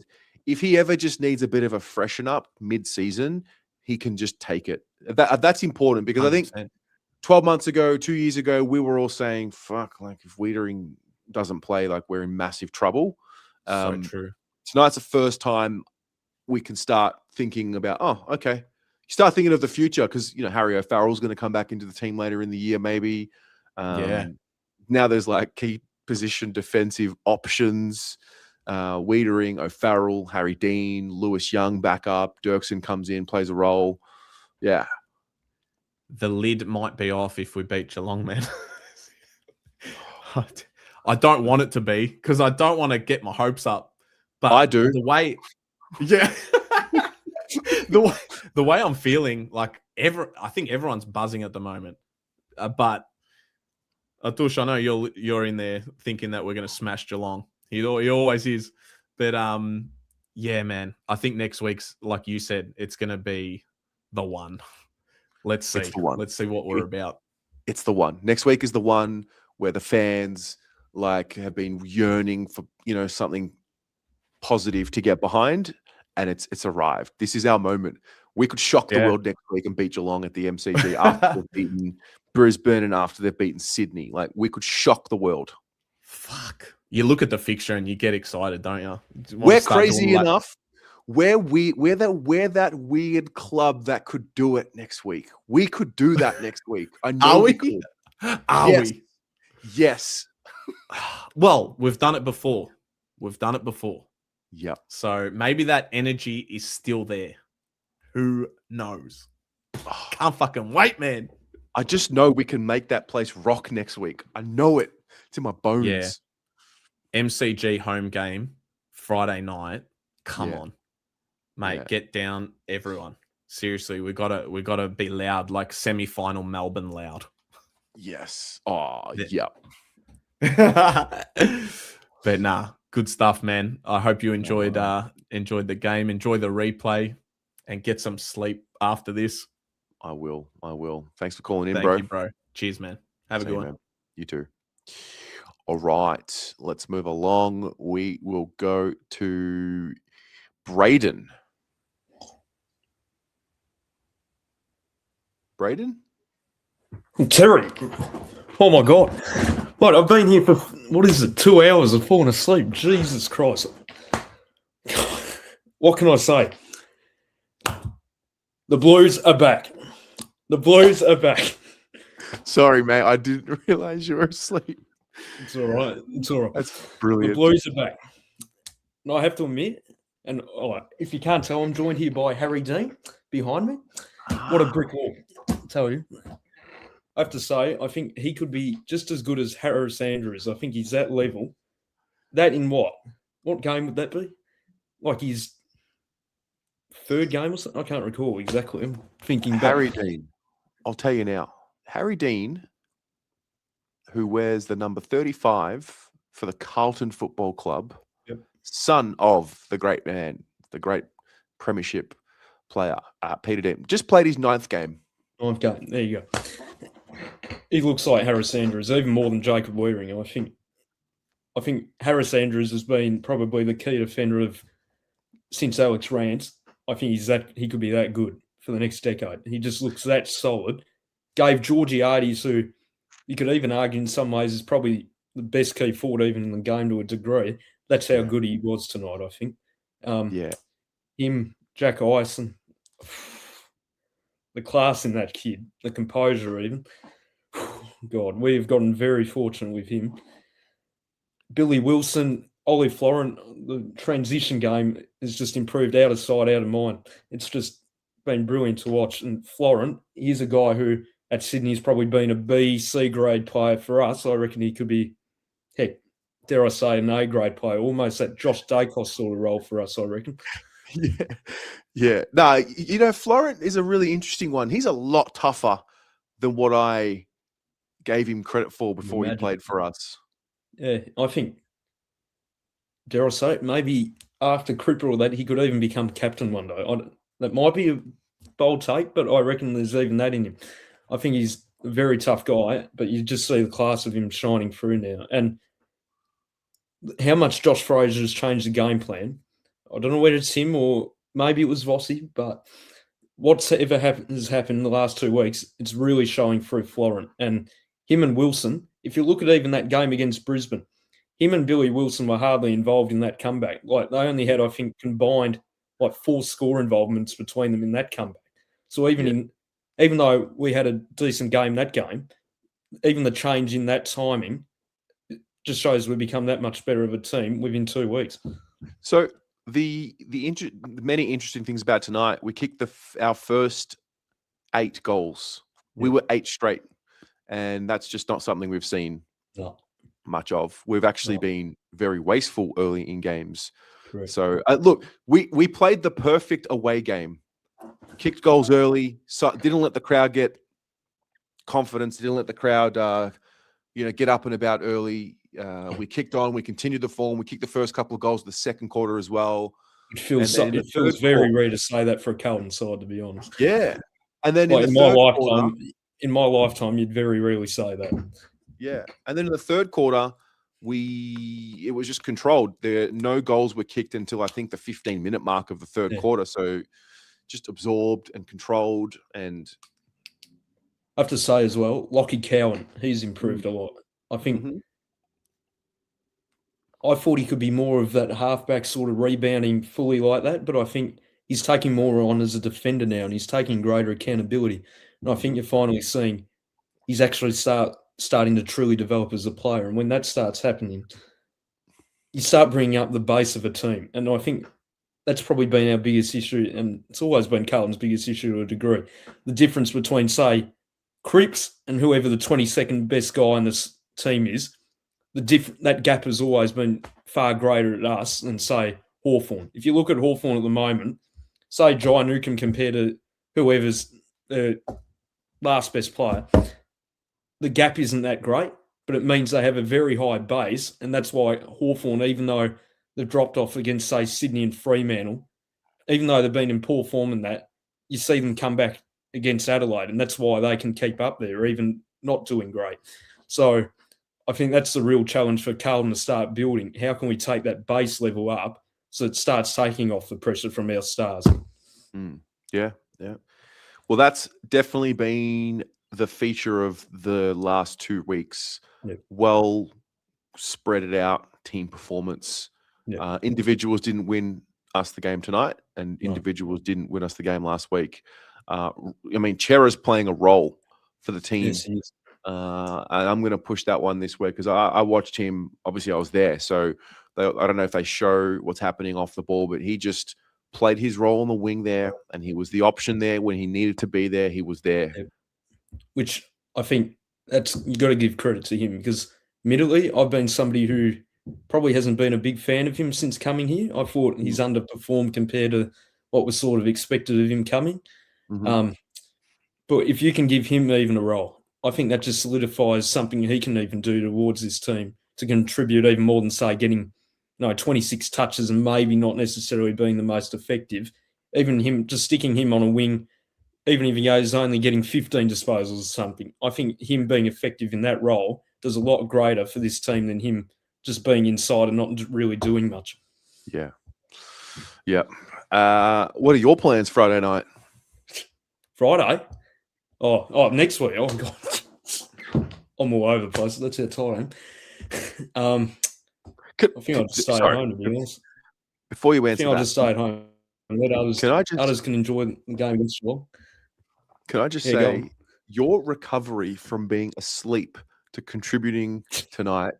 If he ever just needs a bit of a freshen up mid-season, he can just take it. That's important, because 100%. I think 12 months ago, 2 years ago, we were all saying, fuck, like if Wiedering doesn't play, like we're in massive trouble. So true. Tonight's the first time we can start thinking about, okay. You start thinking of the future, because, Harry O'Farrell's going to come back into the team later in the year, maybe. Now there's like key position defensive options. Wiedering, O'Farrell, Harry Dean, Lewis Young back up. Dirksen comes in, plays a role. Yeah. The lid might be off if we beat Geelong, man. I don't want it to be, because I don't want to get my hopes up. But I do. The way, the way I'm feeling, like I think everyone's buzzing at the moment. But Atush, I know you're in there thinking that we're going to smash Geelong. He always is. But yeah, man, I think next week's, like you said, it's going to be the one. Let's see. It's the one. Let's see what we're about. It's the one. Next week is the one where the fans have been yearning for, something positive to get behind, and it's arrived. This is our moment. We could shock the world next week and beat Geelong at the MCG after they've beaten Brisbane and after they've beaten Sydney. Like, we could shock the world. Fuck. You look at the fixture and you get excited, don't you? We're crazy enough. We're that weird club that could do it next week. We could do that next week. I know we could. Are we? Yes. Well, we've done it before. Yeah. So maybe that energy is still there. Who knows? Can't fucking wait, man. I just know we can make that place rock next week. I know it. It's in my bones. Yeah. MCG home game, Friday night. Come on, mate. Get down, everyone. Seriously, we gotta be loud, like semi-final Melbourne loud. Yes. Oh, yeah. But nah, good stuff, man. I hope you enjoyed the game, enjoy the replay, and get some sleep after this. I will. Thanks for calling in, Thank bro. you, bro. Cheers, man. Have a good one. Man. You too. All right, let's move along. We will go to Braden. Braden? Terry. Oh my God. What? I've been here for, 2 hours of falling asleep. Jesus Christ. What can I say? The Blues are back. The Blues are back. Sorry, mate. I didn't realize you were asleep. It's all right. That's brilliant. The Blues are back. And I have to admit, and if you can't tell, I'm joined here by Harry Dean behind me. What a brick wall, I tell you. I have to say, I think he could be just as good as Harris Andrews. I think he's that level. That in what? What game would that be? Like his third game or something? I can't recall exactly. I'm thinking back. Harry Dean. I'll tell you now. Harry Dean, who wears the number 35 for the Carlton Football Club, son of the great man, the great premiership player, Peter Dean, just played his 9th game. 9th game. There you go. He looks like Harris Andrews, even more than Jacob Wearing. I think Harris Andrews has been probably the key defender since Alex Rance. I think he could be that good for the next decade. He just looks that solid. Gave Georgiades, who you could even argue in some ways is probably the best key forward even in the game to a degree. That's how good he was tonight, I think. Him, Jack Ison, the class in that kid, the composure even. God, we've gotten very fortunate with him. Billy Wilson, Ollie Florent, the transition game has just improved out of sight, out of mind. It's just been brilliant to watch. And Florent, he's a guy who at Sydney's probably been a B, C grade player for us. I reckon he could be, heck, dare I say, an A grade player, almost that Josh Dacos sort of role for us, I reckon. Yeah. No, Florent is a really interesting one. He's a lot tougher than what I gave him credit for before he played for us. Yeah, I think, dare I say it, maybe after Cripper or that, he could even become captain one day. That might be a bold take, but I reckon there's even that in him. I think he's a very tough guy, but you just see the class of him shining through now. And how much Josh Fraser has changed the game plan. I don't know whether it's him or maybe it was Vossi, but whatever has happened in the last 2 weeks, it's really showing through Florent. And him and Wilson, if you look at even that game against Brisbane, him and Billy Wilson were hardly involved in that comeback. Like they only had, I think, combined like 4 score involvements between them in that comeback. So even though we had a decent game that game, even the change in that timing just shows we become that much better of a team within 2 weeks. So the many interesting things about tonight, we kicked our first 8 goals. We were 8 straight, and that's just not something we've seen much of. We've actually been very wasteful early in games. Correct. So look, we played the perfect away game. Kicked goals early, so didn't let the crowd get confidence, didn't let the crowd get up and about early. We kicked on, we continued the form, we kicked the first couple of goals of the second quarter as well. It feels very rare to say that for a Carlton side, to be honest. Yeah. And then in my lifetime, you'd very rarely say that. Yeah. And then in the third quarter, it was just controlled. No goals were kicked until I think the 15-minute mark of the third quarter. So just absorbed and controlled. And I have to say as well, Lockie Cowan, he's improved a lot. I think I thought he could be more of that halfback sort of rebounding fully like that, but I think he's taking more on as a defender now and he's taking greater accountability. And I think you're finally seeing he's actually starting to truly develop as a player. And when that starts happening, you start bringing up the base of a team. And I think that's probably been our biggest issue, and it's always been Carlton's biggest issue to a degree. The difference between, say, Cripps and whoever the 22nd best guy in this team is, that gap has always been far greater at us than, say, Hawthorn. If you look at Hawthorn at the moment, say Jai Newcombe compared to whoever's last best player, the gap isn't that great, but it means they have a very high base, and that's why Hawthorn, even though they've dropped off against, say, Sydney and Fremantle, even though they've been in poor form in that, you see them come back against Adelaide, and that's why they can keep up there, even not doing great. So I think that's the real challenge for Carlton to start building. How can we take that base level up so it starts taking off the pressure from our stars? Yeah. Well, that's definitely been the feature of the last 2 weeks. Well spread it out, team performance. Individuals didn't win us the game tonight, and individuals didn't win us the game last week. Chera's playing a role for the team. Yes, he is. And I'm going to push that one this way because I watched him. Obviously, I was there, so I don't know if they show what's happening off the ball, but he just played his role on the wing there, and he was the option there when he needed to be there. He was there. Which I think you got to give credit to him because, admittedly, I've been somebody who probably hasn't been a big fan of him since coming here. I thought he's underperformed compared to what was sort of expected of him coming. But if you can give him even a role, I think that just solidifies something he can even do towards this team to contribute even more than, say, getting 26 touches and maybe not necessarily being the most effective. Even him, just sticking him on a wing, even if he goes only getting 15 disposals or something, I think him being effective in that role does a lot greater for this team than him just being inside and not really doing much. Yeah. Yeah. What are your plans Friday night? Friday? Oh, next week. Oh, God. I'm all over the place. That's how tired I am. I think I'll just stay at home, to be honest. Before you answer I'll just stay at home and let others can enjoy the game against Geelong. Can I just say, your recovery from being asleep to contributing tonight,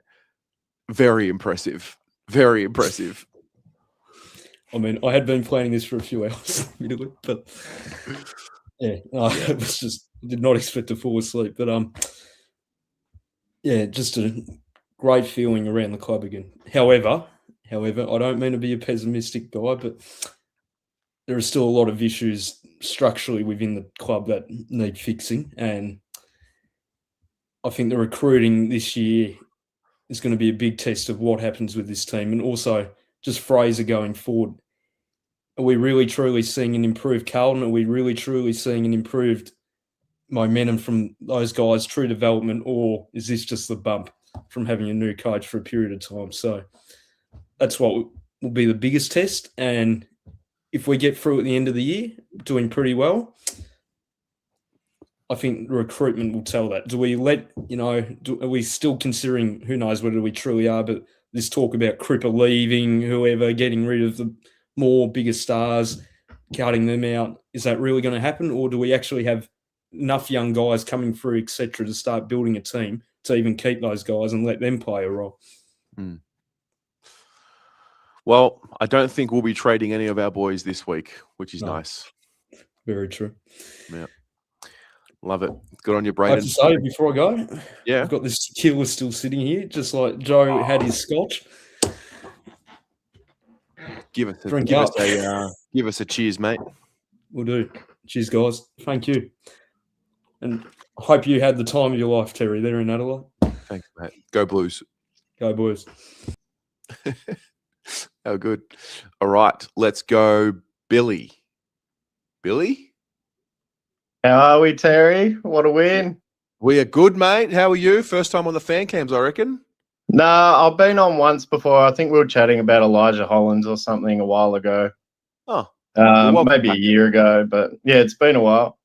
very impressive. Very impressive. I mean, I had been planning this for a few hours, admittedly, but it was just did not expect to fall asleep. But just a great feeling around the club again. However, I don't mean to be a pessimistic guy, but there are still a lot of issues structurally within the club that need fixing, and I think the recruiting this year is going to be a big test of what happens with this team, and also just Fraser going forward. Are we really truly seeing an improved Carlton? Are we really truly seeing an improved momentum from those guys, true development, or is this just the bump from having a new coach for a period of time? So that's what will be the biggest test. And if we get through at the end of the year, doing pretty well, I think recruitment will tell that. Do we are we still considering, who knows whether we truly are, but this talk about Cripper leaving, whoever, getting rid of the more bigger stars, cutting them out, is that really going to happen? Or do we actually have enough young guys coming through, etc., to start building a team to even keep those guys and let them play a role? Well, I don't think we'll be trading any of our boys this week, which is nice. Very true. Yeah. Love it. Good on you, I Braden. have to say, before I go, yeah, I've got this tequila still sitting here, just like Joe had his scotch. Give us a cheers, mate. We'll do. Cheers, guys. Thank you. And I hope you had the time of your life, Terry, there in Adelaide. Thanks, mate. Go Blues. Go Blues. Oh, good. All right, let's go, Billy. Billy? How are we, Terry? What a win. We are good, mate. How are you? First time on the fan cams, I reckon. Nah, I've been on once before. I think we were chatting about Elijah Hollins or something a while ago. Oh. Maybe a year ago, but yeah, it's been a while.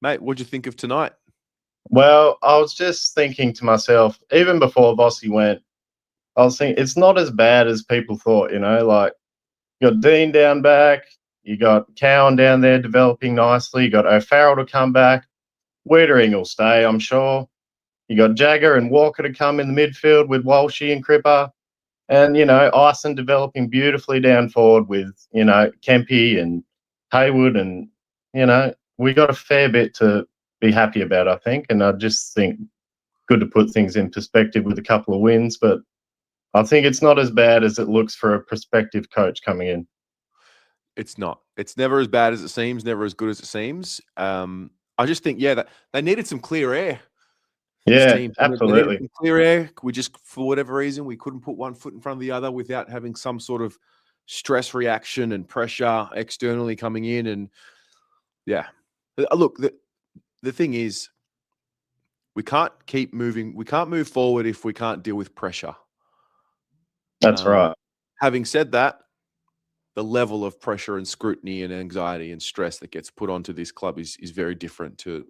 Mate, what'd you think of tonight? Well, I was just thinking to myself, even before Bossy went, I was thinking it's not as bad as people thought, like you got Dean down back, you got Cowan down there developing nicely, you got O'Farrell to come back, Wiedering will stay, I'm sure. You got Jagger and Walker to come in the midfield with Walshy and Cripper. And, Ison developing beautifully down forward with, Kempy and Haywood. And, we got a fair bit to be happy about, I think. And I just think good to put things in perspective with a couple of wins. But I think it's not as bad as it looks for a prospective coach coming in. It's not. It's never as bad as it seems, never as good as it seems. I just think, that they needed some clear air. Yeah, absolutely. Clear air. We just, for whatever reason, we couldn't put one foot in front of the other without having some sort of stress reaction and pressure externally coming in. And look, the thing is, we can't keep moving. We can't move forward if we can't deal with pressure. That's right. Having said that, the level of pressure and scrutiny and anxiety and stress that gets put onto this club is very different to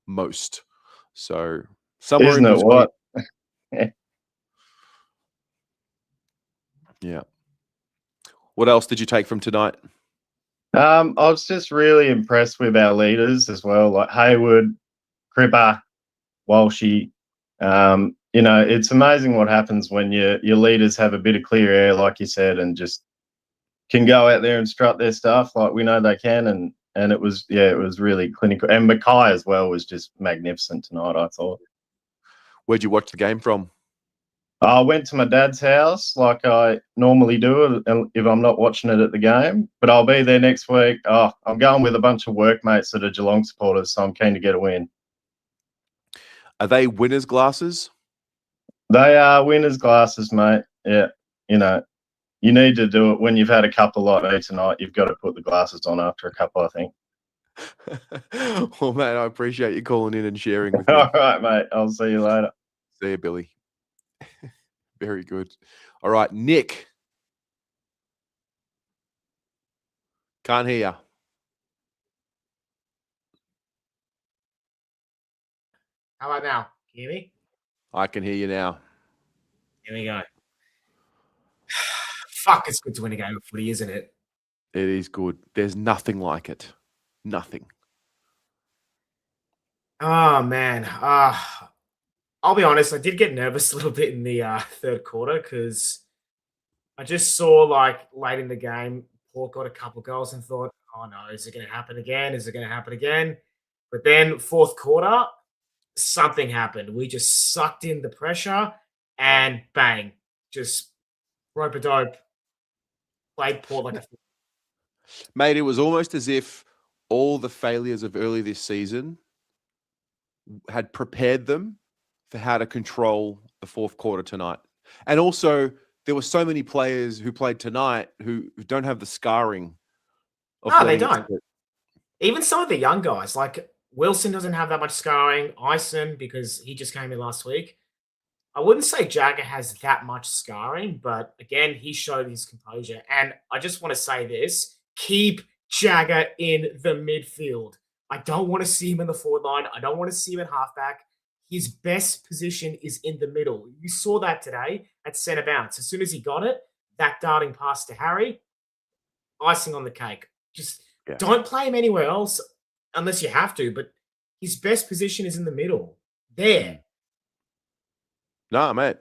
most. So somewhere Isn't in it between. what? Yeah. What else did you take from tonight? I was just really impressed with our leaders as well, like Haywood, Cripper, Walshy. It's amazing what happens when your leaders have a bit of clear air, like you said, and just can go out there and strut their stuff like we know they can. And and it was really clinical. And Mackay as well was just magnificent tonight, I thought. Where'd you watch the game from? I went to my dad's house like I normally do if I'm not watching it at the game, but I'll be there next week. I'm going with a bunch of workmates that are Geelong supporters, so I'm keen to get a win. Are they winners' glasses? They are winners' glasses, mate. Yeah, you need to do it when you've had a couple like me tonight. You've got to put the glasses on after a couple, I think. Well, mate, I appreciate you calling in and sharing with me. All right, mate. I'll see you later. See you, Billy. Very good. All right, Nick. Can't hear you. How about now? Can you hear me? I can hear you now. Here we go. Fuck, it's good to win a game of footy, isn't it? It is good. There's nothing like it. Nothing. Oh, man. I'll be honest, I did get nervous a little bit in the third quarter because I just saw, like, late in the game, Port got a couple goals and thought, oh, no, is it going to happen again? Is it going to happen again? But then fourth quarter, something happened. We just sucked in the pressure and bang, just rope-a-dope, played Port like a... Mate, it was almost as if all the failures of early this season had prepared them for how to control the fourth quarter tonight. And also, there were so many players who played tonight who don't have the scarring. No, they don't. Even some of the young guys, like Wilson doesn't have that much scarring. Ison, because he just came in last week. I wouldn't say Jagger has that much scarring, but again, he showed his composure. And I just want to say this, keep Jagger in the midfield. I don't want to see him in the forward line. I don't want to see him at halfback. His best position is in the middle. You saw that today at centre bounce. As soon as he got it, that darting pass to Harry, icing on the cake. Just don't play him anywhere else unless you have to, but his best position is in the middle. There. No, mate,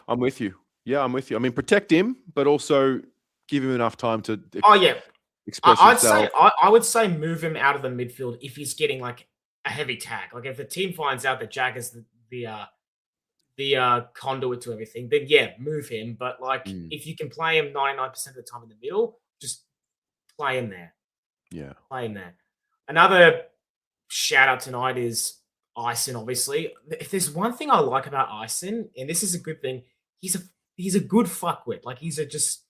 I'm with you. Yeah, I'm with you. I mean, protect him, but also give him enough time to express himself. I would say move him out of the midfield if he's getting like a heavy tag. Like if the team finds out that Jagger's the conduit to everything, then yeah, move him. But like if you can play him 99% of the time in the middle, just play him there. Yeah. Play him there. Another shout out tonight is Ison, obviously. If there's one thing I like about Ison, and this is a good thing, he's a good fuckwit. Like he's just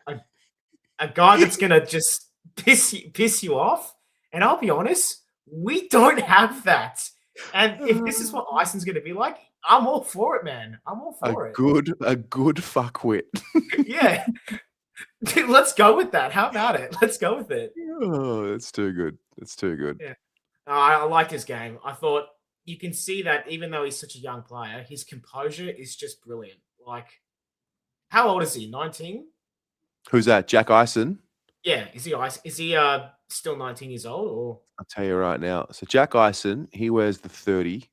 a guy that's gonna just piss you off. And I'll be honest, we don't have that. And if this is what Ison's gonna be like, I'm all for it, man. I'm all for it. A good fuckwit. Yeah. Let's go with that. How about it? Let's go with it. Oh, that's too good. That's too good. Yeah. I like his game. I thought you can see that even though he's such a young player, his composure is just brilliant. Like, how old is he? 19? Who's that? Jack Ison? Yeah. Is he still 19 years old? Or I'll tell you right now. So Jack Ison, he wears the 30.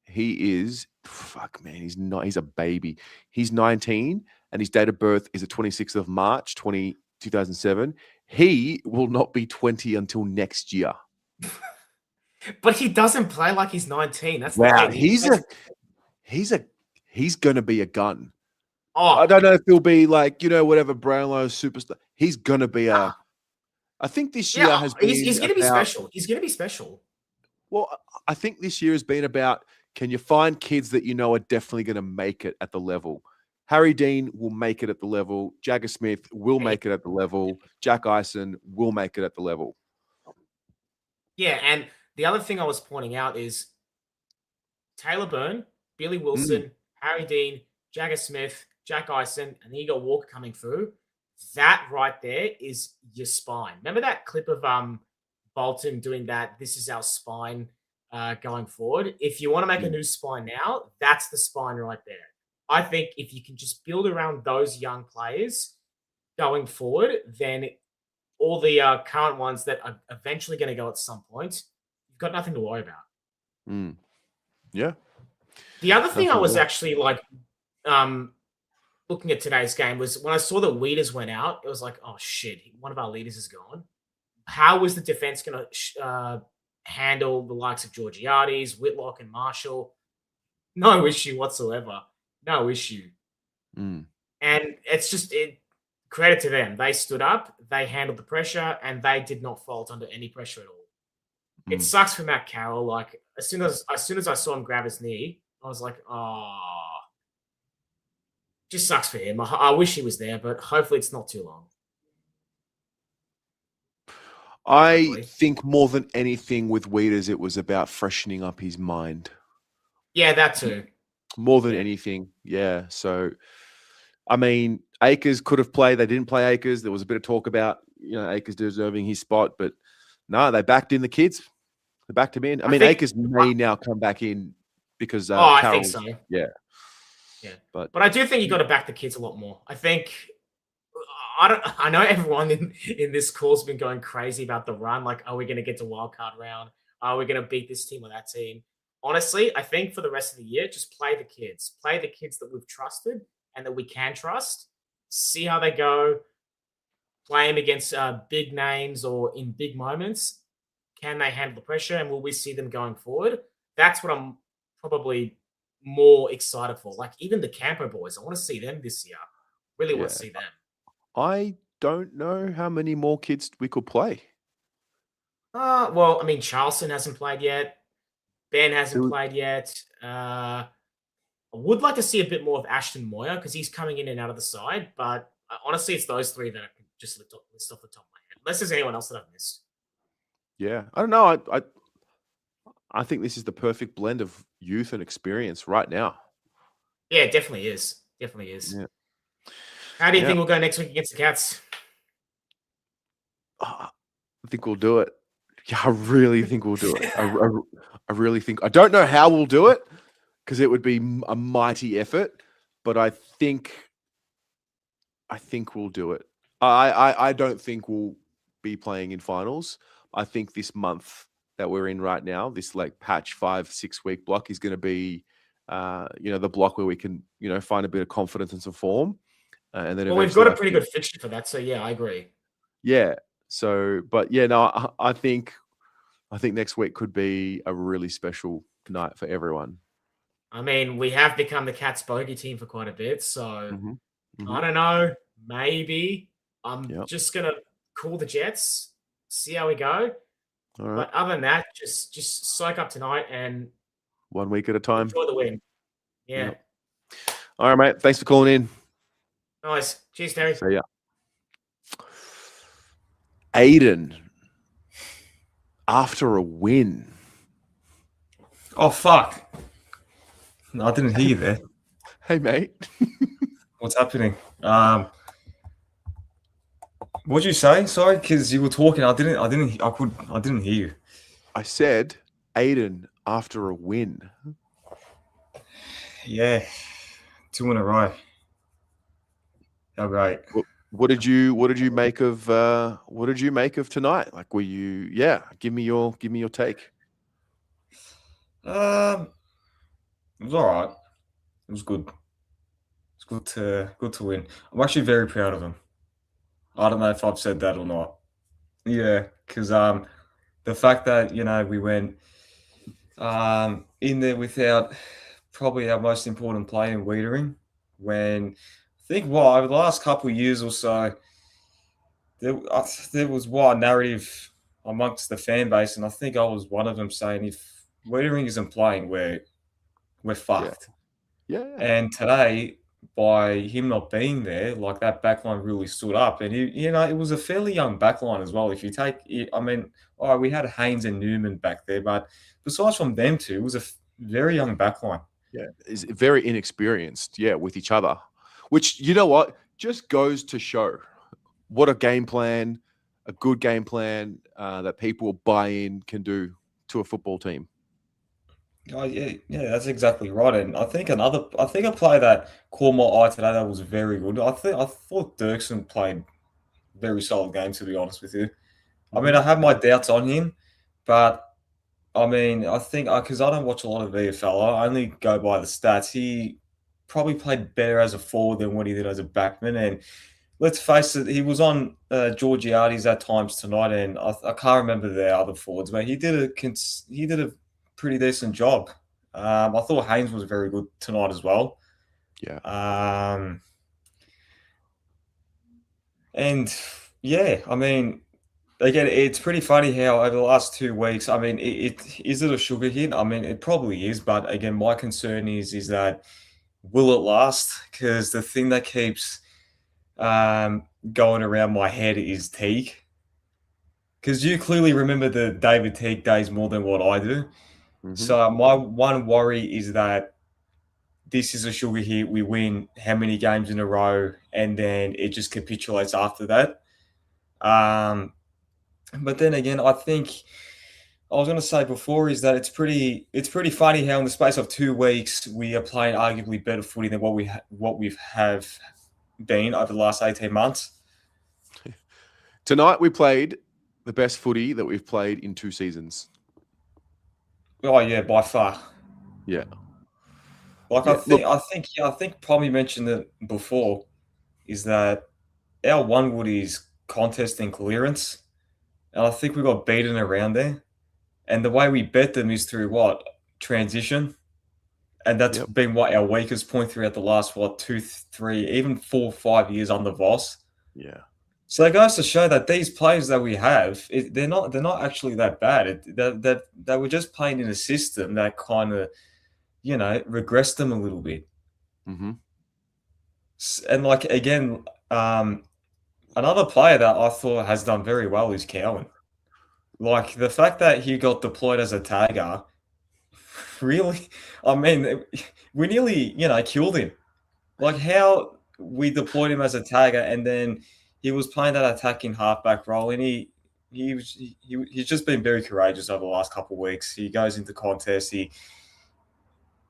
He is, he's a baby. He's 19 and his date of birth is the 26th of March, 2007. He will not be 20 until next year. But he doesn't play like he's 19. That's wow. the thing. He's gonna be a gun. Oh, I don't know if he'll be like, whatever Brownlow superstar. He's gonna be I think this year has been he's gonna be special. He's gonna be special. Well, I think this year has been about, can you find kids that are definitely gonna make it at the level? Harry Dean will make it at the level. Jagger Smith will make it at the level. Jack Ison will make it at the level. Yeah, and the other thing I was pointing out is Taylor Byrne, Billy Wilson, Harry Dean, Jagger Smith, Jack Ison, and then you got Walker coming through. That right there is your spine. Remember that clip of Bolton doing that, this is our spine going forward? If you want to make a new spine now, that's the spine right there. I think if you can just build around those young players going forward, then all the current ones that are eventually going to go at some point, you've got nothing to worry about. Yeah. The other thing I was actually like looking at today's game was when I saw the leaders went out, it was like, oh shit, one of our leaders is gone. how is the defense going to handle the likes of Georgiades, Whitlock, and Marshall? No issue whatsoever. No issue. Mm. And it's just credit to them. They stood up, they handled the pressure, and they did not fault under any pressure at all. It sucks for Matt Carroll. Like as soon as I saw him grab his knee, I was like, oh, just sucks for him. I wish he was there, but hopefully it's not too long. I think more than anything with Weeders, it was about freshening up his mind. Yeah, that too. More than anything, yeah. So, I mean, Akers could have played. They didn't play Akers. There was a bit of talk about, Akers deserving his spot, but no, they backed in the kids. They backed him in. I mean, Akers may now come back in because I think so. Yeah. Yeah. But I do think you got to back the kids a lot more. I think I know everyone in this call's been going crazy about the run. Like, are we going to get to wildcard round? Are we going to beat this team or that team? Honestly, I think for the rest of the year, just play the kids. Play the kids that we've trusted and that we can trust. See how they go. Play them against big names or in big moments. Can they handle the pressure? And will we see them going forward? That's what I'm probably more excited for. Like, even the Campo boys, I want to see them this year. Really want to see them. I don't know how many more kids we could play. Well, I mean, Charleston hasn't played yet. Ben hasn't played yet. I would like to see a bit more of Ashton Moyer because he's coming in and out of the side. But honestly, it's those three that I can just list off the top of my head. Unless there's anyone else that I've missed. Yeah, I don't know. I think this is the perfect blend of youth and experience right now. Yeah, it definitely is. Definitely is. Yeah. How do you think we'll go next week against the Cats? I think we'll do it. Yeah, I really think we'll do it. I really think. I don't know how we'll do it because it would be a mighty effort, but I think we'll do it. I don't think we'll be playing in finals. I think this month that we're in right now, this like patch 5-6 week block is going to be, the block where we can, find a bit of confidence and some form. And then we've got a pretty good fixture for that. So yeah, I agree. Yeah. So, but yeah, no, I think next week could be a really special night for everyone. I mean, we have become the Cats bogey team for quite a bit. So I don't know. Maybe I'm just going to call the Jets, see how we go. All right. But other than that, just soak up tonight and 1 week at a time. Enjoy the win. Yeah. Yep. All right, mate. Thanks for calling in. Nice. Cheers, Terry. See ya. Aiden, after a win. Oh, fuck. No, I didn't hear you there. Hey, mate. What's happening? What'd you say? Sorry, because you were talking. I didn't hear you. I said, Aiden, after a win. Yeah, 2 in a row. How great. What did you make of tonight? Like, were you? Yeah, give me your take. It was all right. It was good. It's good to win. I'm actually very proud of him. I don't know if I've said that or not. Yeah, because the fact that we went in there without probably our most important player in Wiedering, when I think over the last couple of years or so, there was a narrative amongst the fan base, and I think I was one of them saying if Wiedering isn't playing, we're fucked. Yeah. And today, by him not being there, like that backline really stood up, and it was a fairly young backline as well. If you take, we had Haynes and Newman back there, but besides from them two, it was a very young backline. Yeah, is very inexperienced. Yeah, with each other, which just goes to show what a game plan, a good game plan that people buy in can do to a football team. Oh yeah, that's exactly right. And I think a player that caught my eye today that was very good. I thought Dirksen played a very solid game, to be honest with you. I mean, I have my doubts on him, but I mean, I think because I don't watch a lot of VFL, I only go by the stats. He probably played better as a forward than what he did as a backman, and let's face it, he was on Georgiades at times tonight, and I can't remember the other forwards, but he did a pretty decent job. I thought Haynes was very good tonight as well. Yeah. And yeah, I mean, again, it's pretty funny how over the last 2 weeks, I mean, is it a sugar hit? I mean, it probably is, but again, my concern is that will it last? Because the thing that keeps going around my head is Teague. Because you clearly remember the David Teague days more than what I do. So my one worry is that this is a sugar hit. We win how many games in a row, and then it just capitulates after that. But then again, I think I was going to say before is that it's pretty funny how in the space of 2 weeks we are playing arguably better footy than what we have been over the last 18 months. Tonight we played the best footy that we've played in 2 seasons. Oh yeah, by far. Yeah. Like I think Pommy mentioned it before, is that our one wood is contest and clearance, and I think we got beaten around there. And the way we bet them is through what? Transition. And that's been what our weakest point throughout the last 2, 3, even 4, 5 years under Voss. Yeah. So it goes to show that these players that we have, they're not actually that bad. They were just playing in a system that kind of, regressed them a little bit. And like again, another player that I thought has done very well is Cowan. Like the fact that he got deployed as a tagger, really, I mean, we nearly, killed him. Like how we deployed him as a tagger, and then he was playing that attacking halfback role, and he's just been very courageous over the last couple of weeks. He goes into contests, he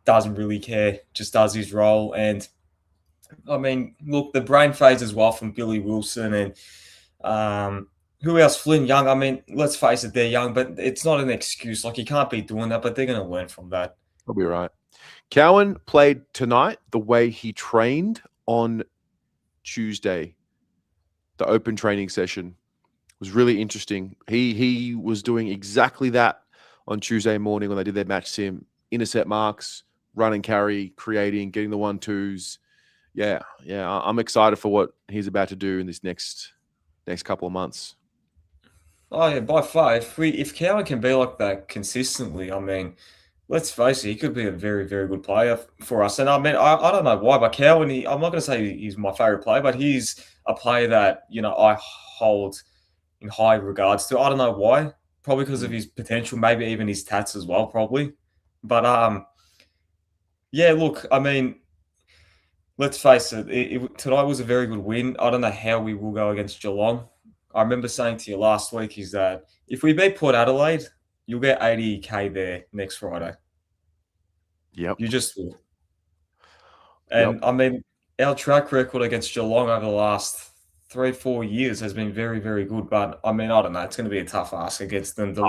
doesn't really care, just does his role. And I mean, look, the brain phase as well from Billy Wilson and who else? Flynn Young. I mean, let's face it, they're young, but it's not an excuse. Like, you can't be doing that, but they're going to learn from that. I'll be right. Cowan played tonight the way he trained on Tuesday. The open training session was really interesting. He was doing exactly that on Tuesday morning when they did their match sim. Intercept marks, run and carry, creating, getting the 1-2s. Yeah. I'm excited for what he's about to do in this next couple of months. Oh yeah, by far. If Cowan can be like that consistently, I mean, let's face it, he could be a very, very good player for us. And I mean, I don't know why, but Cowan, I'm not going to say he's my favorite player, but he's a player that, I hold in high regards to. I don't know why. Probably because of his potential, maybe even his tats as well, probably. But yeah, look, I mean, let's face it, tonight was a very good win. I don't know how we will go against Geelong. I remember saying to you last week is that if we beat Port Adelaide, you'll get 80K there next Friday. Yep. You just will. And I mean, our track record against Geelong over the last 3-4 years has been very, very good. But I mean, I don't know. It's going to be a tough ask against them. The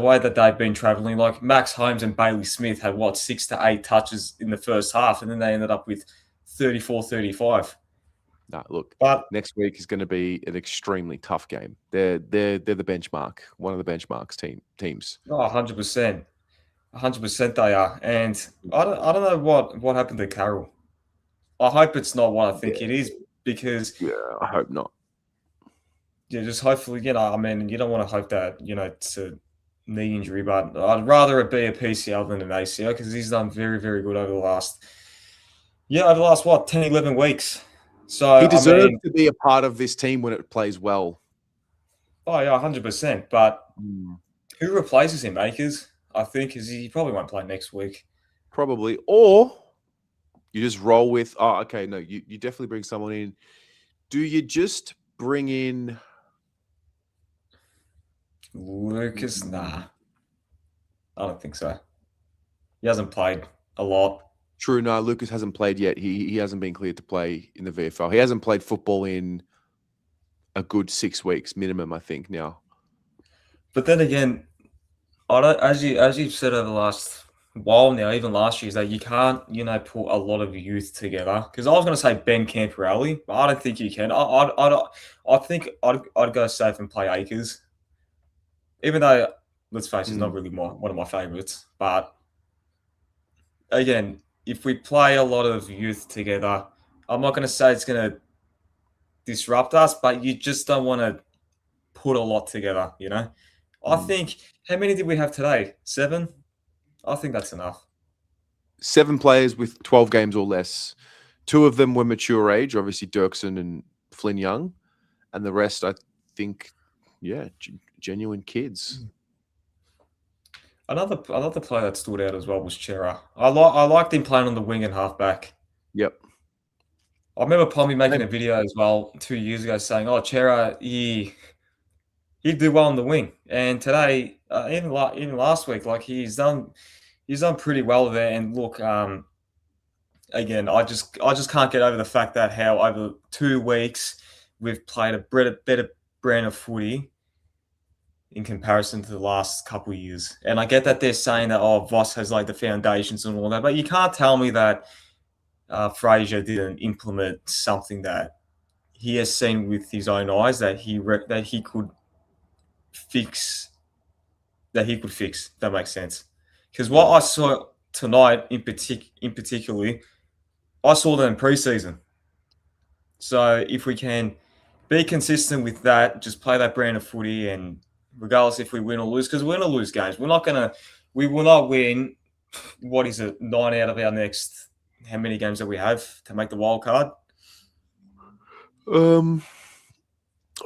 way that they've been traveling. Like Max Holmes and Bailey Smith had 6 to 8 touches in the first half, and then they ended up with 34, 35. No, look, next week is going to be an extremely tough game. They're the benchmark, one of the benchmarks teams. Oh, 100%. 100% they are. And I don't know what happened to Carroll. I hope it's not what I think it is, because I hope not. Yeah, just hopefully, I mean, you don't want to hope that, it's a knee injury, but I'd rather it be a PCL than an ACL, because he's done very, very good over the last 10, 11 weeks. So he deserves to be a part of this team when it plays well. Oh yeah, 100%. But who replaces him, Akers? I think he probably won't play next week. Probably, or you just roll with. Oh, okay, no, you definitely bring someone in. Do you just bring in Lucas? Nah, I don't think so. He hasn't played a lot. True, no, Lucas hasn't played yet. He hasn't been cleared to play in the VFL. He hasn't played football in a good 6 weeks minimum, I think, now. But then again, as you've said over the last while now, even last year, is that you can't, put a lot of youth together. Because I was going to say Ben Camporelli, but I don't think you can. I think I'd go safe and play Akers. Even though, let's face it, he's not really one of my favourites. But again, if we play a lot of youth together, I'm not going to say it's going to disrupt us, but you just don't want to put a lot together, I think, how many did we have today? 7? I think that's enough. 7 players with 12 games or less. 2 of them were mature age, obviously Dirksen and Flynn Young. And the rest, I think, genuine kids. Another player that stood out as well was Chera. I liked him playing on the wing and halfback. Yep. I remember Pommy making a video as well 2 years ago saying, Chera, he'd do well on the wing. And today, even last week, he's done pretty well there. And look, again, I just can't get over the fact that how over 2 weeks we've played a better brand of footy in comparison to the last couple of years. And I get that they're saying that Voss has the foundations and all that, but you can't tell me that Fraser didn't implement something that he has seen with his own eyes that he could fix. That makes sense. Because what I saw tonight, in particularly, I saw that in preseason. So if we can be consistent with that, just play that brand of footy, and regardless if we win or lose, because we're going to lose games. We will not win. What is it? 9 out of our next. How many games that we have to make the wild card? I'll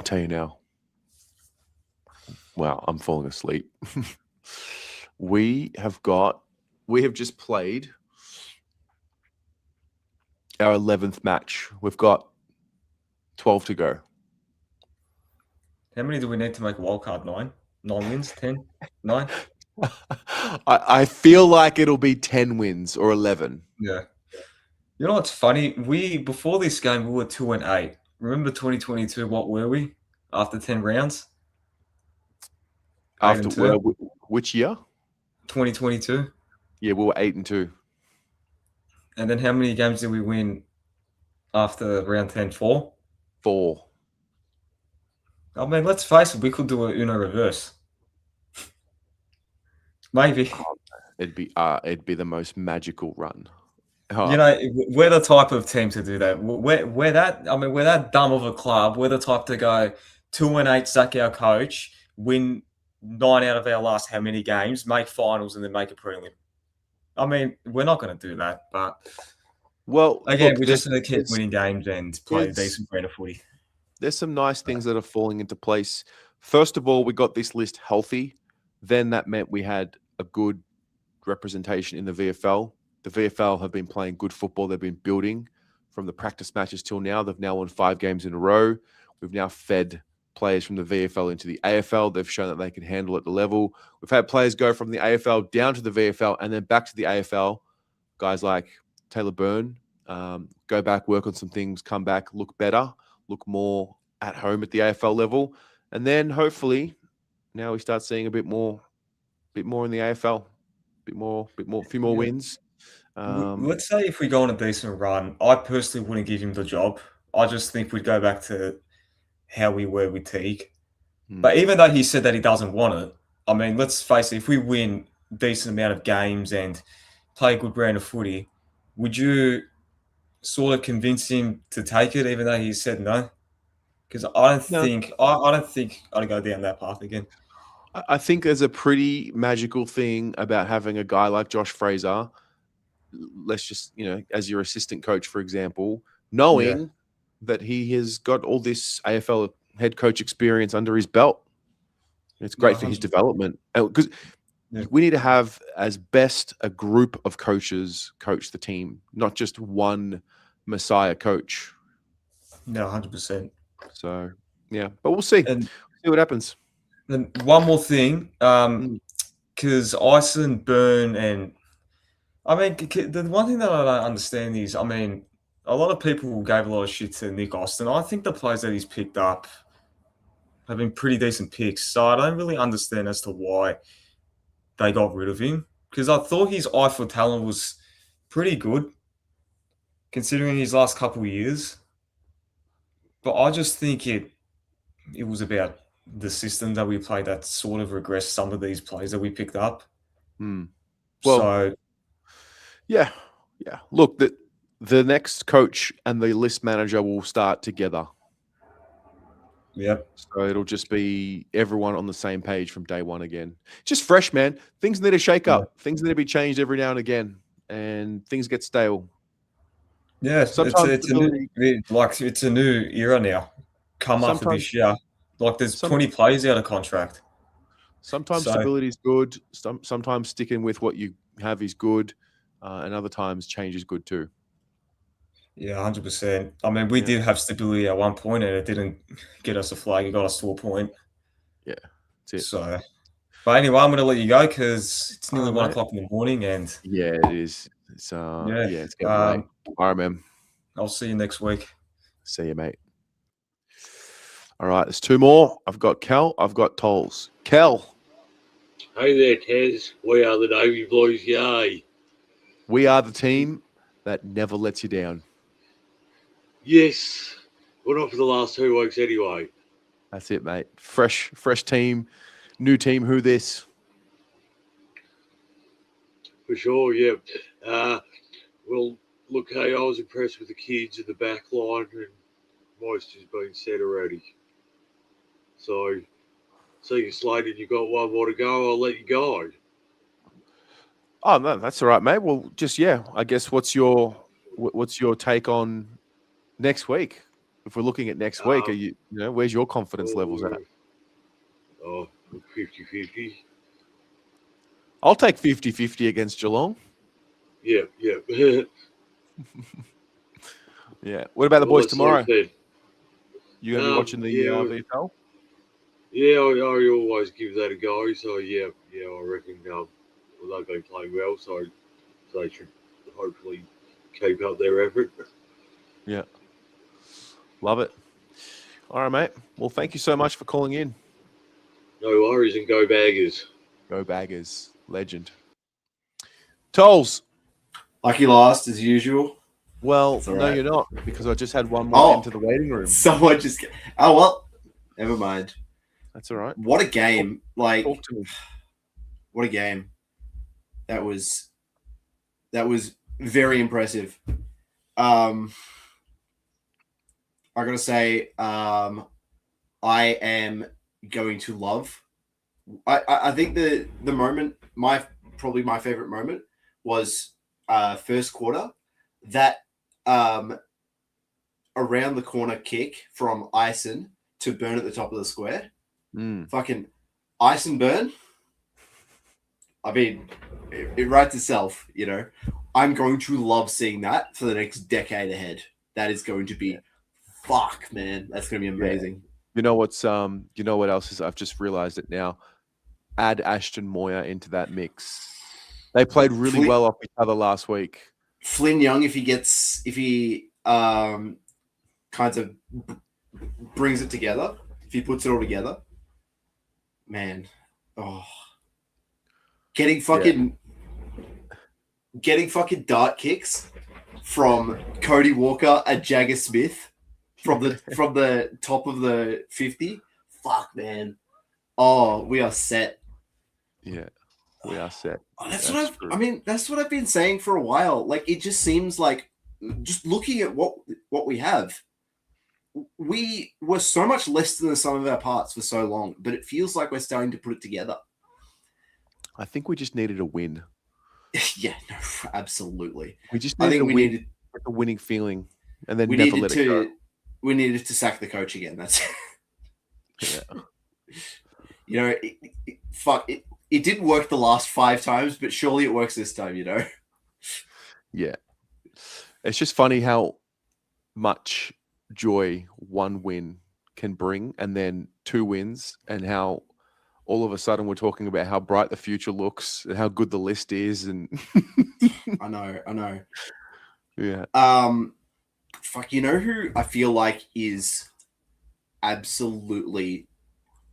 tell you now. Wow, I'm falling asleep. We have just played our 11th match. We've got 12 to go. How many do we need to make a wild card? 9? 9 wins? 10? 9? I feel like it'll be 10 wins or 11. Yeah. You know what's funny? Before this game, we were 2-8. Remember 2022? What were we after 10 rounds? After which year? 2022. Yeah, we were 8-2. And then how many games did we win after round 10? 4? 4. I mean, let's face it, we could do a Uno reverse. Maybe. It'd be the most magical run. We're the type of team to do that. We're that dumb of a club. We're the type to go 2-8, sack our coach, win 9 out of our last how many games, make finals, and then make a prelim. I mean, we're not going to do that, but again, we're just going to keep winning games and play a decent brand of footy. There's some nice things that are falling into place. First of all, we got this list healthy. Then that meant we had a good representation in the VFL. The VFL have been playing good football. They've been building from the practice matches till now. They've now won 5 games in a row. We've now fed players from the VFL into the AFL. They've shown that they can handle at the level. We've had players go from the AFL down to the VFL and then back to the AFL. Guys like Taylor Byrne, go back, work on some things, come back, look better, look more at home at the AFL level. And then hopefully now we start seeing a bit more in the AFL, a few more wins. Let's say if we go on a decent run, I personally wouldn't give him the job. I just think we'd go back to how we were with Teague. But even though he said that he doesn't want it, I mean, let's face it, if we win a decent amount of games and play a good brand of footy, would you sort of convince him to take it even though he said no? Because I don't think I'd go down that path again. I think there's a pretty magical thing about having a guy like Josh Fraser, let's just, as your assistant coach, for example, knowing that he has got all this AFL head coach experience under his belt. It's great for his development. Because we need to have as best a group of coaches coach the team, not just one messiah coach. No, 100%. So, yeah. But we'll see. See what happens. Then one more thing, because Ison, Byrne, and I mean, the one thing that I don't understand is, I mean, a lot of people gave a lot of shit to Nick Austin. I think the players that he's picked up have been pretty decent picks. So I don't really understand as to why they got rid of him. because I thought his eye for talent was pretty good, considering his last couple of years. But I just think it was about the system that we played that sort of regressed some of these plays that we picked up. Well, So yeah. Look, the next coach and the list manager will start together. Yep. So it'll just be everyone on the same page from day one again. Just fresh, man. Things need to shake up. Things need to be changed every now and again, and things get stale. Yeah, Sometimes it's a new era now. Come after Sometimes- this year, like there's Some- 20 players out of contract. Sometimes So- stability is good. Sometimes sticking with what you have is good, and other times change is good too. Yeah, 100%. I mean, we did have stability at one point, and it didn't get us a flag. It got us to a point. Yeah, that's it. So, but anyway, I'm going to let you go because it's nearly 1 mate. o'clock in the morning, and Yeah, it is. It's it's getting late. All right, man. I'll see you next week. See you, mate. All right, there's 2 more. I've got Kel. I've got Tolls. Kel. Hey there, Tez. We are the Navy Blues. Yay. We are the team that never lets you down. Yes. Well, not for the last 2 weeks anyway. That's it, mate. Fresh team, new team. Who this? For sure, yeah. Well, look, hey, I was impressed with the kids in the back line, and most has been said already. So, seeing you slated, you got 1 more to go, I'll let you go. Oh no, that's all right, mate. Well, just I guess what's your take on next week? If we're looking at next week, are you where's your confidence levels at? Oh, 50-50. I'll take 50-50 against Geelong. Yeah. Yeah. What about the boys let's tomorrow? see then. You gonna be watching the VFL? Yeah, I always give that a go. So I reckon they've been playing well, so they should hopefully keep up their effort. Yeah. Love it. All right, mate. Well, thank you so much for calling in. No worries, and go Baggers. Go Baggers. Legend. Tolls. Lucky last as usual. Well, That's all no, right. you're not, because I just had one more into the waiting room. Someone just. Oh well, never mind. That's all right. What a game! Like, Talk to me. what a game. That was very impressive. I gotta say, I am going to love. I think the moment, probably my favorite moment was first quarter. That around the corner kick from Ison to Burn at the top of the square. Fucking Ison Burn. I mean, it writes itself, I'm going to love seeing that for the next decade ahead. That is going to be fuck, man. That's going to be amazing. You know what else is? I've just realized it now. Add Ashton Moyer into that mix. They played really well off each other last week. Flynn Young, if he kind of brings it together, if he puts it all together, man, getting fucking dart kicks from Cody Walker and Jagger Smith from the top of the 50. Fuck, man. Oh, we are set. Yeah, we are set. That's what I've been saying for a while. Like, it just seems like, just looking at what we have, we were so much less than the sum of our parts for so long, but it feels like we're starting to put it together. I think we just needed a win. Yeah, no, absolutely. We just I needed think a we win, needed like a winning feeling, and then we never needed let it to go. we needed to sack the coach again. That's Yeah. It didn't work the last 5 times, but surely it works this time, Yeah. It's just funny how much joy one win can bring, and then 2 wins, and how all of a sudden we're talking about how bright the future looks and how good the list is. And I know. Yeah. Who I feel like is absolutely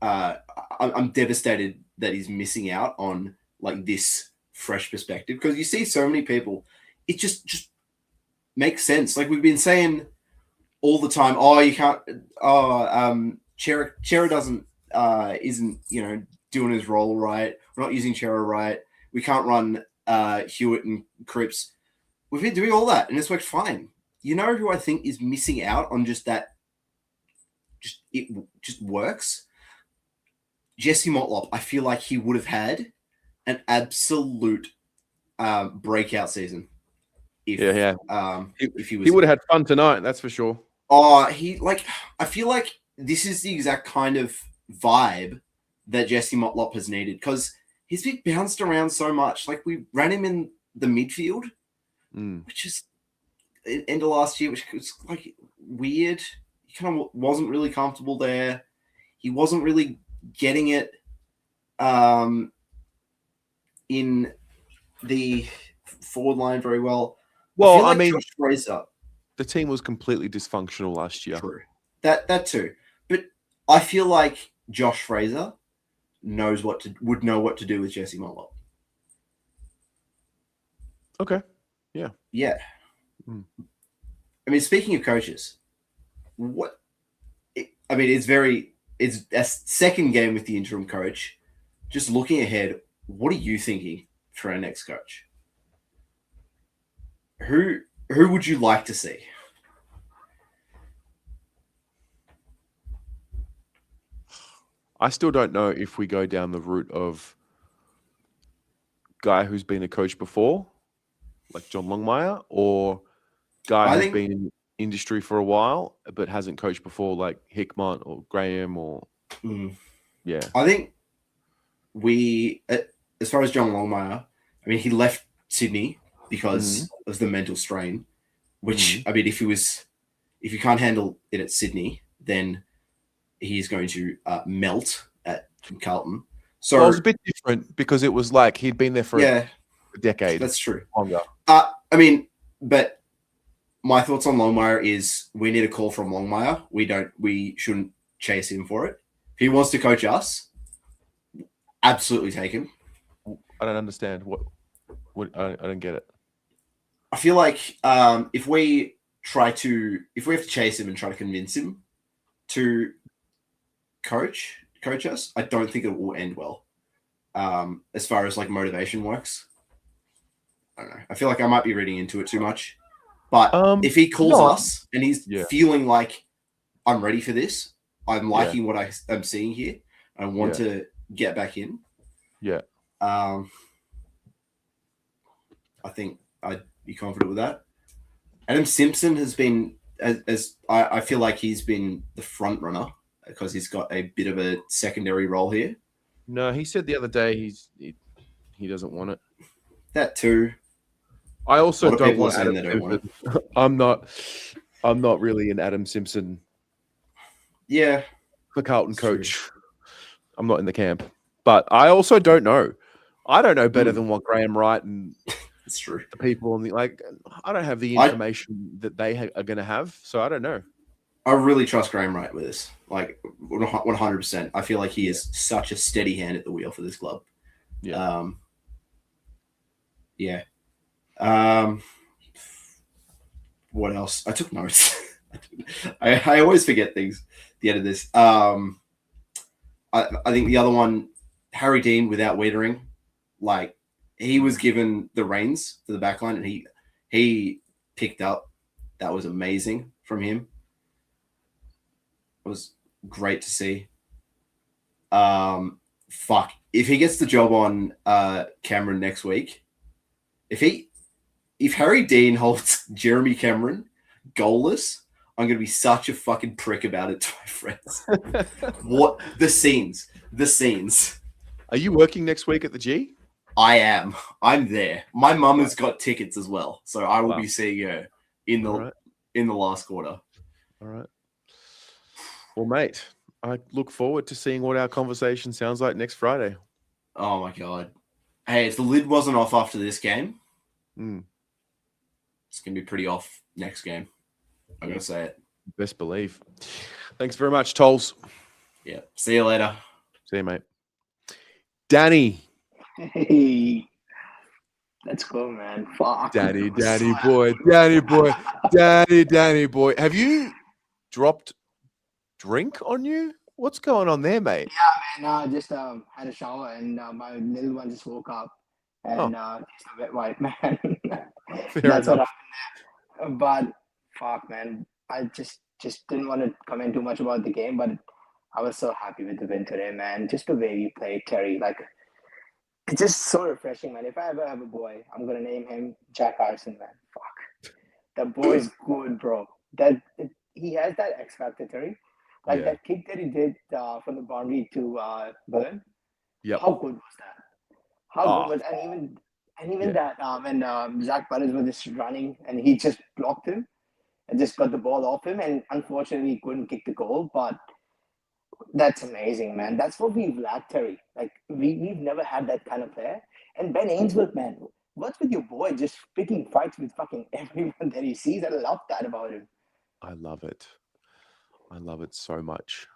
I'm devastated that he's missing out on like this fresh perspective, because you see so many people, it just makes sense. Like we've been saying all the time, you can't. Chera doesn't isn't doing his role right. We're not using Chera right. We can't run Hewitt and Cripps. We've been doing all that, and it's worked fine. You know who I think is missing out on just that? It just works. Jesse Motlop. I feel like he would have had an absolute breakout season. If he was, he would have had fun tonight. That's for sure. I feel like this is the exact kind of vibe that Jesse Motlop has needed, because he's been bounced around so much. Like we ran him in the midfield, which is end of last year, which was like weird. He kind of wasn't really comfortable there. He wasn't really getting it in the forward line very well. Well, I mean, Josh Fraser, the team was completely dysfunctional last year. True. That too. But I feel like Josh Fraser would know what to do with Jesse Motlop. Okay. Yeah. Yeah. I mean, speaking of coaches, it's a second game with the interim coach. Just looking ahead, what are you thinking for our next coach? Who would you like to see? I still don't know if we go down the route of guy who's been a coach before, like John Longmire, or guy who's been in industry for a while but hasn't coached before, like Hickmott or Graham or yeah. I think as far as John Longmire, I mean, he left Sydney because of the mental strain, which I mean, if you can't handle it at Sydney, then he's going to melt at Carlton. So it was a bit different because it was like he'd been there for a decade. That's true. Longer. I mean, but my thoughts on Longmire is we need a call from Longmire. We shouldn't chase him for it. If he wants to coach us, absolutely take him. I don't understand what I don't get it. I feel like if we have to chase him and try to convince him to coach us, I don't think it will end well. As far as like motivation works, I don't know. I feel like I might be reading into it too much. But if he calls us and he's feeling like I'm ready for this, I'm liking what I'm seeing here, I want to get back in. Yeah. I think I'd be confident with that. Adam Simpson has been, I feel like he's been the front runner because he's got a bit of a secondary role here. No, he said the other day he doesn't want it. That too. I also don't want Adam Simpson. I'm not really an Adam Simpson. Yeah. The Carlton coach. I'm not in the camp. But I also don't know. I don't know better than what Graham Wright and it's true. The people on I don't have the information that they are going to have, so I don't know. I really trust Graham Wright with this, like 100%. I feel like he is such a steady hand at the wheel for this club. Yeah. What else? I took notes. I always forget things at the end of this. I think the other one, Harry Dean without Wiedering, like he was given the reins for the backline and he picked up. That was amazing from him. It was great to see. If he gets the job on Cameron next week, if Harry Dean holds Jeremy Cameron goalless, I'm going to be such a fucking prick about it to my friends. What? The scenes. Are you working next week at the G? I am. I'm there. My mum has got tickets as well, so I will be seeing her in the last quarter. All right. Well, mate, I look forward to seeing what our conversation sounds like next Friday. Oh my god! Hey, if the lid wasn't off after this game, it's gonna be pretty off next game. I'm gonna say it. Best believe. Thanks very much, Tolls. Yeah. See you later. See you, mate. Danny. Hey. Let's go, man. Fuck. Danny I'm so boy, Danny boy. Have you dropped drink on you? What's going on there, mate? Yeah, man. I just had a shower and my little one just woke up and just a wet wipe, man. Fair That's what enough. happened there. But fuck, man. I just didn't want to comment too much about the game, but I was so happy with the win today, man. Just the way we played, Terry. Like, it's just so refreshing, man. If I ever have a boy, I'm gonna name him Jack Carlton, man. Fuck, that boy's good, bro. He has that X factor, Terry. Like Yeah. that kick that he did from the boundary to Burn. Yep. How good was that? How Oh, good was and even yeah. that when Zach Butters was just running and he just blocked him and just got the ball off him, and unfortunately he couldn't kick the goal, but that's amazing, man. That's what we've lacked, Terry. Like we've never had that kind of player. And Ben Ainsworth, man, what's with your boy just picking fights with fucking everyone that he sees? I love that about him. I love it. I love it so much.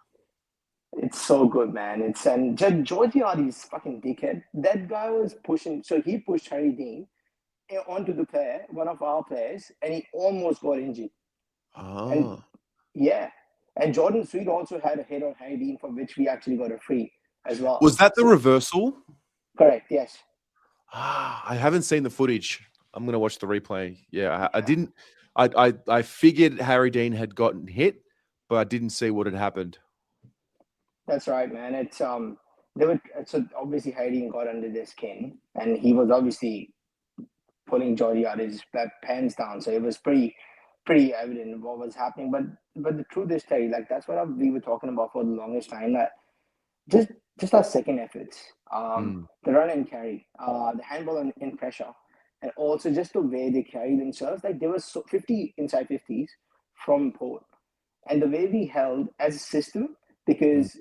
It's so good, man. And Georgiades fucking dickhead. That guy was pushing, so he pushed Harry Dean onto the player, one of our players, and he almost got injured. And yeah. And Jordan Sweet also had a hit on Harry Dean, for which we actually got a free as well. Was that the reversal? Correct, yes. I haven't seen the footage. I'm gonna watch the replay. Yeah, I didn't. I figured Harry Dean had gotten hit, but I didn't see what had happened. That's right, man. It's so obviously Harry Dean got under their skin, and he was obviously pulling Georgiades' pants down. So it was pretty evident what was happening. But the truth is, Terry, like that's what we were talking about for the longest time. That just our second efforts, the run and carry, the handball in pressure, and also just the way they carry themselves. Like there was 50 inside 50s from Port, and the way we held as a system, because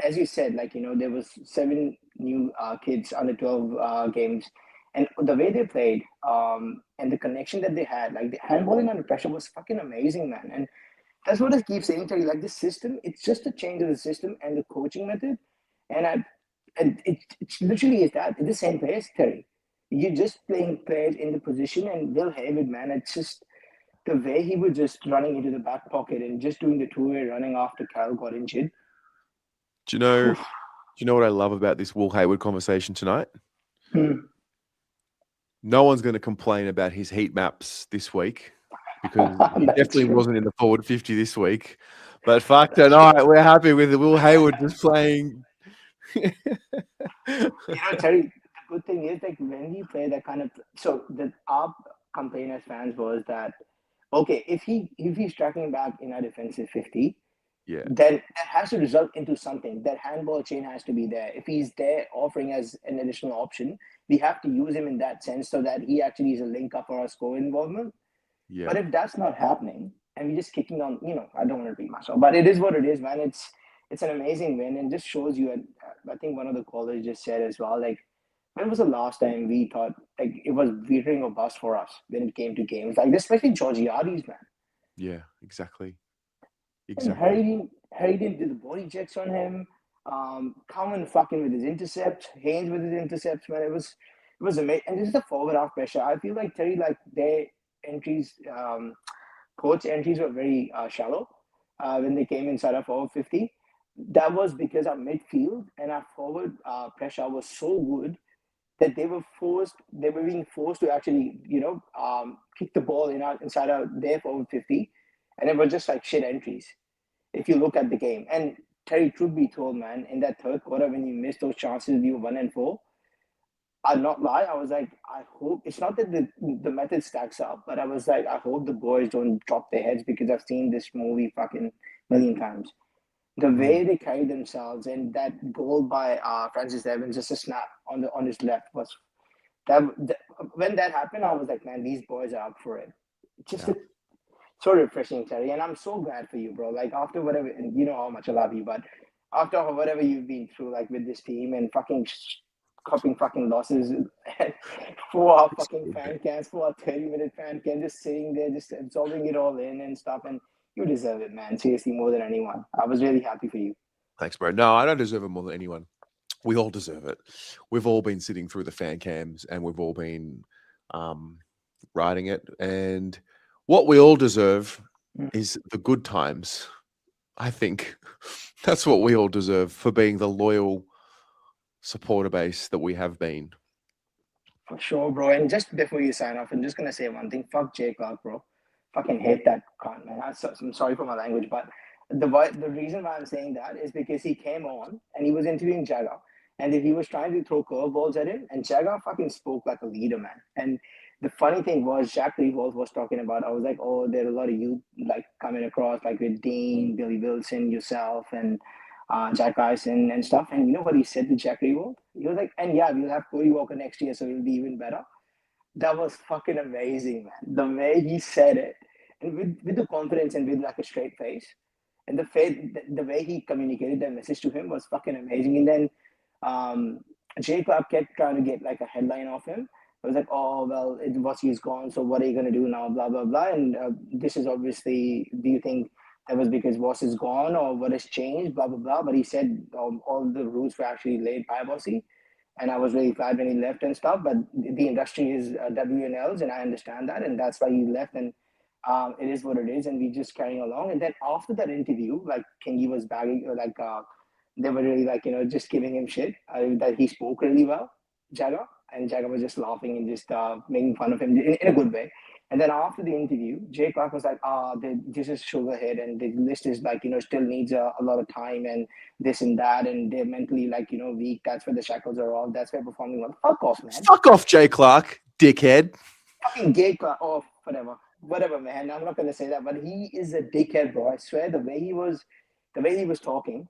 as you said, like there was 7 new kids under 12 games. And the way they played, and the connection that they had, like the handballing under pressure was fucking amazing, man. And that's what I keep saying to you. Like this system, it's just a change of the system and the coaching method. And it literally is that. It's the same players, Terry. You're just playing players in the position, and Will Haywood, man, it's just the way he was just running into the back pocket and just doing the two-way running after Cal got injured. Do you know what I love about this Will Haywood conversation tonight? No one's going to complain about his heat maps this week because he definitely wasn't in the forward 50 this week. But fuck tonight, we're happy with Will Haywood just playing. Terry, the good thing is like when we play that kind of our complaint as fans was that okay, if he's tracking back in our defensive 50, then that has to result into something. That handball chain has to be there. If he's there offering as an additional option, we have to use him in that sense so that he actually is a link up for our score involvement. Yeah. But if that's not happening and we're just kicking on, I don't want to repeat myself, but it is what it is, man. It's an amazing win and just shows you. And I think one of the callers just said as well, like, when was the last time we thought like it was veering or bust for us when it came to games like this, especially Georgiades, man? Yeah, exactly. And Harry did the body checks on him. Common fucking with his intercepts, Haynes with his intercepts, man. It was amazing. And this is the forward half pressure. I feel like Terry, like their entries, Port's entries were very shallow when they came inside our forward 50. That was because our midfield and our forward pressure was so good that they were being forced to actually, kick the ball inside their forward 50. And it was just like shit entries, if you look at the game. And Terry, truth be told, man, in that third quarter, when you missed those chances, you were 1-4. I'll not lie. I was like, I hope it's not that the method stacks up, but I was like, I hope the boys don't drop their heads because I've seen this movie fucking million times. The way they carried themselves and that goal by Francis Evans, just a snap on his left was that. When that happened, I was like, man, these boys are up for it. Just so refreshing, Terry, and I'm so glad for you, bro. Like after whatever, and you know how much I love you, but after whatever you've been through, like with this team and fucking copying fucking losses for our fucking fan cams, for our 30-minute fan cam, just sitting there, just absorbing it all in and stuff, and you deserve it, man. Seriously, more than anyone. I was really happy for you. Thanks, bro. No, I don't deserve it more than anyone. We all deserve it. We've all been sitting through the fan cams and we've all been writing it. And what we all deserve is the good times. I think that's what we all deserve for being the loyal supporter base that we have been. For sure, bro. And just before you sign off, I'm just gonna say one thing. Fuck Jay Clark, bro. Fucking hate that cunt, man. I'm sorry for my language, but the reason why I'm saying that is because he came on and he was interviewing Jagger, and he was trying to throw curveballs at him, and Jagger fucking spoke like a leader, man. And the funny thing was, Jack Rewolf was talking about. I was like, oh, there are a lot of youth like coming across, like with Dean, Billy Wilson, yourself, and Jack Eisen and stuff. And you know what he said to Jack Rewolf? He was like, and yeah, we'll have Cody Walker next year, so he'll be even better. That was fucking amazing, man. The way he said it, and with the confidence and with like a straight face, and the way he communicated that message to him was fucking amazing. And then Jay Clark kept trying to get like a headline off him. It was like, oh, well, Vossi's gone, so what are you going to do now, blah, blah, blah. And this is obviously, do you think that was because Voss is gone or what has changed, blah, blah, blah. But he said all the rules were actually laid by Vossi. And I was really glad when he left and stuff. But the industry is WNLs, and I understand that. And that's why he left. And it is what it is. And we just carrying along. And then after that interview, like Kingy was bagging, like they were really like, just giving him shit that he spoke really well, Jagger. And Jagger was just laughing and just making fun of him in a good way. And then after the interview, Jay Clark was like, this is sugarhead, and the list is like, still needs a lot of time and this and that, and they're mentally like, weak. That's where the shackles are off. That's where performing well. Fuck off, man. Fuck off, Jay Clark, dickhead. Fucking Jay Clark. Oh, whatever, man. I'm not gonna say that, but he is a dickhead, bro. I swear, the way he was talking.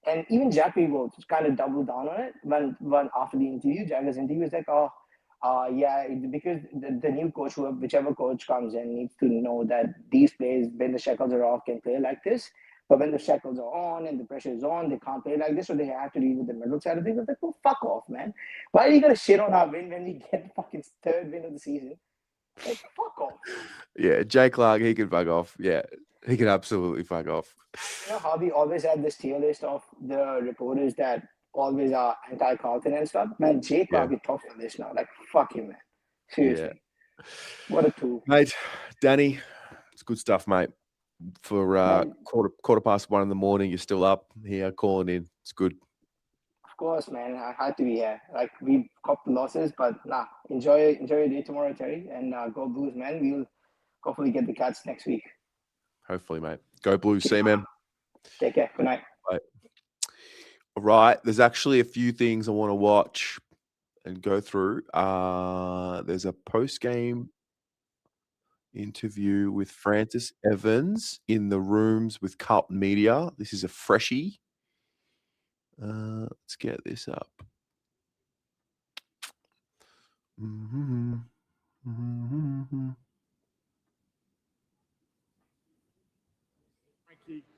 And even Jack Rebo kind of doubled down on it when after the interview, Jagger's interview was like, yeah, because the new coach, whichever coach comes in, needs to know that these players, when the shackles are off, can play like this. But when the shackles are on and the pressure is on, they can't play like this, so they have to deal with the middle side of things. I was like, well, fuck off, man. Why are you going to shit on our win when we get the fucking third win of the season? Like, fuck off. Yeah, Jay Clark, he can fuck off. Yeah, he can absolutely fuck off. You know how we always had this tier list of the reporters that always are anti-Carlton and stuff? Man, Jay Clark is top of this now. Like, fuck him, man. Seriously. Yeah. What a tool. Mate, Danny, it's good stuff, mate. For quarter past 1 in the morning, you're still up here calling in. It's good. Of course, man. I had to be here. Like, we copped the losses, but nah. Enjoy your day tomorrow, Terry. And go Blues, man. We'll hopefully get the Cats next week. Hopefully, mate. Go Blues, see you, man. Take care. Good night. Bye. All right. There's actually a few things I want to watch and go through. There's a post-game interview with Francis Evans in the rooms with Carlton Media. This is a freshie. Let's get this up.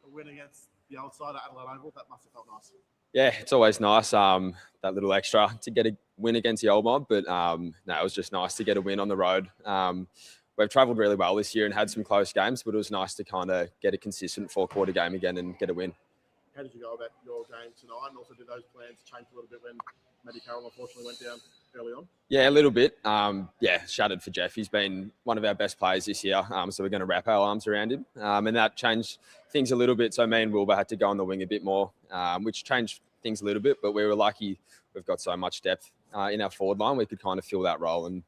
A win against the old side at Adelaide Oval, that must have felt nice. Yeah, it's always nice, that little extra to get a win against the old mob. But no, it was just nice to get a win on the road. We've travelled really well this year and had some close games, but it was nice to kind of get a consistent 4-quarter game again and get a win. How did you go about your game tonight? And also, did those plans change a little bit when Matty Carroll unfortunately went down early on? Yeah, a little bit. Shattered for Jeff. He's been one of our best players this year, so we're going to wrap our arms around him. And that changed things a little bit. So me and Wilbur had to go on the wing a bit more, which changed things a little bit. But we were lucky. We've got so much depth in our forward line. We could kind of fill that role. And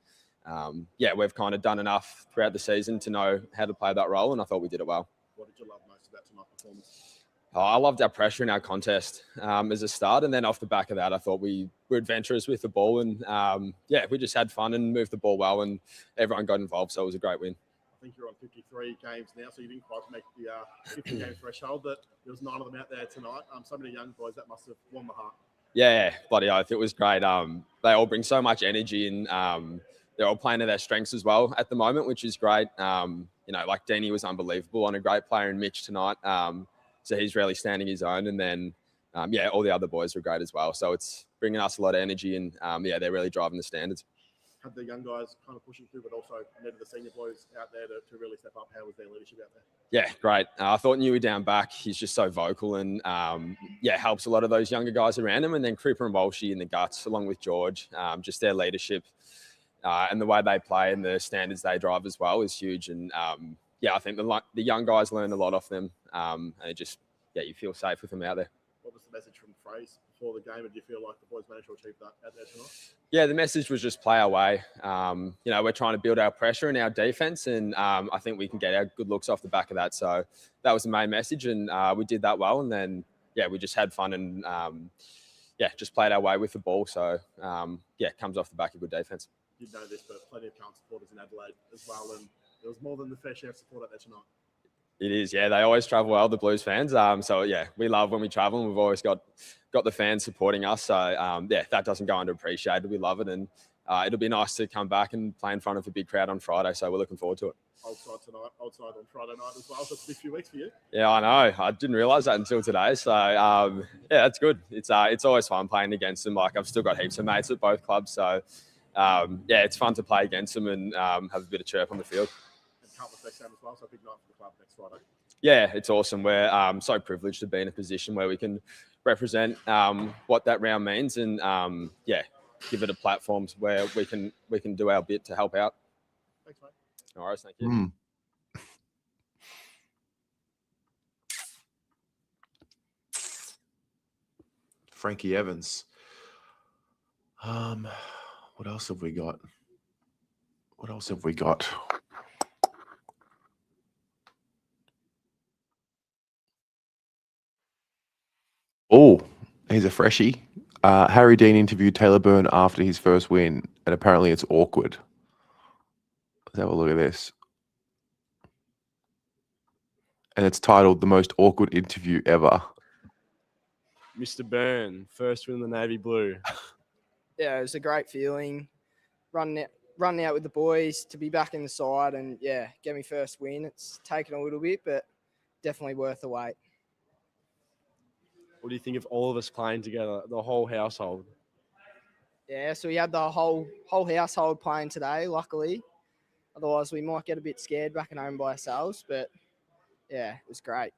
we've kind of done enough throughout the season to know how to play that role. And I thought we did it well. What did you love most about tonight's performance? I loved our pressure in our contest as a start. And then off the back of that, I thought we were adventurous with the ball. And, we just had fun and moved the ball well and everyone got involved. So it was a great win. I think you're on 53 games now, so you didn't quite make the 50-game threshold, but there was 9 of them out there tonight. So many young boys, that must have warmed the heart. Yeah, bloody oath. It was great. They all bring so much energy and they're all playing to their strengths as well at the moment, which is great. Like Danny was unbelievable and a great player in Mitch tonight. So he's really standing his own. And then, all the other boys were great as well. So it's bringing us a lot of energy and, they're really driving the standards. had the young guys kind of pushing through, but also needed the senior boys out there to really step up. How was their leadership out there? Yeah, great. I thought Newey down back, he's just so vocal and, helps a lot of those younger guys around him. And then Cripper and Walshy in the guts, along with George, just their leadership and the way they play and the standards they drive as well is huge. And, I think the young guys learn a lot off them. And it just, you feel safe with them out there. What was the message from Fraser before the game? And do you feel like the boys managed to achieve that out there tonight? Yeah, the message was just play our way. We're trying to build our pressure and our defense, and I think we can get our good looks off the back of that. So that was the main message, and we did that well. And then, we just had fun and, just played our way with the ball. So, it comes off the back of good defense. You know this, but plenty of Carlton supporters in Adelaide as well, and there was more than the fair share of support out there tonight. It is, they always travel well, the Blues fans. We love when we travel, and we've always got the fans supporting us. So, that doesn't go underappreciated. We love it, and it'll be nice to come back and play in front of a big crowd on Friday. So we're looking forward to it. Old side tonight, old side on Friday night as well. So it's been a few weeks for you. Yeah, I know. I didn't realise that until today. So, that's good. It's always fun playing against them. Like, I've still got heaps of mates at both clubs. So, it's fun to play against them and have a bit of chirp on the field. Carlton next game as well, so a big night for the club next Friday. Yeah, it's awesome. We're so privileged to be in a position where we can represent what that round means and give it a platform where we can do our bit to help out. Thanks, mate. No worries, thank you. Frankie Evans. What else have we got? Oh, here's a freshie. Harry Dean interviewed Taylor Byrne after his first win, and apparently it's awkward. Let's have a look at this. And it's titled The Most Awkward Interview Ever. Mr. Byrne, first win in the Navy Blue. Yeah, it was a great feeling. Running out with the boys to be back in the side and, get me first win. It's taken a little bit, but definitely worth the wait. What do you think of all of us playing together, the whole household? Yeah, so we had the whole household playing today, luckily. Otherwise, we might get a bit scared back at home by ourselves, but, it was great.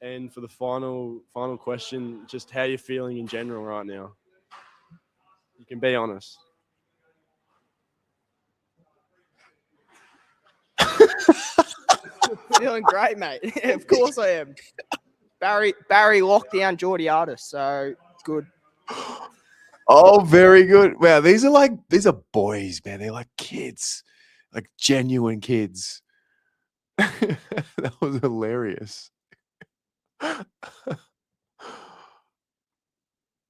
And for the final question, just how you're feeling in general right now? You can be honest. Feeling great, mate. Of course I am. Barry locked down Geordie Artis, so good. Oh, very good. Wow, these are boys, man. They're like kids, like genuine kids. That was hilarious.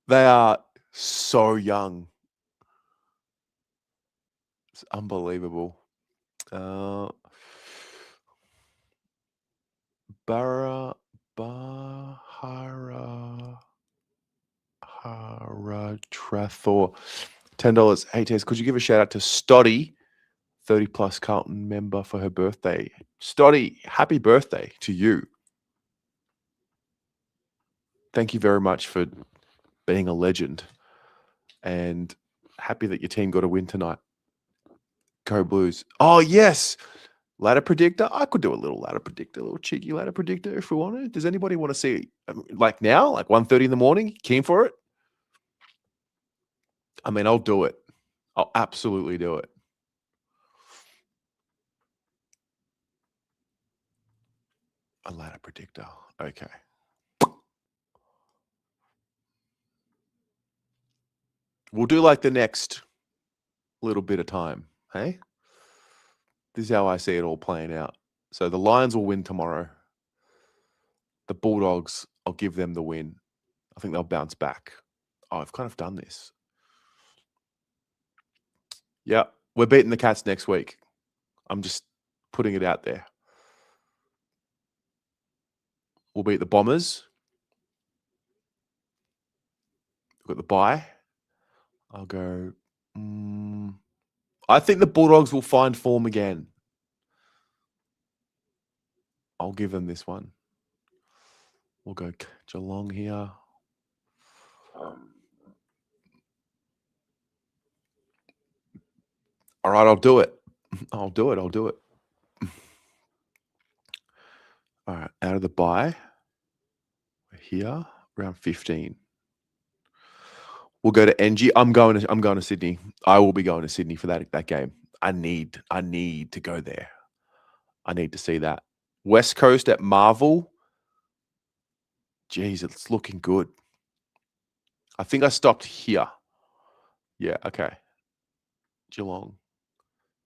They are so young. It's unbelievable. Haratrathor, $10. Hey Tess, could you give a shout out to Stoddy, 30 plus Carlton member, for her birthday? Stoddy, happy birthday to you. Thank you very much for being a legend, and happy that your team got a win tonight. Go Blues. Oh yes, ladder predictor. I could do a little ladder predictor, a little cheeky ladder predictor if we wanted. Does anybody want to see like now, like 1:30 in the morning? Keen for it? I mean, I'll do it. I'll absolutely do it. A ladder predictor. Okay. We'll do like the next little bit of time. Hey? This is how I see it all playing out. So the Lions will win tomorrow. The Bulldogs, I'll give them the win. I think they'll bounce back. Oh, I've kind of done this. Yeah, we're beating the Cats next week. I'm just putting it out there. We'll beat the Bombers. We've got the bye. I'll go. I think the Bulldogs will find form again. I'll give them this one. We'll go Geelong here. All right, I'll do it. I'll do it. All right, out of the bye. We're here, round 15. We'll go to NG. I'm going to Sydney. I will be going to Sydney for that game. I need to go there. I need to see that. West Coast at Marvel. Jeez, it's looking good. I think I stopped here. Yeah, okay. Geelong,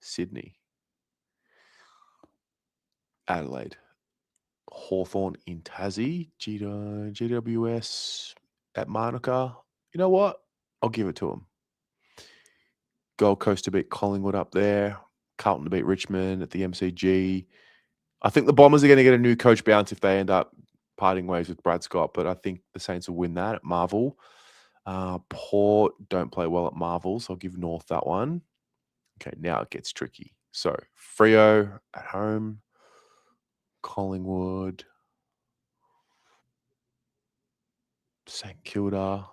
Sydney, Adelaide, Hawthorn in Tassie, GWS at Manuka. You know what? I'll give it to them. Gold Coast to beat Collingwood up there. Carlton to beat Richmond at the MCG. I think the Bombers are going to get a new coach bounce if they end up parting ways with Brad Scott, but I think the Saints will win that at Marvel. Port don't play well at Marvel, so I'll give North that one. Okay, now it gets tricky. So Freo at home, Collingwood, St Kilda.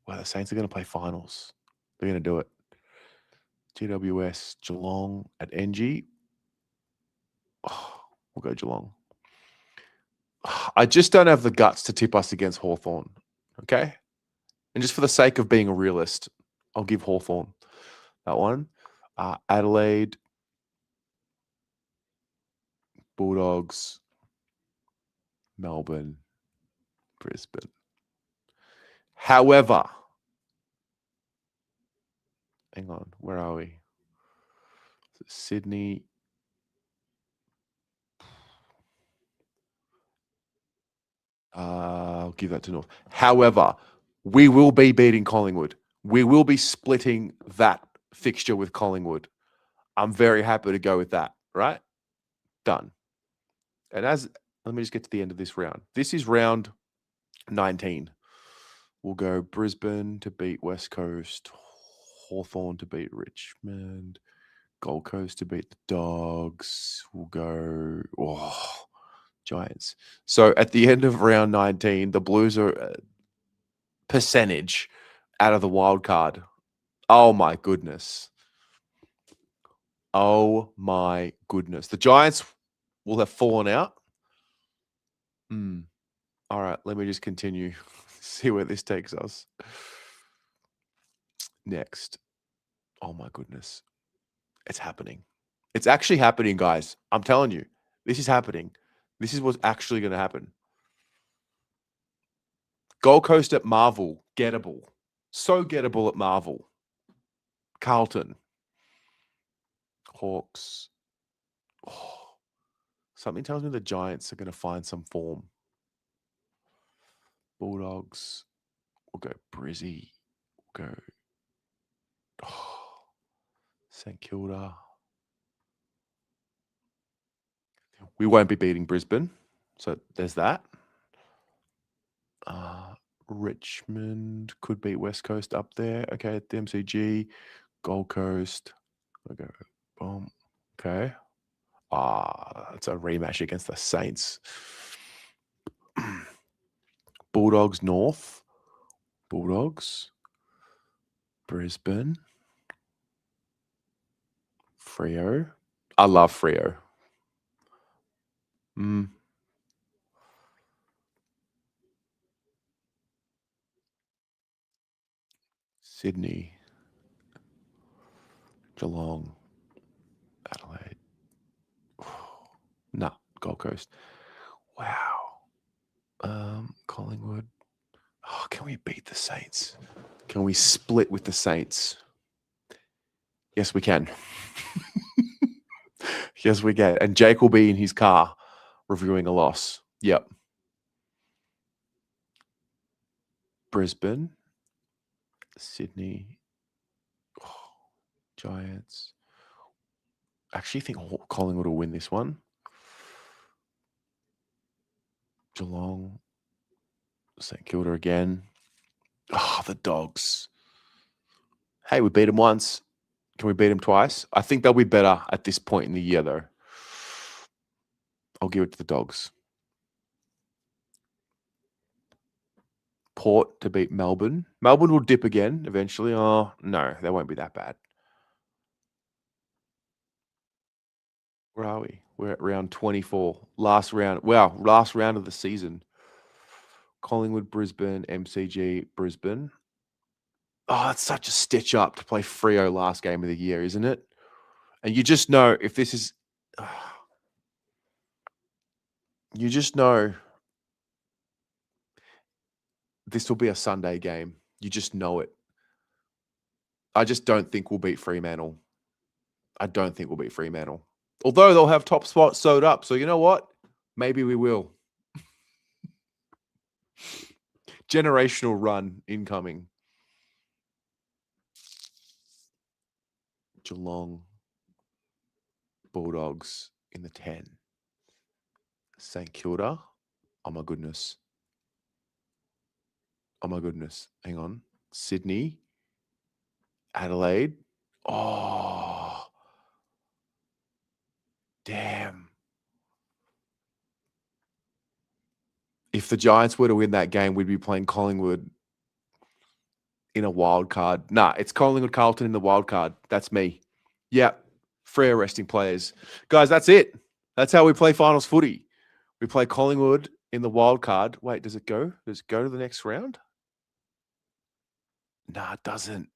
Well, the Saints are going to play finals. They're going to do it. GWS, Geelong at NG. Oh, we'll go Geelong. I just don't have the guts to tip us against Hawthorn. Okay? And just for the sake of being a realist, I'll give Hawthorn that one. Adelaide, Bulldogs, Melbourne, Brisbane. However, hang on, where are we? Sydney. I'll give that to North. However, we will be beating Collingwood. We will be splitting that fixture with Collingwood. I'm very happy to go with that, right? Done. And let me just get to the end of this round. This is round 19. We'll go Brisbane to beat West Coast, Hawthorn to beat Richmond, Gold Coast to beat the Dogs. We'll go Giants. So at the end of round 19, the Blues are percentage out of the wild card. Oh my goodness. Oh my goodness. The Giants will have fallen out. All right, let me just continue. See where this takes us. Next. Oh my goodness. It's happening. It's actually happening, guys. I'm telling you. This is happening. This is what's actually going to happen. Gold Coast at Marvel. Gettable. So gettable at Marvel. Carlton. Hawks. Something tells me the Giants are going to find some form. Bulldogs. We'll go Brizzy. We'll go St Kilda. We won't be beating Brisbane. So there's that. Richmond could beat West Coast up there. Okay, at the MCG. Gold Coast. Okay. Boom. Okay. It's a rematch against the Saints. Bulldogs North. Bulldogs. Brisbane. Freo. I love Freo. Sydney. Geelong. Adelaide. Nah, Gold Coast. Wow. Collingwood. Oh, can we beat the Saints? Can we split with the Saints? Yes, we can. Yes, we can. And Jake will be in his car reviewing a loss. Yep. Brisbane. Sydney. Giants. I actually think Collingwood will win this one. Geelong. St Kilda again. The Dogs. Hey, we beat them once. Can we beat them twice? I think they'll be better at this point in the year, though. I'll give it to the Dogs. Port to beat Melbourne. Melbourne will dip again eventually. Oh, no, they won't be that bad. Where are we? We're at round 24. Last round. Wow, last round of the season. Collingwood, Brisbane, MCG, Brisbane. Oh, it's such a stitch up to play Freo last game of the year, isn't it? And you just know if this is... you just know this will be a Sunday game. You just know it. I just don't think we'll beat Fremantle. I don't think we'll beat Fremantle. Although they'll have top spots sewed up. So you know what? Maybe we will. Generational run incoming. Geelong Bulldogs in the 10. St Kilda. Oh my goodness. Oh my goodness. Hang on. Sydney. Adelaide. Oh. Damn. If the Giants were to win that game, we'd be playing Collingwood in a wild card. Nah, it's Collingwood Carlton in the wild card. That's me. Yeah. Free resting players. Guys, that's it. That's how we play finals footy. We play Collingwood in the wild card. Wait, does it go? Does it go to the next round? Nah, it doesn't.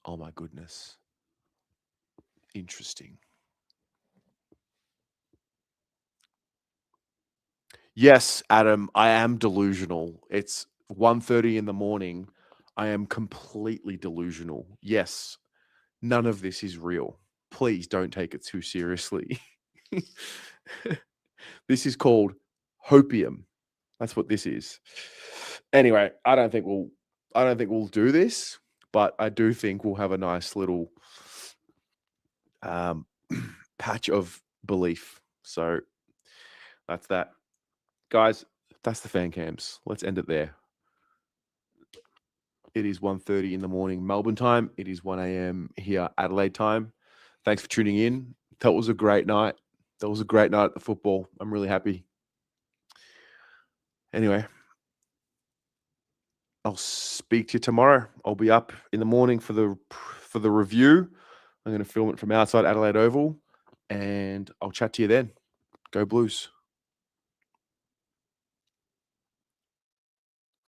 Oh my goodness. Interesting. Yes, Adam, I am delusional. It's 1:30 in the morning. I am completely delusional. Yes, none of this is real. Please don't take it too seriously. This is called hopium. That's what this is. Anyway, I don't think we'll do this, but I do think we'll have a nice little patch of belief. So that's that. Guys, that's the fan cams. Let's end it there. It is 1:30 in the morning Melbourne time. It is 1 a.m. here Adelaide time. Thanks for tuning in. That was a great night. That was a great night at the football. I'm really happy. Anyway, I'll speak to you tomorrow. I'll be up in the morning for the review. I'm going to film it from outside Adelaide Oval, and I'll chat to you then. Go Blues.